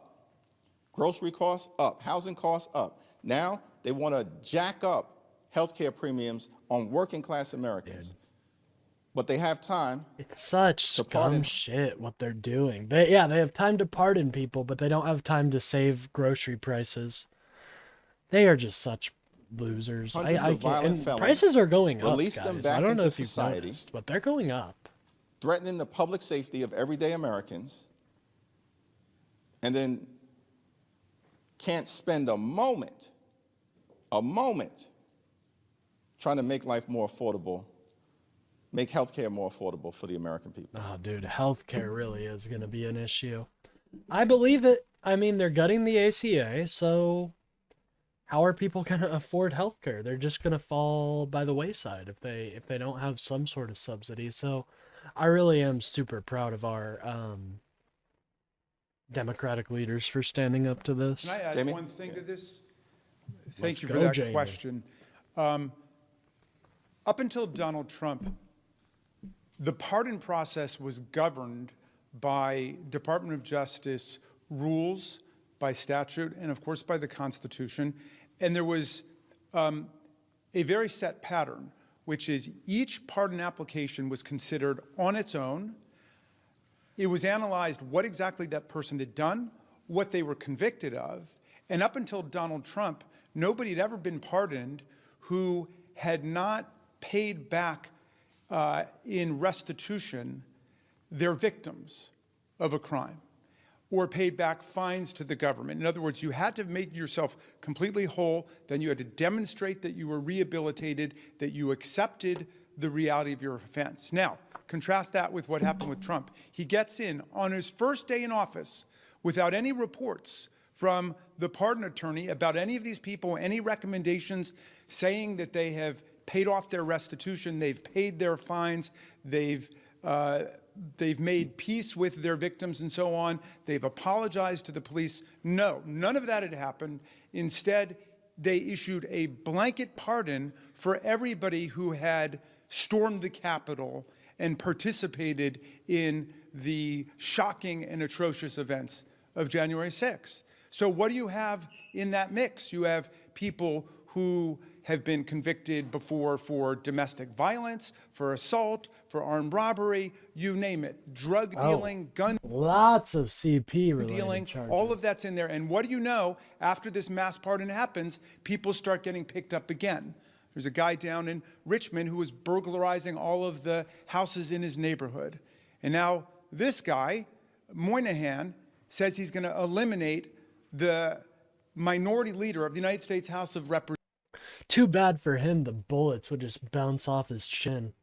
Grocery costs up. Housing costs up. Now they want to jack up healthcare premiums on working class Americans. But they have time. It's such scum shit what they're doing. They have time to pardon people, but they don't have time to save grocery prices. They are just such losers. Prices are going up, release guys. them back I don't know into if you've society, noticed, but they're going up. Threatening the public safety of everyday Americans, and then can't spend a moment trying to make life more affordable, make healthcare more affordable for the American people. Oh, dude, healthcare really is going to be an issue. I believe it. I mean, they're gutting the ACA, so how are people going to afford healthcare? They're just going to fall by the wayside if they don't have some sort of subsidy. So I really am super proud of our Democratic leaders for standing up to this. Can I add Jamie? one thing to this? Let's Thank you go, for that Jamie. question. Up until Donald Trump, the pardon process was governed by Department of Justice rules, by statute, and of course by the Constitution. And there was a very set pattern, which is each pardon application was considered on its own. It was analyzed what exactly that person had done, what they were convicted of. And up until Donald Trump, nobody had ever been pardoned who had not paid back in restitution their victims of a crime or paid back fines to the government. In other words, you had to make yourself completely whole, then you had to demonstrate that you were rehabilitated, that you accepted the reality of your offense. Now, contrast that with what happened with Trump. He gets in on his first day in office without any reports from the pardon attorney about any of these people, any recommendations saying that they have paid off their restitution, they've paid their fines, they've made peace with their victims and so on, they've apologized to the police. No, none of that had happened. Instead, they issued a blanket pardon for everybody who had stormed the Capitol and participated in the shocking and atrocious events of January 6th. So what do you have in that mix? You have people who have been convicted before for domestic violence, for assault, for armed robbery, you name it, drug dealing, gun Lots of CP related dealing, charges. all of that's in there. And what do you know? After this mass pardon happens, people start getting picked up again. There's a guy down in Richmond who was burglarizing all of the houses in his neighborhood. And now this guy, Moynihan, says he's going to eliminate the minority leader of the United States House of Representatives. Too bad for him, the bullets would just bounce off his chin.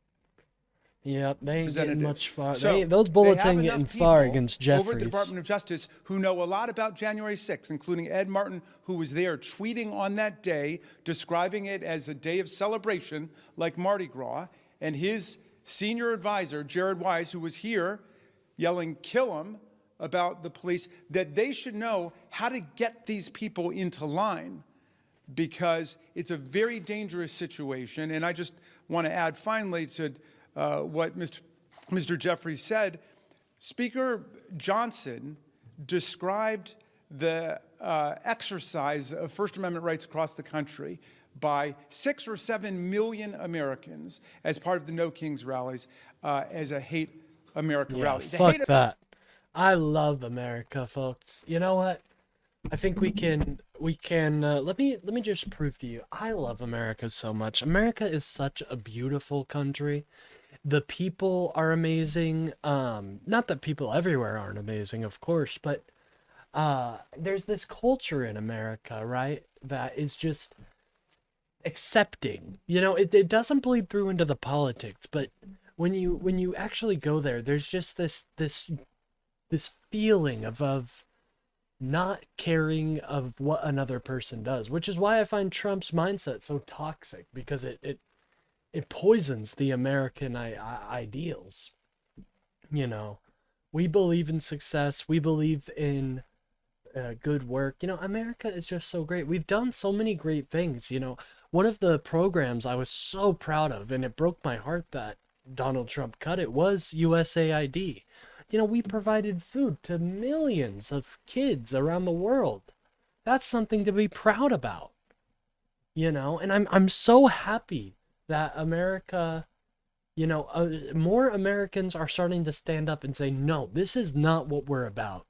Yep, they ain't getting much far. So Those bullets they have ain't enough getting far people against over at Jeffries. the Department of Justice who know a lot about January 6th, including Ed Martin, who was there tweeting on that day, describing it as a day of celebration like Mardi Gras, and his senior advisor, Jared Wise, who was here yelling, "Kill him," about the police, that they should know how to get these people into line, because it's a very dangerous situation. And I just want to add finally to what Mr. Jeffries said. Speaker Johnson described the exercise of First Amendment rights across the country by 6 or 7 million Americans as part of the No Kings rallies as a hate America rally. Fuck that. I love America, folks. You know what? I think we can let me just prove to you, I love America so much. America is such a beautiful country. The people are amazing. Not that people everywhere aren't amazing, of course, but there's this culture in America, right, that is just accepting. You know, it doesn't bleed through into the politics, but when you actually go there, there's just this feeling of not caring of what another person does, which is why I find Trump's mindset so toxic, because it poisons the American ideals. You know, we believe in success. We believe in good work. You know, America is just so great. We've done so many great things. You know, one of the programs I was so proud of, and it broke my heart that Donald Trump cut it, was USAID. You know, we provided food to millions of kids around the world. That's something to be proud about. You know, and I'm so happy that America, you know, more Americans are starting to stand up and say, no, this is not what we're about.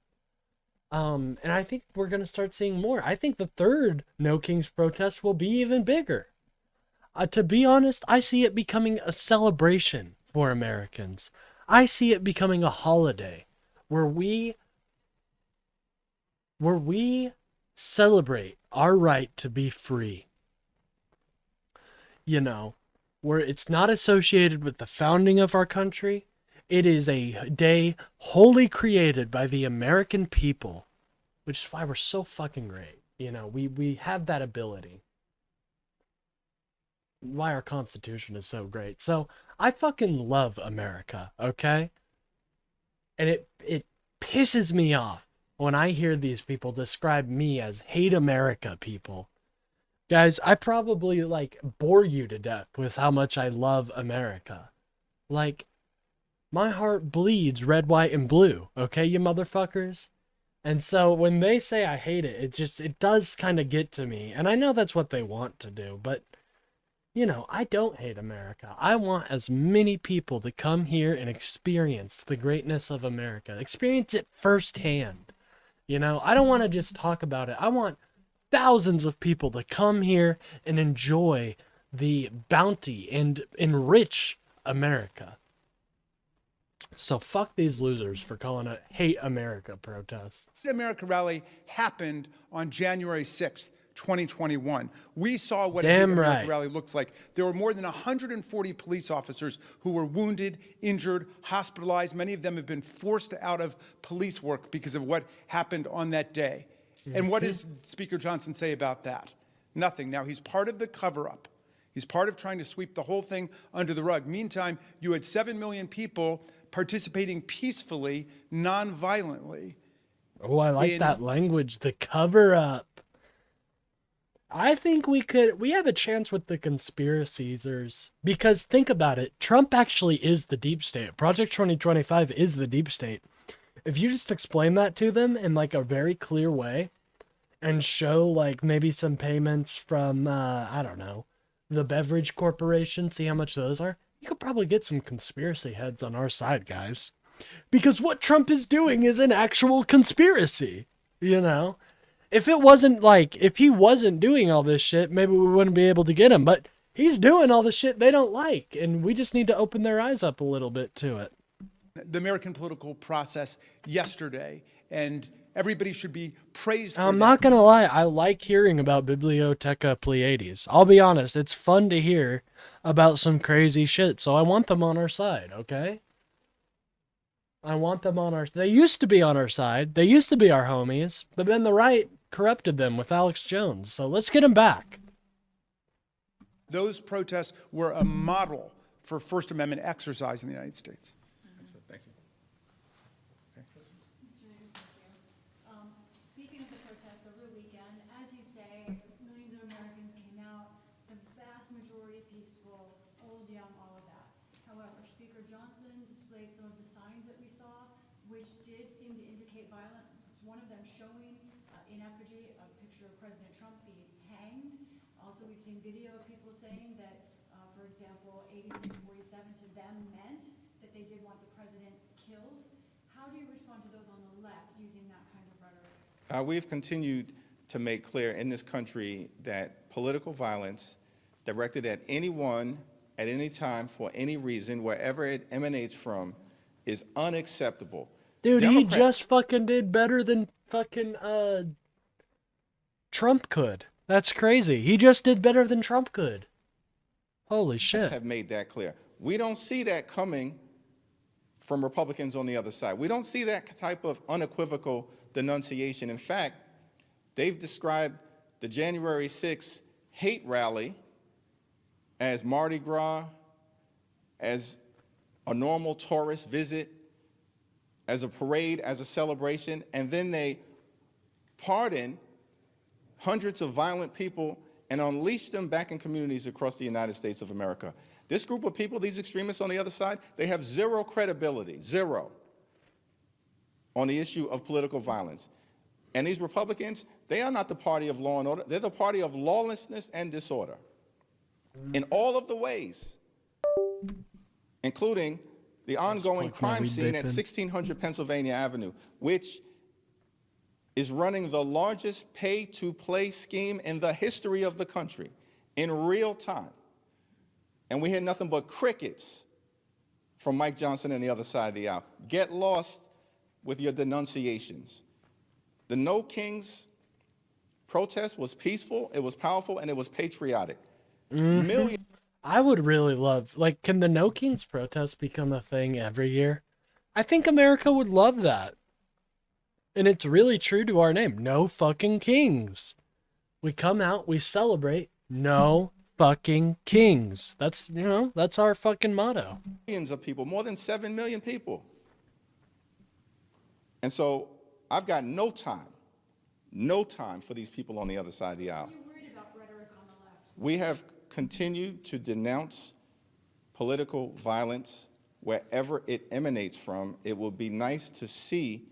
And I think we're going to start seeing more. I think the third No Kings protest will be even bigger. To be honest, I see it becoming a celebration for Americans. I see it becoming a holiday where we celebrate our right to be free. You know, where it's not associated with the founding of our country. It is a day wholly created by the American people, which is why we're so fucking great. You know, we have that ability. Why our Constitution is so great. So I fucking love America, okay? And it pisses me off when I hear these people describe me as hate America people. Guys, I probably like bore you to death with how much I love America. Like, my heart bleeds red, white, and blue, okay, you motherfuckers? And so when they say I hate it, it does kind of get to me. And I know that's what they want to do, but you know, I don't hate America. I want as many people to come here and experience the greatness of America. Experience it firsthand. You know, I don't want to just talk about it. I want thousands of people to come here and enjoy the bounty and enrich America. So fuck these losers for calling it Hate America protests. The America rally happened on January 6th. 2021. We saw what a Hate America rally looks like. There were more than 140 police officers who were wounded, injured, hospitalized. Many of them have been forced out of police work because of what happened on that day. And what does Speaker Johnson say about that? Nothing. Now, he's part of the cover-up. He's part of trying to sweep the whole thing under the rug. Meantime, you had 7 million people participating peacefully, non-violently. Oh, I like that language, the cover-up. I think we have a chance with the conspiracizers, because think about it. Trump actually is the deep state. Project 2025 is the deep state. If you just explain that to them in like a very clear way and show like maybe some payments from, I don't know, the beverage corporation, see how much those are, you could probably get some conspiracy heads on our side, guys. Because what Trump is doing is an actual conspiracy, you know? If he wasn't doing all this shit, maybe we wouldn't be able to get him. But he's doing all the shit they don't like, and we just need to open their eyes up a little bit to it. The American political process yesterday, and everybody should be praised for that. I'm not going to lie. I like hearing about Bibliotheca Pleiades. I'll be honest. It's fun to hear about some crazy shit, so I want them on our side, okay? I want them on our... They used to be on our side. They used to be our homies, but then the right corrupted them with Alex Jones, so let's get him back. Those protests were a model for First Amendment exercise in the United States. Thank you. Speaking of the protests over the weekend, as you say, millions of Americans came out, the vast majority peaceful, old, young, all of that. However, Speaker Johnson displayed some of the signs that we saw, which did seem to indicate violence. One of them showing in effigy a picture of President Trump being hanged. Also, we've seen video of people saying that, for example, 8647 to them meant that they did want the president killed. How do you respond to those on the left using that kind of rhetoric? We've continued to make clear in this country that political violence directed at anyone at any time for any reason, wherever it emanates from, is unacceptable. Dude, he just fucking did better than fucking Trump could. That's crazy. He just did better than Trump could. Holy shit. Have made that clear. We don't see that coming from Republicans on the other side. We don't see that type of unequivocal denunciation. In fact, they've described the January 6th hate rally as Mardi Gras, as a normal tourist visit, as a parade, as a celebration, and then they pardon hundreds of violent people and unleash them back in communities across the United States of America. This group of people, these extremists on the other side, they have zero credibility, zero, on the issue of political violence. And these Republicans, they are not the party of law and order. They're the party of lawlessness and disorder in all of the ways, including the ongoing crime scene at 1600 Pennsylvania Avenue, which is running the largest pay-to-play scheme in the history of the country in real time. And we hear nothing but crickets from Mike Johnson and the other side of the aisle. Get lost with your denunciations. The No Kings protest was peaceful, it was powerful, and it was patriotic. Millions I would really love, like, can the No Kings protest become a thing every year? I think America would love that. And it's really true to our name. No fucking kings. We come out, we celebrate. No fucking kings. That's, that's our fucking motto. Millions of people, more than 7 million people. And so I've got no time for these people on the other side of the aisle. Are you worried about rhetoric on the left? We have continued to denounce political violence wherever it emanates from. It will be nice to see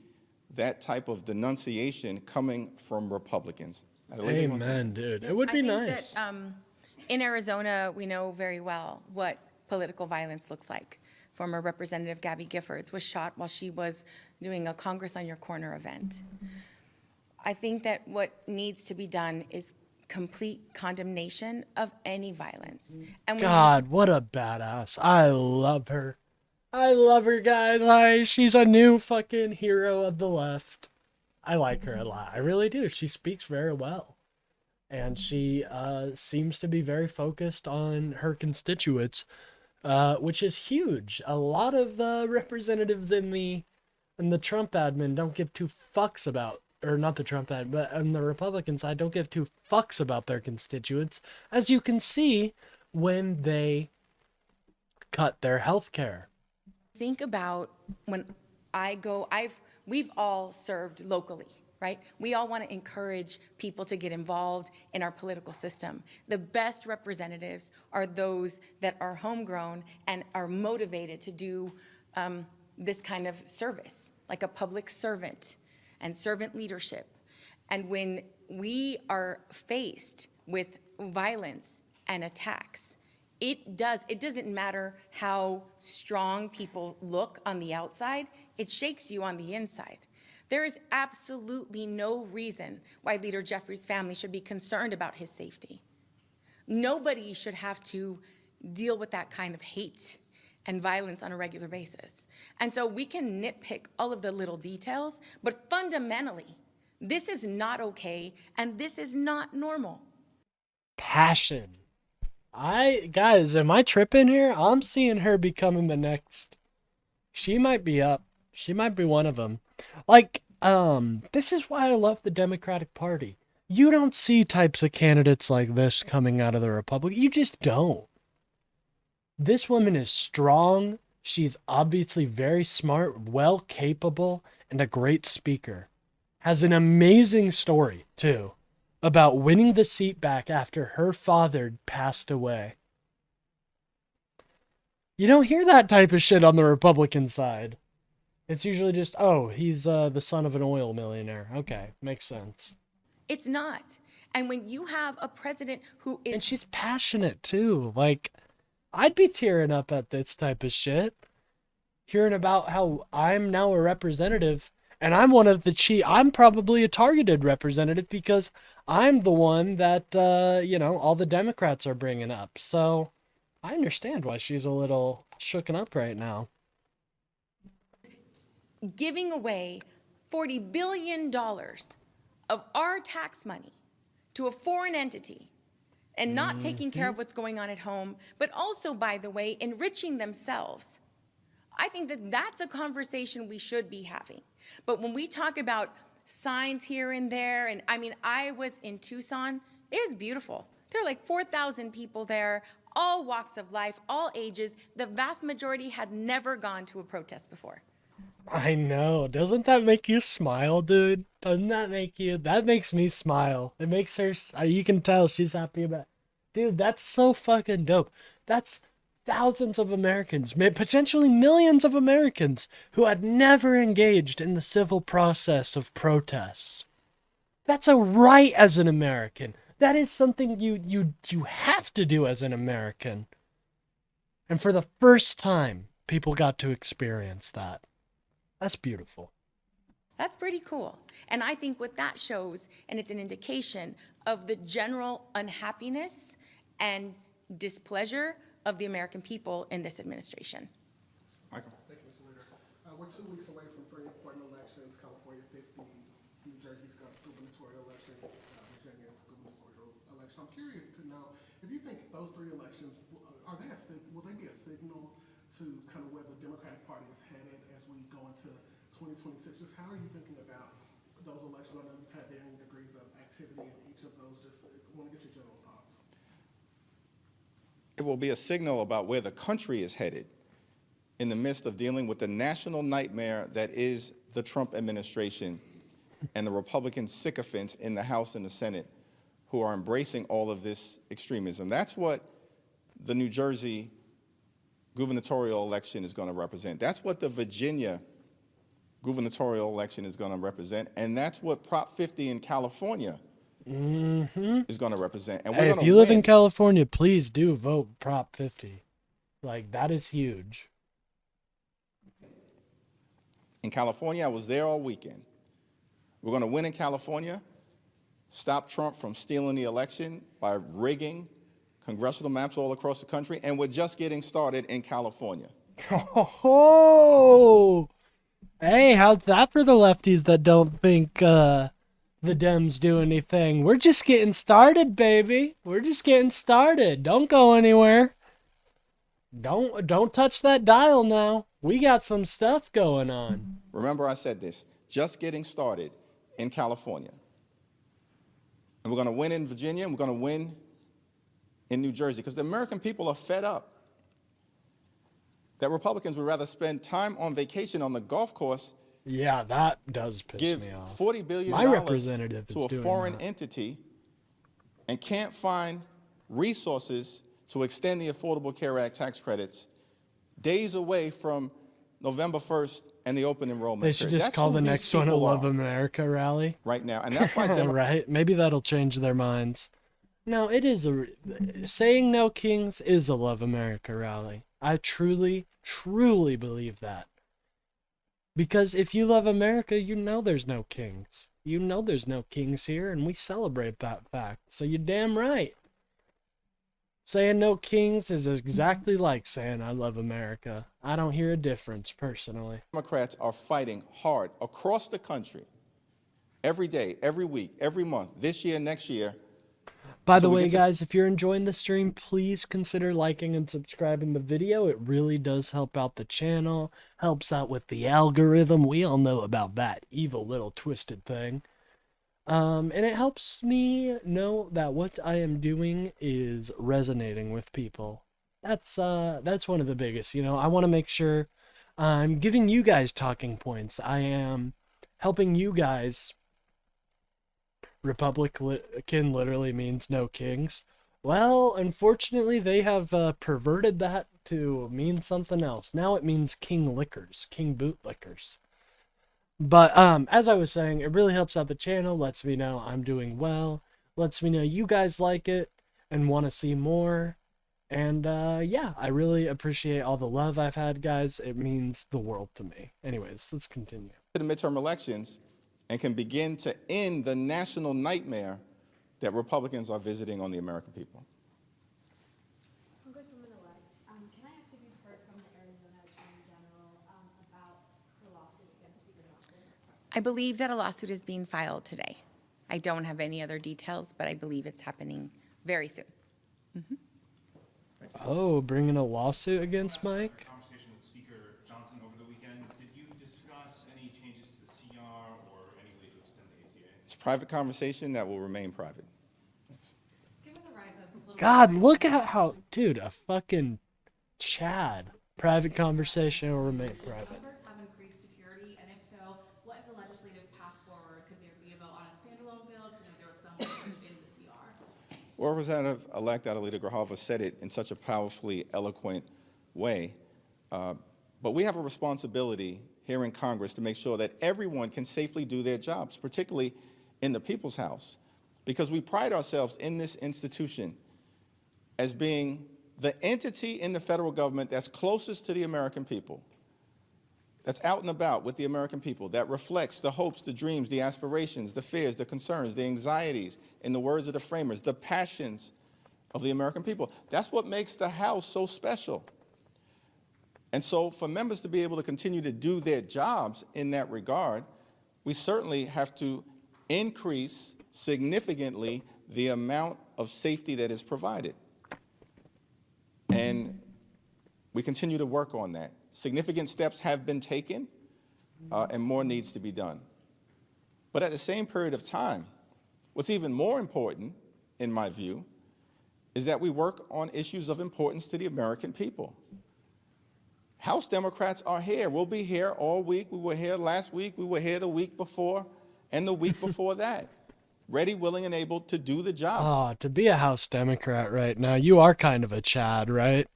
that type of denunciation coming from Republicans. Amen, dude. It would be nice. That, in Arizona, we know very well what political violence looks like. Former Representative Gabby Giffords was shot while she was doing a Congress on Your Corner event. I think that what needs to be done is complete condemnation of any violence. And God, what a badass. I love her. I love her, guys. She's a new fucking hero of the left. I like her a lot. I really do. She speaks very well. And she seems to be very focused on her constituents, which is huge. A lot of representatives in the Trump admin don't give two fucks about, or not the Trump admin, but on the Republican side don't give two fucks about their constituents, as you can see when they cut their health care. think about when we've all served locally, right? We all want to encourage people to get involved in our political system. The best representatives are those that are homegrown and are motivated to do this kind of service, like a public servant and servant leadership. And when we are faced with violence and attacks, it doesn't matter how strong people look on the outside, it shakes you on the inside. There is absolutely no reason why Leader Jeffries' family should be concerned about his safety. Nobody should have to deal with that kind of hate and violence on a regular basis. And so we can nitpick all of the little details, but fundamentally, this is not okay, and this is not normal. Passion. Guys, am I tripping here? I'm seeing her becoming the next. She might be up. She might be one of them. Like, this is why I love the Democratic Party. You don't see types of candidates like this coming out of the Republic. You just don't. This woman is strong. She's obviously very smart, well capable, and a great speaker. Has an amazing story, too, about winning the seat back after her father passed away. You don't hear that type of shit on the Republican side. It's usually just, oh, he's the son of an oil millionaire. Okay, makes sense. It's not. And when you have a president who is... And she's passionate, too. Like, I'd be tearing up at this type of shit. Hearing about how I'm now a representative, and I'm one of the I'm probably a targeted representative because I'm the one that, all the Democrats are bringing up. So I understand why she's a little shooken up right now. Giving away $40 billion of our tax money to a foreign entity and not taking care of what's going on at home, but also, by the way, enriching themselves. I think that that's a conversation we should be having. But when we talk about signs here and there, and I was in Tucson, it is beautiful. There are like 4,000 people there, all walks of life, all ages. The vast majority had never gone to a protest before. I know. Doesn't that make you smile, dude? Doesn't that that makes me smile. It makes her, you can tell she's happy about it. Dude, that's so fucking dope. That's thousands of Americans, potentially millions of Americans who had never engaged in the civil process of protest. That's a right as an American. That is something you have to do as an American. And for the first time, people got to experience that. That's beautiful. That's pretty cool. And I think what that shows, and it's an indication of the general unhappiness and displeasure of the American people in this administration. Michael. Thank you, Mr. Leader. We're 2 weeks away from 3 important elections. California 50, New Jersey's got gubernatorial election, Virginia's gubernatorial election. I'm curious to know if you think those 3 elections are to 2026. Just how are you thinking about those elections? I know you've had varying degrees of activity in each of those. Just want to get your general thoughts. It will be a signal about where the country is headed in the midst of dealing with the national nightmare that is the Trump administration and the Republican sycophants in the House and the Senate who are embracing all of this extremism. That's what the New Jersey gubernatorial election is going to represent. That's what the Virginia gubernatorial election is going to represent. And that's what Prop 50 in California is going to represent. And we're Hey, going if to you live in win. California, please do vote Prop 50. Like, that is huge. In California, I was there all weekend. We're going to win in California, stop Trump from stealing the election by rigging congressional maps all across the country, and we're just getting started in California. Oh, hey, how's that for the lefties that don't think the Dems do anything? We're just getting started, baby. We're just getting started. Don't go anywhere. Don't touch that dial now. We got some stuff going on. Remember I said this, just getting started in California. And we're going to win in Virginia, and we're going to win in New Jersey, because the American people are fed up that Republicans would rather spend time on vacation on the golf course. Yeah, that does piss me off. Give $40 billion My representative to a doing foreign that. entity and can't find resources to extend the Affordable Care Act tax credits days away from November 1st and the open enrollment They should period. just That's call who the these next one a people Love are America rally. right now. And that's why Right? Maybe that'll change their minds. No, it is saying no kings is a Love America rally. I truly, truly believe that. Because if you love America, you know there's no kings. You know there's no kings here, and we celebrate that fact. So you're damn right. Saying no kings is exactly like saying I love America. I don't hear a difference, personally. Democrats are fighting hard across the country every day, every week, every month, this year, next year. By the way, guys, if you're enjoying the stream, please consider liking and subscribing the video. It really does help out the channel, helps out with the algorithm. We all know about that evil little twisted thing. And it helps me know that what I am doing is resonating with people. That's one of the biggest, I want to make sure I'm giving you guys talking points. I am helping you guys. Republican literally means no kings. Well, unfortunately, they have perverted that to mean something else. Now it means king liquors, king bootlickers. But as I was saying, it really helps out the channel, lets me know I'm doing well, lets me know you guys like it and want to see more. And yeah, I really appreciate all the love I've had, guys. It means the world to me. Anyways, let's continue. The midterm elections and can begin to end the national nightmare that Republicans are visiting on the American people. Congresswoman-elect, can I ask if you've heard from the Arizona Attorney General about the lawsuit against Speaker Johnson? I believe that a lawsuit is being filed today. I don't have any other details, but I believe it's happening very soon. Oh, bringing a lawsuit against Mike? Conversation with Speaker Johnson over the weekend. Did you discuss any changes to the CR or any way to extend the ACA? It's a private conversation that will remain private. Thanks. God, look at how, dude, a fucking Chad. Private conversation will remain private. Numbers have increased security, and if so, what is the legislative path forward? Could there be a vote on a standalone bill? Because there was some language in the CR. Well, Representative-elect Adelita Grijalva said it in such a powerfully eloquent way. But we have a responsibility here in Congress to make sure that everyone can safely do their jobs, particularly in the People's House, because we pride ourselves in this institution as being the entity in the federal government that's closest to the American people, that's out and about with the American people, that reflects the hopes, the dreams, the aspirations, the fears, the concerns, the anxieties, in the words of the framers, the passions of the American people. That's what makes the House so special. And so for members to be able to continue to do their jobs in that regard, we certainly have to increase significantly the amount of safety that is provided. And we continue to work on that. Significant steps have been taken and more needs to be done. But at the same period of time, what's even more important, in my view, is that we work on issues of importance to the American people. House Democrats are here. We'll be here all week. We were here last week. We were here the week before and the week before that. Ready, willing, and able to do the job. Ah, to be a House Democrat right now, you are kind of a Chad, right?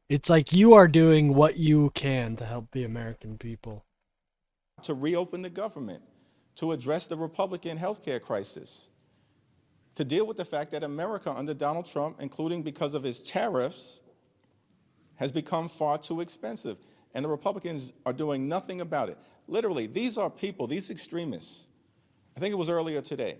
It's like you are doing what you can to help the American people. To reopen the government, to address the Republican healthcare crisis, to deal with the fact that America under Donald Trump, including because of his tariffs, has become far too expensive. And the Republicans are doing nothing about it. Literally, these are people, these extremists. I think it was earlier today.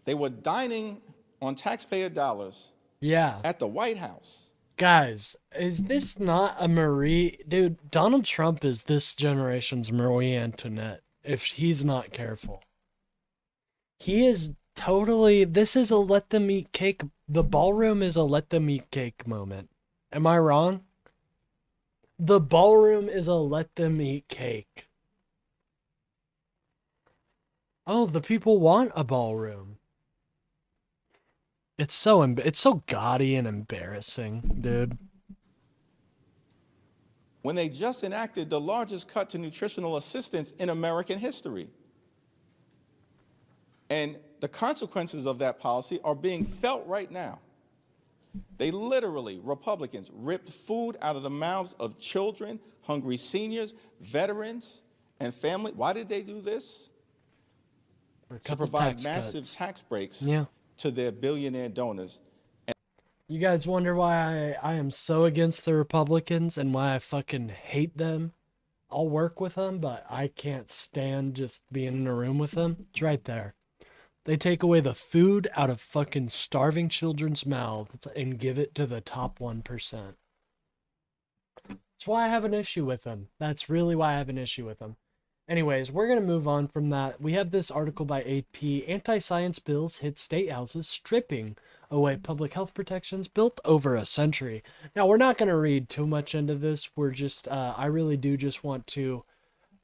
They were dining on taxpayer dollars at the White House. Guys, is this not a Marie? Dude, Donald Trump is this generation's Marie Antoinette, if he's not careful. He is totally, this is a let them eat cake. The ballroom is a let them eat cake moment. Am I wrong? The ballroom is a let them eat cake. Oh, the people want a ballroom. It's so gaudy and embarrassing, dude. When they just enacted the largest cut to nutritional assistance in American history. And the consequences of that policy are being felt right now. They literally, Republicans, ripped food out of the mouths of children, hungry seniors, veterans, and family. Why did they do this? To provide massive tax breaks to their billionaire donors. You guys wonder why I am so against the Republicans and why I fucking hate them? I'll work with them, but I can't stand just being in a room with them. It's right there. They take away the food out of fucking starving children's mouths and give it to the top 1%. That's why I have an issue with them. That's really why I have an issue with them. Anyways, we're going to move on from that. We have this article by AP. Anti-science bills hit state houses, stripping away public health protections built over a century. Now, we're not going to read too much into this. We're just, I really do just want to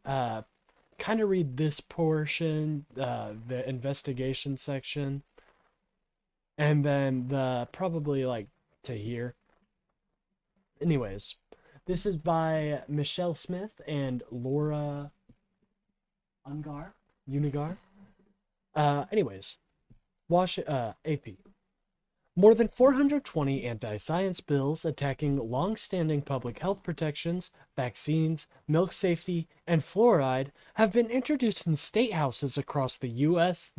kind of read this portion, the investigation section, and then the probably like to here. Anyways, this is by Michelle Smith and Laura Unigar. Anyways, AP. More than 420 anti-science bills attacking long-standing public health protections, vaccines, milk safety, and fluoride have been introduced in state houses across the U.S.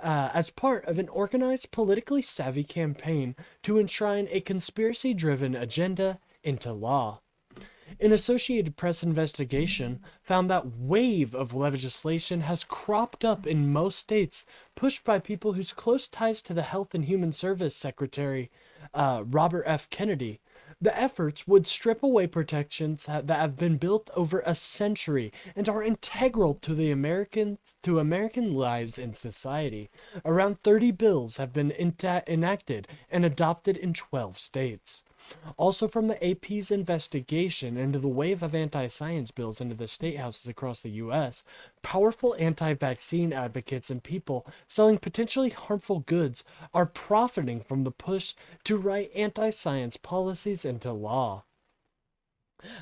As part of an organized, politically savvy campaign to enshrine a conspiracy-driven agenda into law. An Associated Press investigation found that wave of legislation has cropped up in most states, pushed by people whose close ties to the Health and Human Service Secretary, Robert F. Kennedy. The efforts would strip away protections that have been built over a century and are integral to American lives and society. Around 30 bills have been enacted and adopted in 12 states. Also from the AP's investigation into the wave of anti-science bills into the state houses across the U.S., powerful anti-vaccine advocates and people selling potentially harmful goods are profiting from the push to write anti-science policies into law.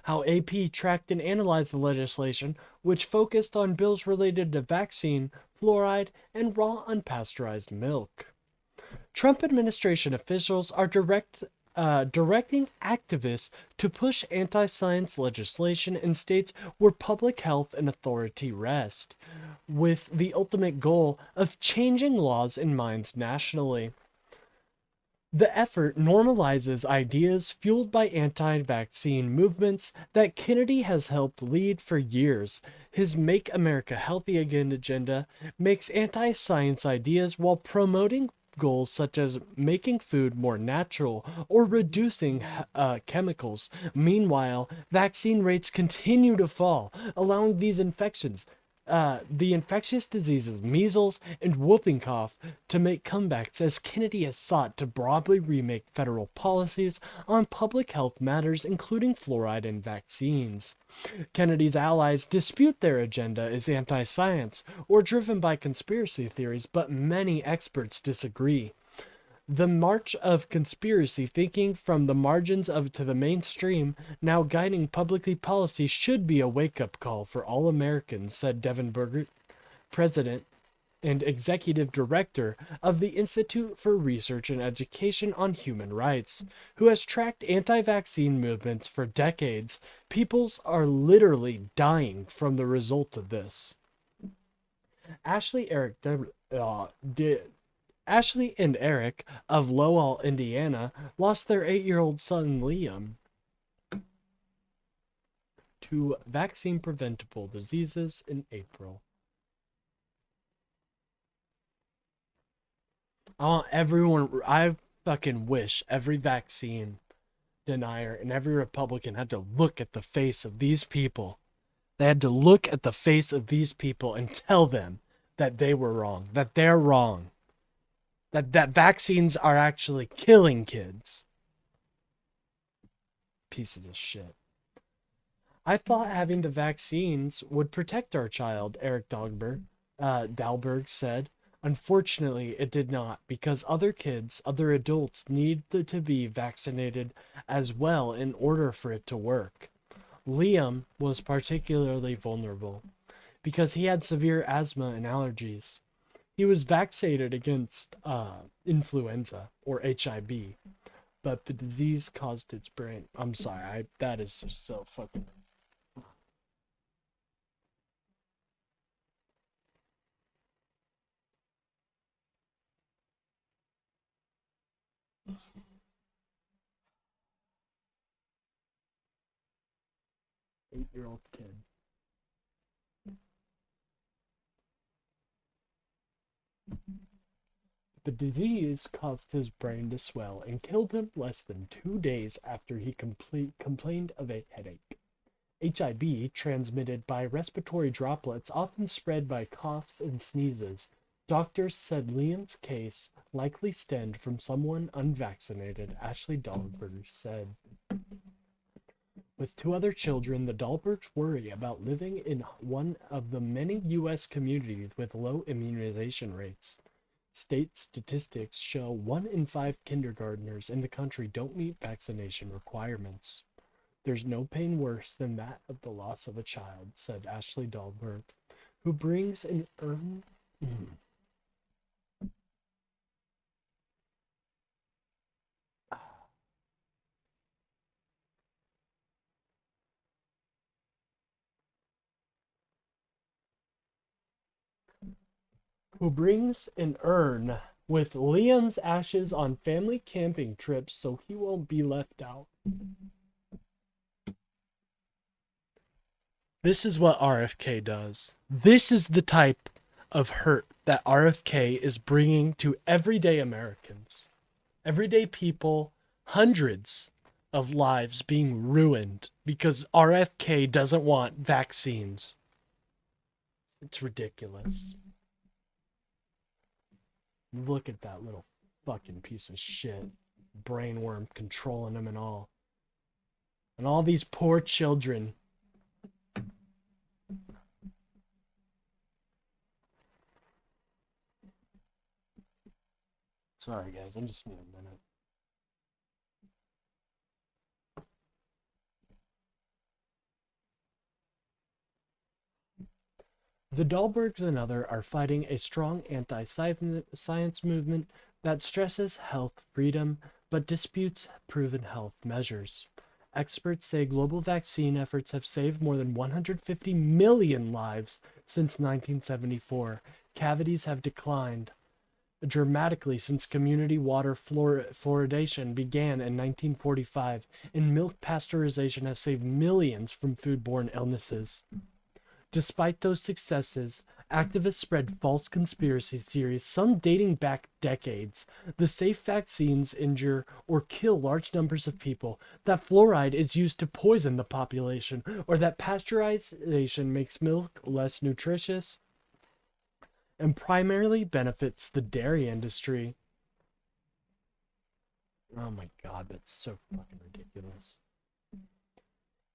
How AP tracked and analyzed the legislation, which focused on bills related to vaccine, fluoride, and raw unpasteurized milk. Trump administration officials are directing activists to push anti-science legislation in states where public health and authority rest, with the ultimate goal of changing laws and minds nationally. The effort normalizes ideas fueled by anti-vaccine movements that Kennedy has helped lead for years. His Make America Healthy Again agenda makes anti-science ideas while promoting goals such as making food more natural or reducing chemicals. Meanwhile, vaccine rates continue to fall, allowing these infections the infectious diseases, measles, and whooping cough to make comebacks as Kennedy has sought to broadly remake federal policies on public health matters, including fluoride and vaccines. Kennedy's allies dispute their agenda is anti-science or driven by conspiracy theories, but many experts disagree. The march of conspiracy thinking from the margins of to the mainstream, now guiding public policy, should be a wake-up call for all Americans, said Devin Burgert, president and executive director of the Institute for Research and Education on Human Rights, who has tracked anti-vaccine movements for decades. Peoples are literally dying from the result of this. Ashley and Eric of Lowell, Indiana, lost their 8-year-old son Liam to vaccine-preventable diseases in April. I fucking wish every vaccine denier and every Republican had to look at the face of these people. They had to look at the face of these people and tell them that they were wrong, that they're wrong. That vaccines are actually killing kids. Pieces of shit. I thought having the vaccines would protect our child, Eric Dahlberg said. Unfortunately, it did not, because other kids, other adults need to be vaccinated as well in order for it to work. Liam was particularly vulnerable because he had severe asthma and allergies. He was vaccinated against influenza or HIV, but the disease caused its brain. I'm sorry, that is just so fucking. Eight-year-old kid. The disease caused his brain to swell and killed him less than 2 days after he complained of a headache. HIV, transmitted by respiratory droplets, often spread by coughs and sneezes. Doctors said Liam's case likely stemmed from someone unvaccinated, Ashley Dahlberg said. With 2 other children, the Dahlbergs worry about living in one of the many U.S. communities with low immunization rates. State statistics show 1 in 5 kindergartners in the country don't meet vaccination requirements. There's no pain worse than that of the loss of a child, said Ashley Dahlberg, who brings an urn. Who brings an urn with Liam's ashes on family camping trips so he won't be left out. This is what RFK does. This is the type of hurt that RFK is bringing to everyday Americans. Everyday people, hundreds of lives being ruined because RFK doesn't want vaccines. It's ridiculous. Look at that little fucking piece of shit. Brainworm controlling him and all. And all these poor children. Sorry guys, I'm just need a minute. The Dahlbergs and others are fighting a strong anti-science movement that stresses health freedom but disputes proven health measures. Experts say global vaccine efforts have saved more than 150 million lives since 1974. Cavities have declined dramatically since community water fluoridation began in 1945, and milk pasteurization has saved millions from foodborne illnesses. Despite those successes, activists spread false conspiracy theories, some dating back decades. The safe vaccines injure or kill large numbers of people, that fluoride is used to poison the population, or that pasteurization makes milk less nutritious and primarily benefits the dairy industry. Oh my god, that's so fucking ridiculous.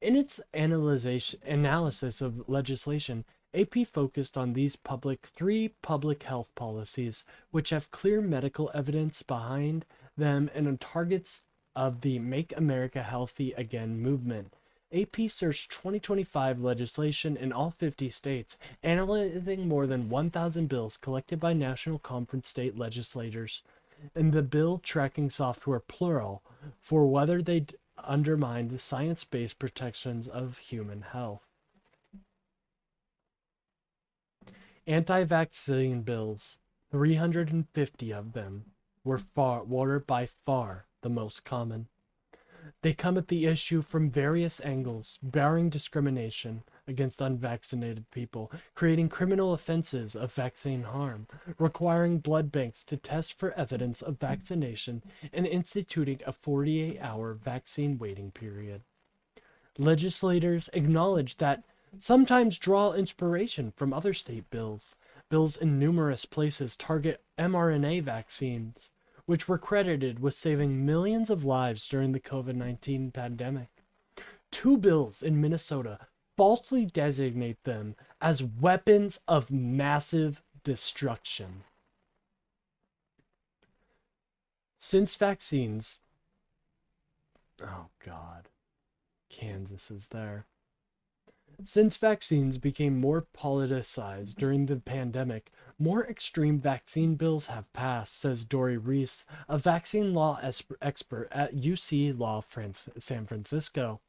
In its analysis of legislation, AP focused on these three public health policies, which have clear medical evidence behind them and on targets of the Make America Healthy Again movement. AP searched 2025 legislation in all 50 states, analyzing more than 1,000 bills collected by National Conference state legislators and the bill tracking software plural for whether they undermine the science-based protections of human health. Anti-vaccine bills, 350 of them, were by far the most common. They come at the issue from various angles, barring discrimination against unvaccinated people, creating criminal offenses of vaccine harm, requiring blood banks to test for evidence of vaccination, and instituting a 48-hour vaccine waiting period. Legislators acknowledge that sometimes draw inspiration from other state bills. Bills in numerous places target mRNA vaccines, which were credited with saving millions of lives during the COVID-19 pandemic. 2 bills in Minnesota falsely designate them as weapons of massive destruction. Since vaccines... Oh God. Kansas is there. Since vaccines became more politicized during the pandemic, more extreme vaccine bills have passed, says Dory Reese, a vaccine law expert at UC Law San Francisco.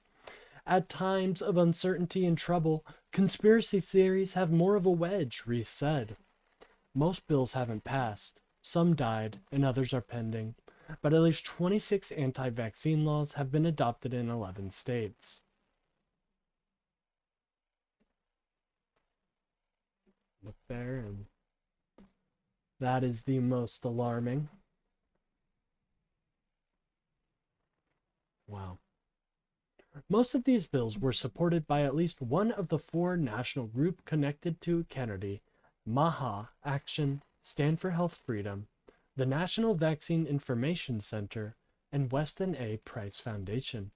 At times of uncertainty and trouble, conspiracy theories have more of a wedge, Reese said. Most bills haven't passed. Some died, and others are pending. But at least 26 anti-vaccine laws have been adopted in 11 states. Look there, and that is the most alarming. Wow. Most of these bills were supported by at least one of the 4 national groups connected to Kennedy: MAHA Action, Stand for Health Freedom, the National Vaccine Information Center, and Weston A. Price Foundation.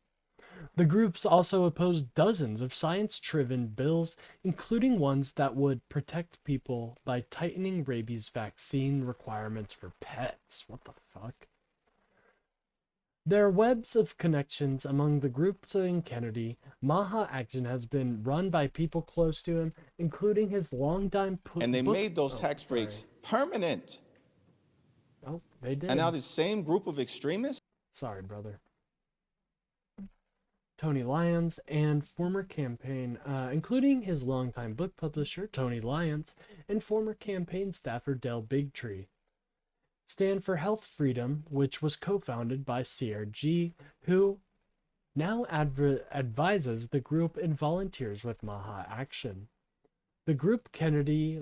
The groups also opposed dozens of science-driven bills, including ones that would protect people by tightening rabies vaccine requirements for pets. What the fuck? There are webs of connections among the groups in Kennedy. MAHA Action has been run by people close to him, including his longtime and they made those tax breaks permanent. Oh, they did. And now this same group of extremists? Sorry, brother. Tony Lyons and former campaign, including his longtime book publisher, Tony Lyons, and former campaign staffer, Del Bigtree. Stand for Health Freedom, which was co-founded by CRG, who now advises the group and volunteers with MAHA Action. The group Kennedy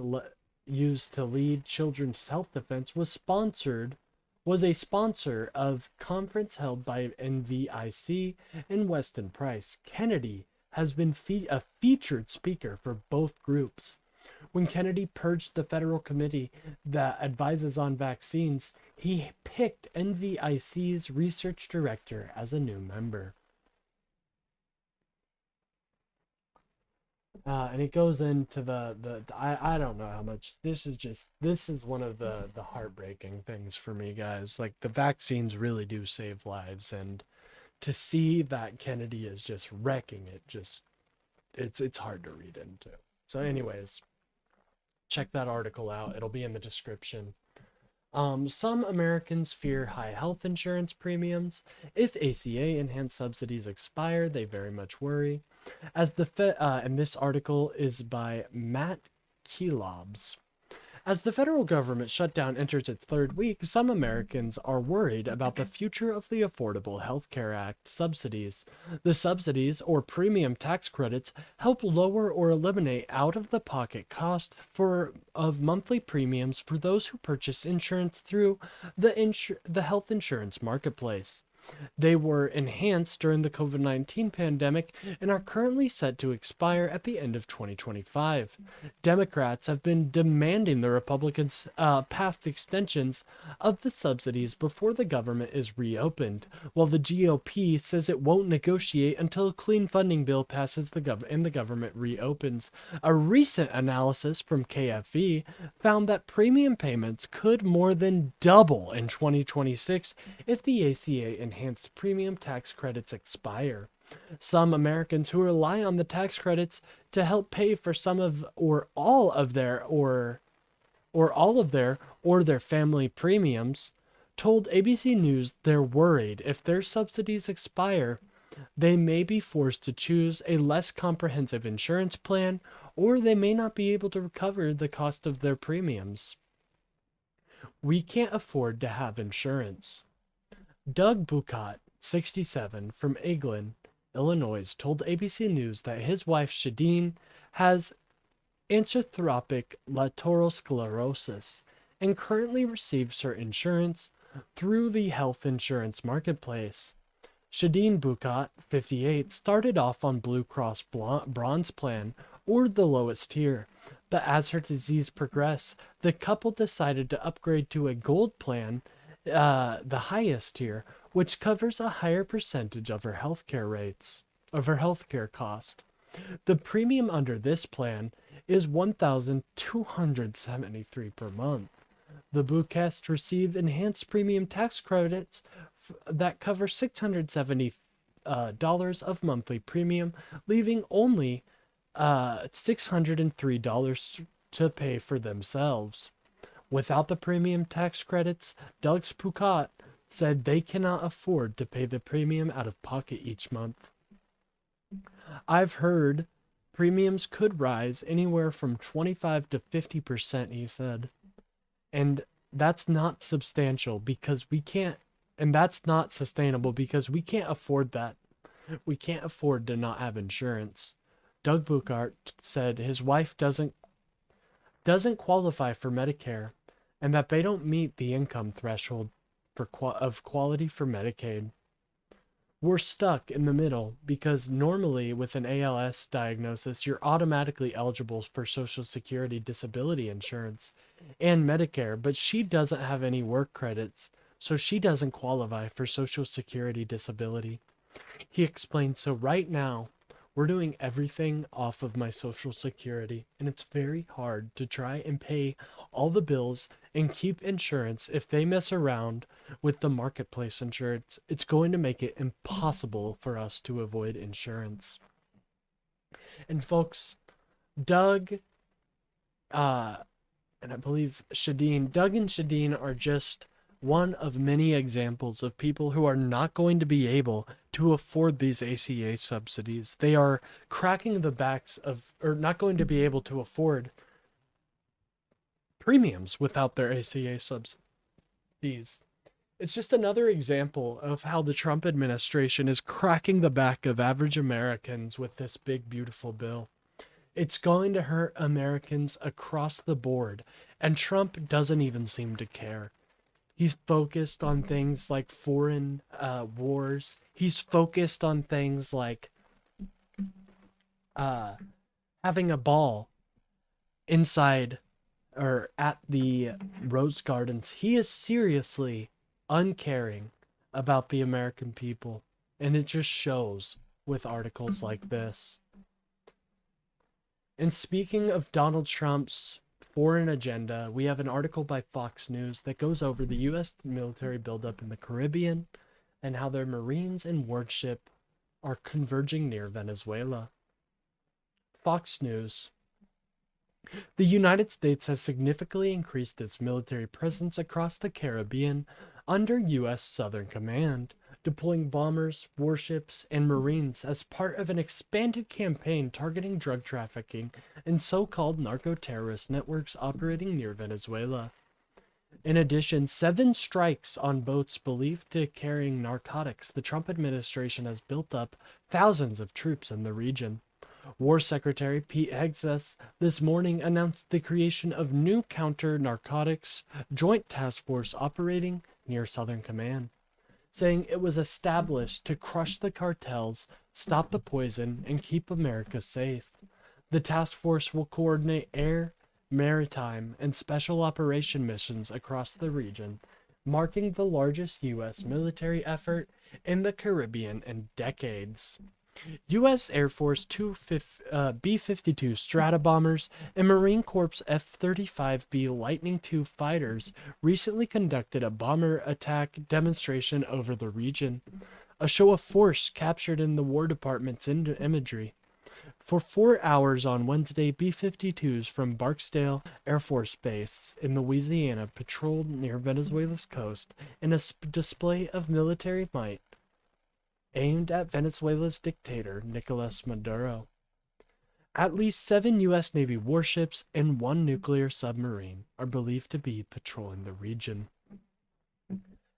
used to lead children's health defense was a sponsor of conference held by NVIC and Weston Price. Kennedy has been a featured speaker for both groups. When Kennedy purged the federal committee that advises on vaccines, he picked NVIC's research director as a new member. And it goes into I don't know how much this is one of the heartbreaking things for me, guys. Like, the vaccines really do save lives, and to see that Kennedy is just wrecking it, it's hard to read into. So anyways, check that article out. It'll be in the description. Some Americans fear high health insurance premiums. If ACA enhanced subsidies expire, they very much worry. And this article is by Matt Kelobs. As the federal government shutdown enters its third week, some Americans are worried about the future of the Affordable Health Care Act subsidies. The subsidies, or premium tax credits, help lower or eliminate out-of-the-pocket cost of monthly premiums for those who purchase insurance through the health insurance marketplace. They were enhanced during the COVID-19 pandemic and are currently set to expire at the end of 2025. Democrats have been demanding the Republicans pass extensions of the subsidies before the government is reopened, while the GOP says it won't negotiate until a clean funding bill passes and the government reopens. A recent analysis from KFV found that premium payments could more than double in 2026 if the ACA enhanced premium tax credits expire. Some Americans who rely on the tax credits to help pay for some of or all of their family premiums told ABC News they're worried if their subsidies expire, they may be forced to choose a less comprehensive insurance plan, or they may not be able to recover the cost of their premiums. We can't afford to have insurance. Doug Bucott, 67, from Eglin, Illinois, told ABC News that his wife Shadeen has amyotrophic lateral sclerosis and currently receives her insurance through the health insurance marketplace. Shadeen Bucott, 58, started off on Blue Cross Bronze Plan, or the lowest tier, but as her disease progressed, the couple decided to upgrade to a Gold Plan, the highest tier, which covers a higher percentage of her healthcare cost. The premium under this plan is $1,273 per month. The Bucats receive enhanced premium tax credits that cover $670 of monthly premium, leaving only $603 to pay for themselves. Without the premium tax credits, Doug Bucott said they cannot afford to pay the premium out of pocket each month. I've heard premiums could rise anywhere from 25 to 50%, he said. And that's not substantial because we can't, and that's not sustainable because we can't afford that. We can't afford to not have insurance. Doug Bucart said his wife doesn't qualify for Medicare and that they don't meet the income threshold of quality for Medicaid. We're stuck in the middle because normally with an ALS diagnosis, you're automatically eligible for Social Security disability insurance and Medicare, but she doesn't have any work credits, so she doesn't qualify for Social Security disability. He explained, so right now, we're doing everything off of my Social Security, and it's very hard to try and pay all the bills and keep insurance. If they mess around with the marketplace insurance, it's going to make it impossible for us to avoid insurance. And folks, Doug, and I believe Doug and Shadeen are just one of many examples of people who are not going to be able to afford these ACA subsidies. They are cracking the backs of, or not going to be able to afford premiums without their ACA subsidies. It's just another example of how the Trump administration is cracking the back of average Americans with this big, beautiful bill. It's going to hurt Americans across the board, and Trump doesn't even seem to care. He's focused on things like foreign wars. He's focused on things like having a ball inside or at the Rose Gardens. He is seriously uncaring about the American people, and it just shows with articles like this. And speaking of Donald Trump's foreign agenda, we have an article by Fox News that goes over the U.S. military buildup in the Caribbean and how their Marines and warship are converging near Venezuela. Fox News. The United States has significantly increased its military presence across the Caribbean under U.S. Southern Command deploying bombers, warships, and Marines as part of an expanded campaign targeting drug trafficking and so-called narco-terrorist networks operating near Venezuela. In addition, 7 strikes on boats believed to carrying narcotics. The Trump administration has built up thousands of troops in the region. War Secretary Pete Hegseth this morning announced the creation of new counter-narcotics joint task force operating near Southern Command, saying it was established to crush the cartels, stop the poison, and keep America safe. The task force will coordinate air, maritime, and special operation missions across the region, marking the largest U.S. military effort in the Caribbean in decades. U.S. Air Force B-52 Strata bombers and Marine Corps F-35B Lightning II fighters recently conducted a bomber attack demonstration over the region, a show of force captured in the War Department's imagery. For 4 hours on Wednesday, B-52s from Barksdale Air Force Base in Louisiana patrolled near Venezuela's coast in a display of military might aimed at Venezuela's dictator, Nicolas Maduro. At least 7 U.S. Navy warships and 1 nuclear submarine are believed to be patrolling the region.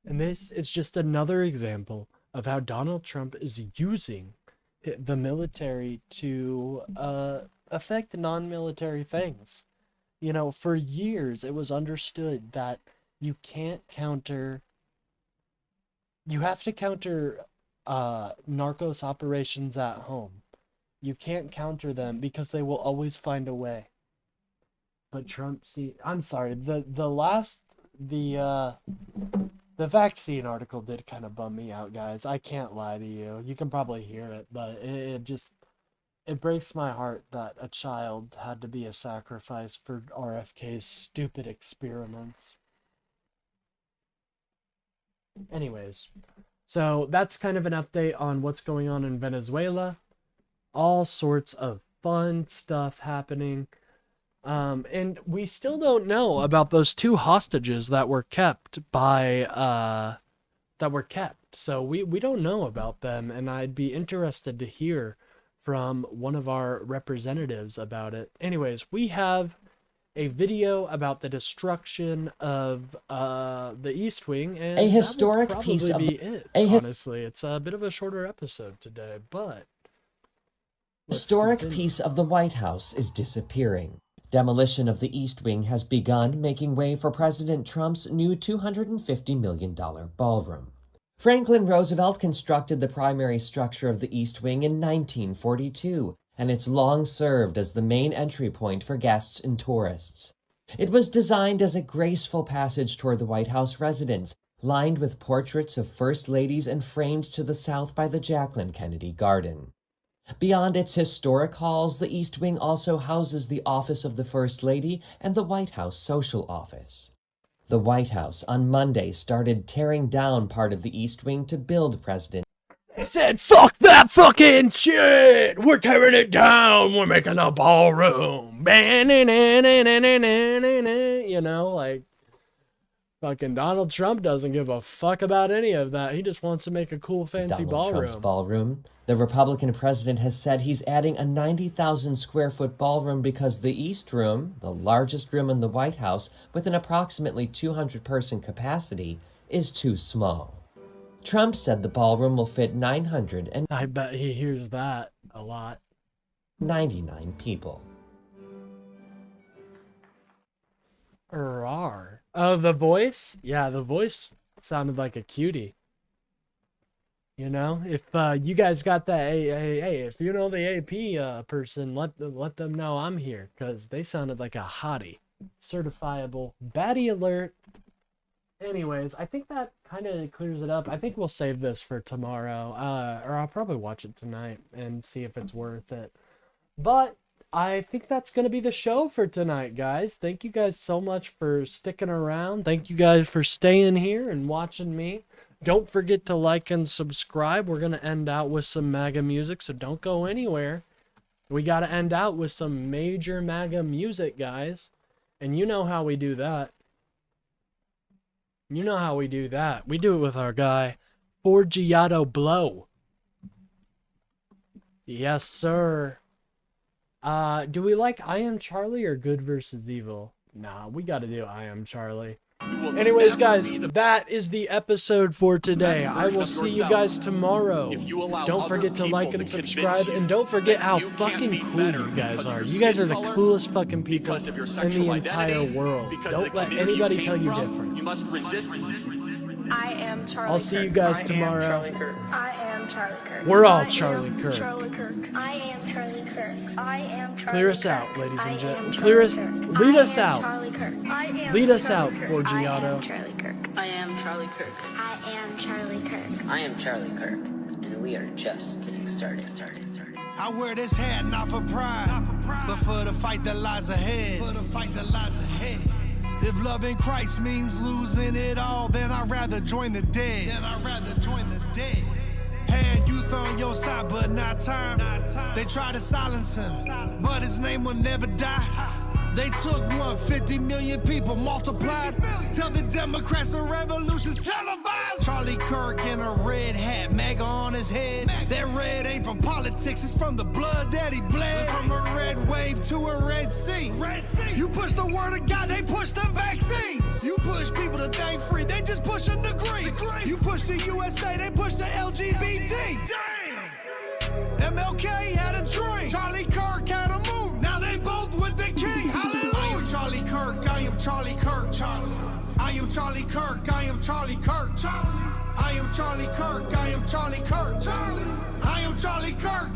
And this is just another example of how Donald Trump is using the military to affect non-military things. You know, for years it was understood that you have to counter narcos operations at home. You can't counter them because they will always find a way. But Trump, I'm sorry, the vaccine article did kind of bum me out, guys. I can't lie to you. You can probably hear it, but it breaks my heart that a child had to be a sacrifice for RFK's stupid experiments. Anyways, so that's kind of an update on what's going on in Venezuela. All sorts of fun stuff happening. And we still don't know about those 2 hostages that were kept So we don't know about them, and I'd be interested to hear from one of our representatives about it. Anyways, we have a video about the destruction of the East Wing, and a historic that will probably piece of be it. Honestly, it's a bit of a shorter episode today, but historic piece of the White House is disappearing. Demolition of the East Wing has begun, making way for President Trump's new $250 million ballroom. Franklin Roosevelt constructed the primary structure of the East Wing in 1942, and it's long served as the main entry point for guests and tourists. It was designed as a graceful passage toward the White House residence, lined with portraits of first ladies and framed to the south by the Jacqueline Kennedy Garden. Beyond its historic halls, the East Wing also houses the office of the First Lady and the White House Social Office. The White House on Monday started tearing down part of the East Wing to build President. They said, fuck that fucking shit! We're tearing it down! We're making a ballroom! You know, like, fucking Donald Trump doesn't give a fuck about any of that. He just wants to make a cool, fancy Donald Trump's ballroom. The Republican president has said he's adding a 90,000 square foot ballroom because the East Room, the largest room in the White House with an approximately 200 person capacity, is too small. Trump said the ballroom will fit 900 and I bet he hears that a lot. 99 people. Rawr. Oh, the voice? Yeah, the voice sounded like a cutie. You know, if you guys got that, hey, if you know the AP person, let them know I'm here, because they sounded like a hottie. Certifiable. Baddie alert. Anyways, I think that kind of clears it up. I think we'll save this for tomorrow, or I'll probably watch it tonight and see if it's worth it. But I think that's going to be the show for tonight, guys. Thank you guys so much for sticking around. Thank you guys for staying here and watching me. Don't forget to like and subscribe. We're going to end out with some MAGA music, so don't go anywhere. We got to end out with some major MAGA music, guys. And you know how we do that. You know how we do that. We do it with our guy, Forgiato blow. Yes, sir. Do we like I Am Charlie or Good versus Evil? Nah, we gotta do I Am Charlie. Anyways, guys, that is the episode for today. I will see you guys tomorrow. Don't forget to like and subscribe, and don't forget how fucking cool you guys are. You guys are the coolest fucking people in the entire world. Don't let anybody tell you different. You must resist. I am Charlie I'll see you guys tomorrow. I am Charlie Kirk. We're all Charlie Kirk. Charlie Kirk. I am Charlie Kirk. I am Charlie Clear us Kirk. out, ladies and gentlemen. Charlie Clear us. Kirk. Lead us I am out. Charlie Kirk. I am Lead us Charlie out, Kirk. Forgiato. I am Charlie Kirk. I am Charlie Kirk. I am Charlie Kirk. I am Charlie Kirk, and we are just getting started. I wear this hat not for pride, but for the fight that lies ahead. If loving Christ means losing it all, then I'd rather join the dead. Had youth on your side, but not time. They try to silence him, but his name will never die. They took 150 million people, multiplied. Tell the Democrats the revolution's televised. Charlie Kirk in a red hat, MAGA on his head. That red ain't from politics, it's from the blood that he bled. From a red wave to a red sea. You push the word of God, they push them vaccines. You push people to think free, they just push a degree. You push the USA, they push the LGBT. Damn! MLK had a dream, Charlie Kirk had a move. Now they both with the king. Hallelujah! I am Charlie Kirk, I am Charlie Kirk, Charlie. I am Charlie Kirk, I am Charlie Kirk, Charlie. I am Charlie Kirk, I am Charlie Kirk, Charlie. I am Charlie Kirk.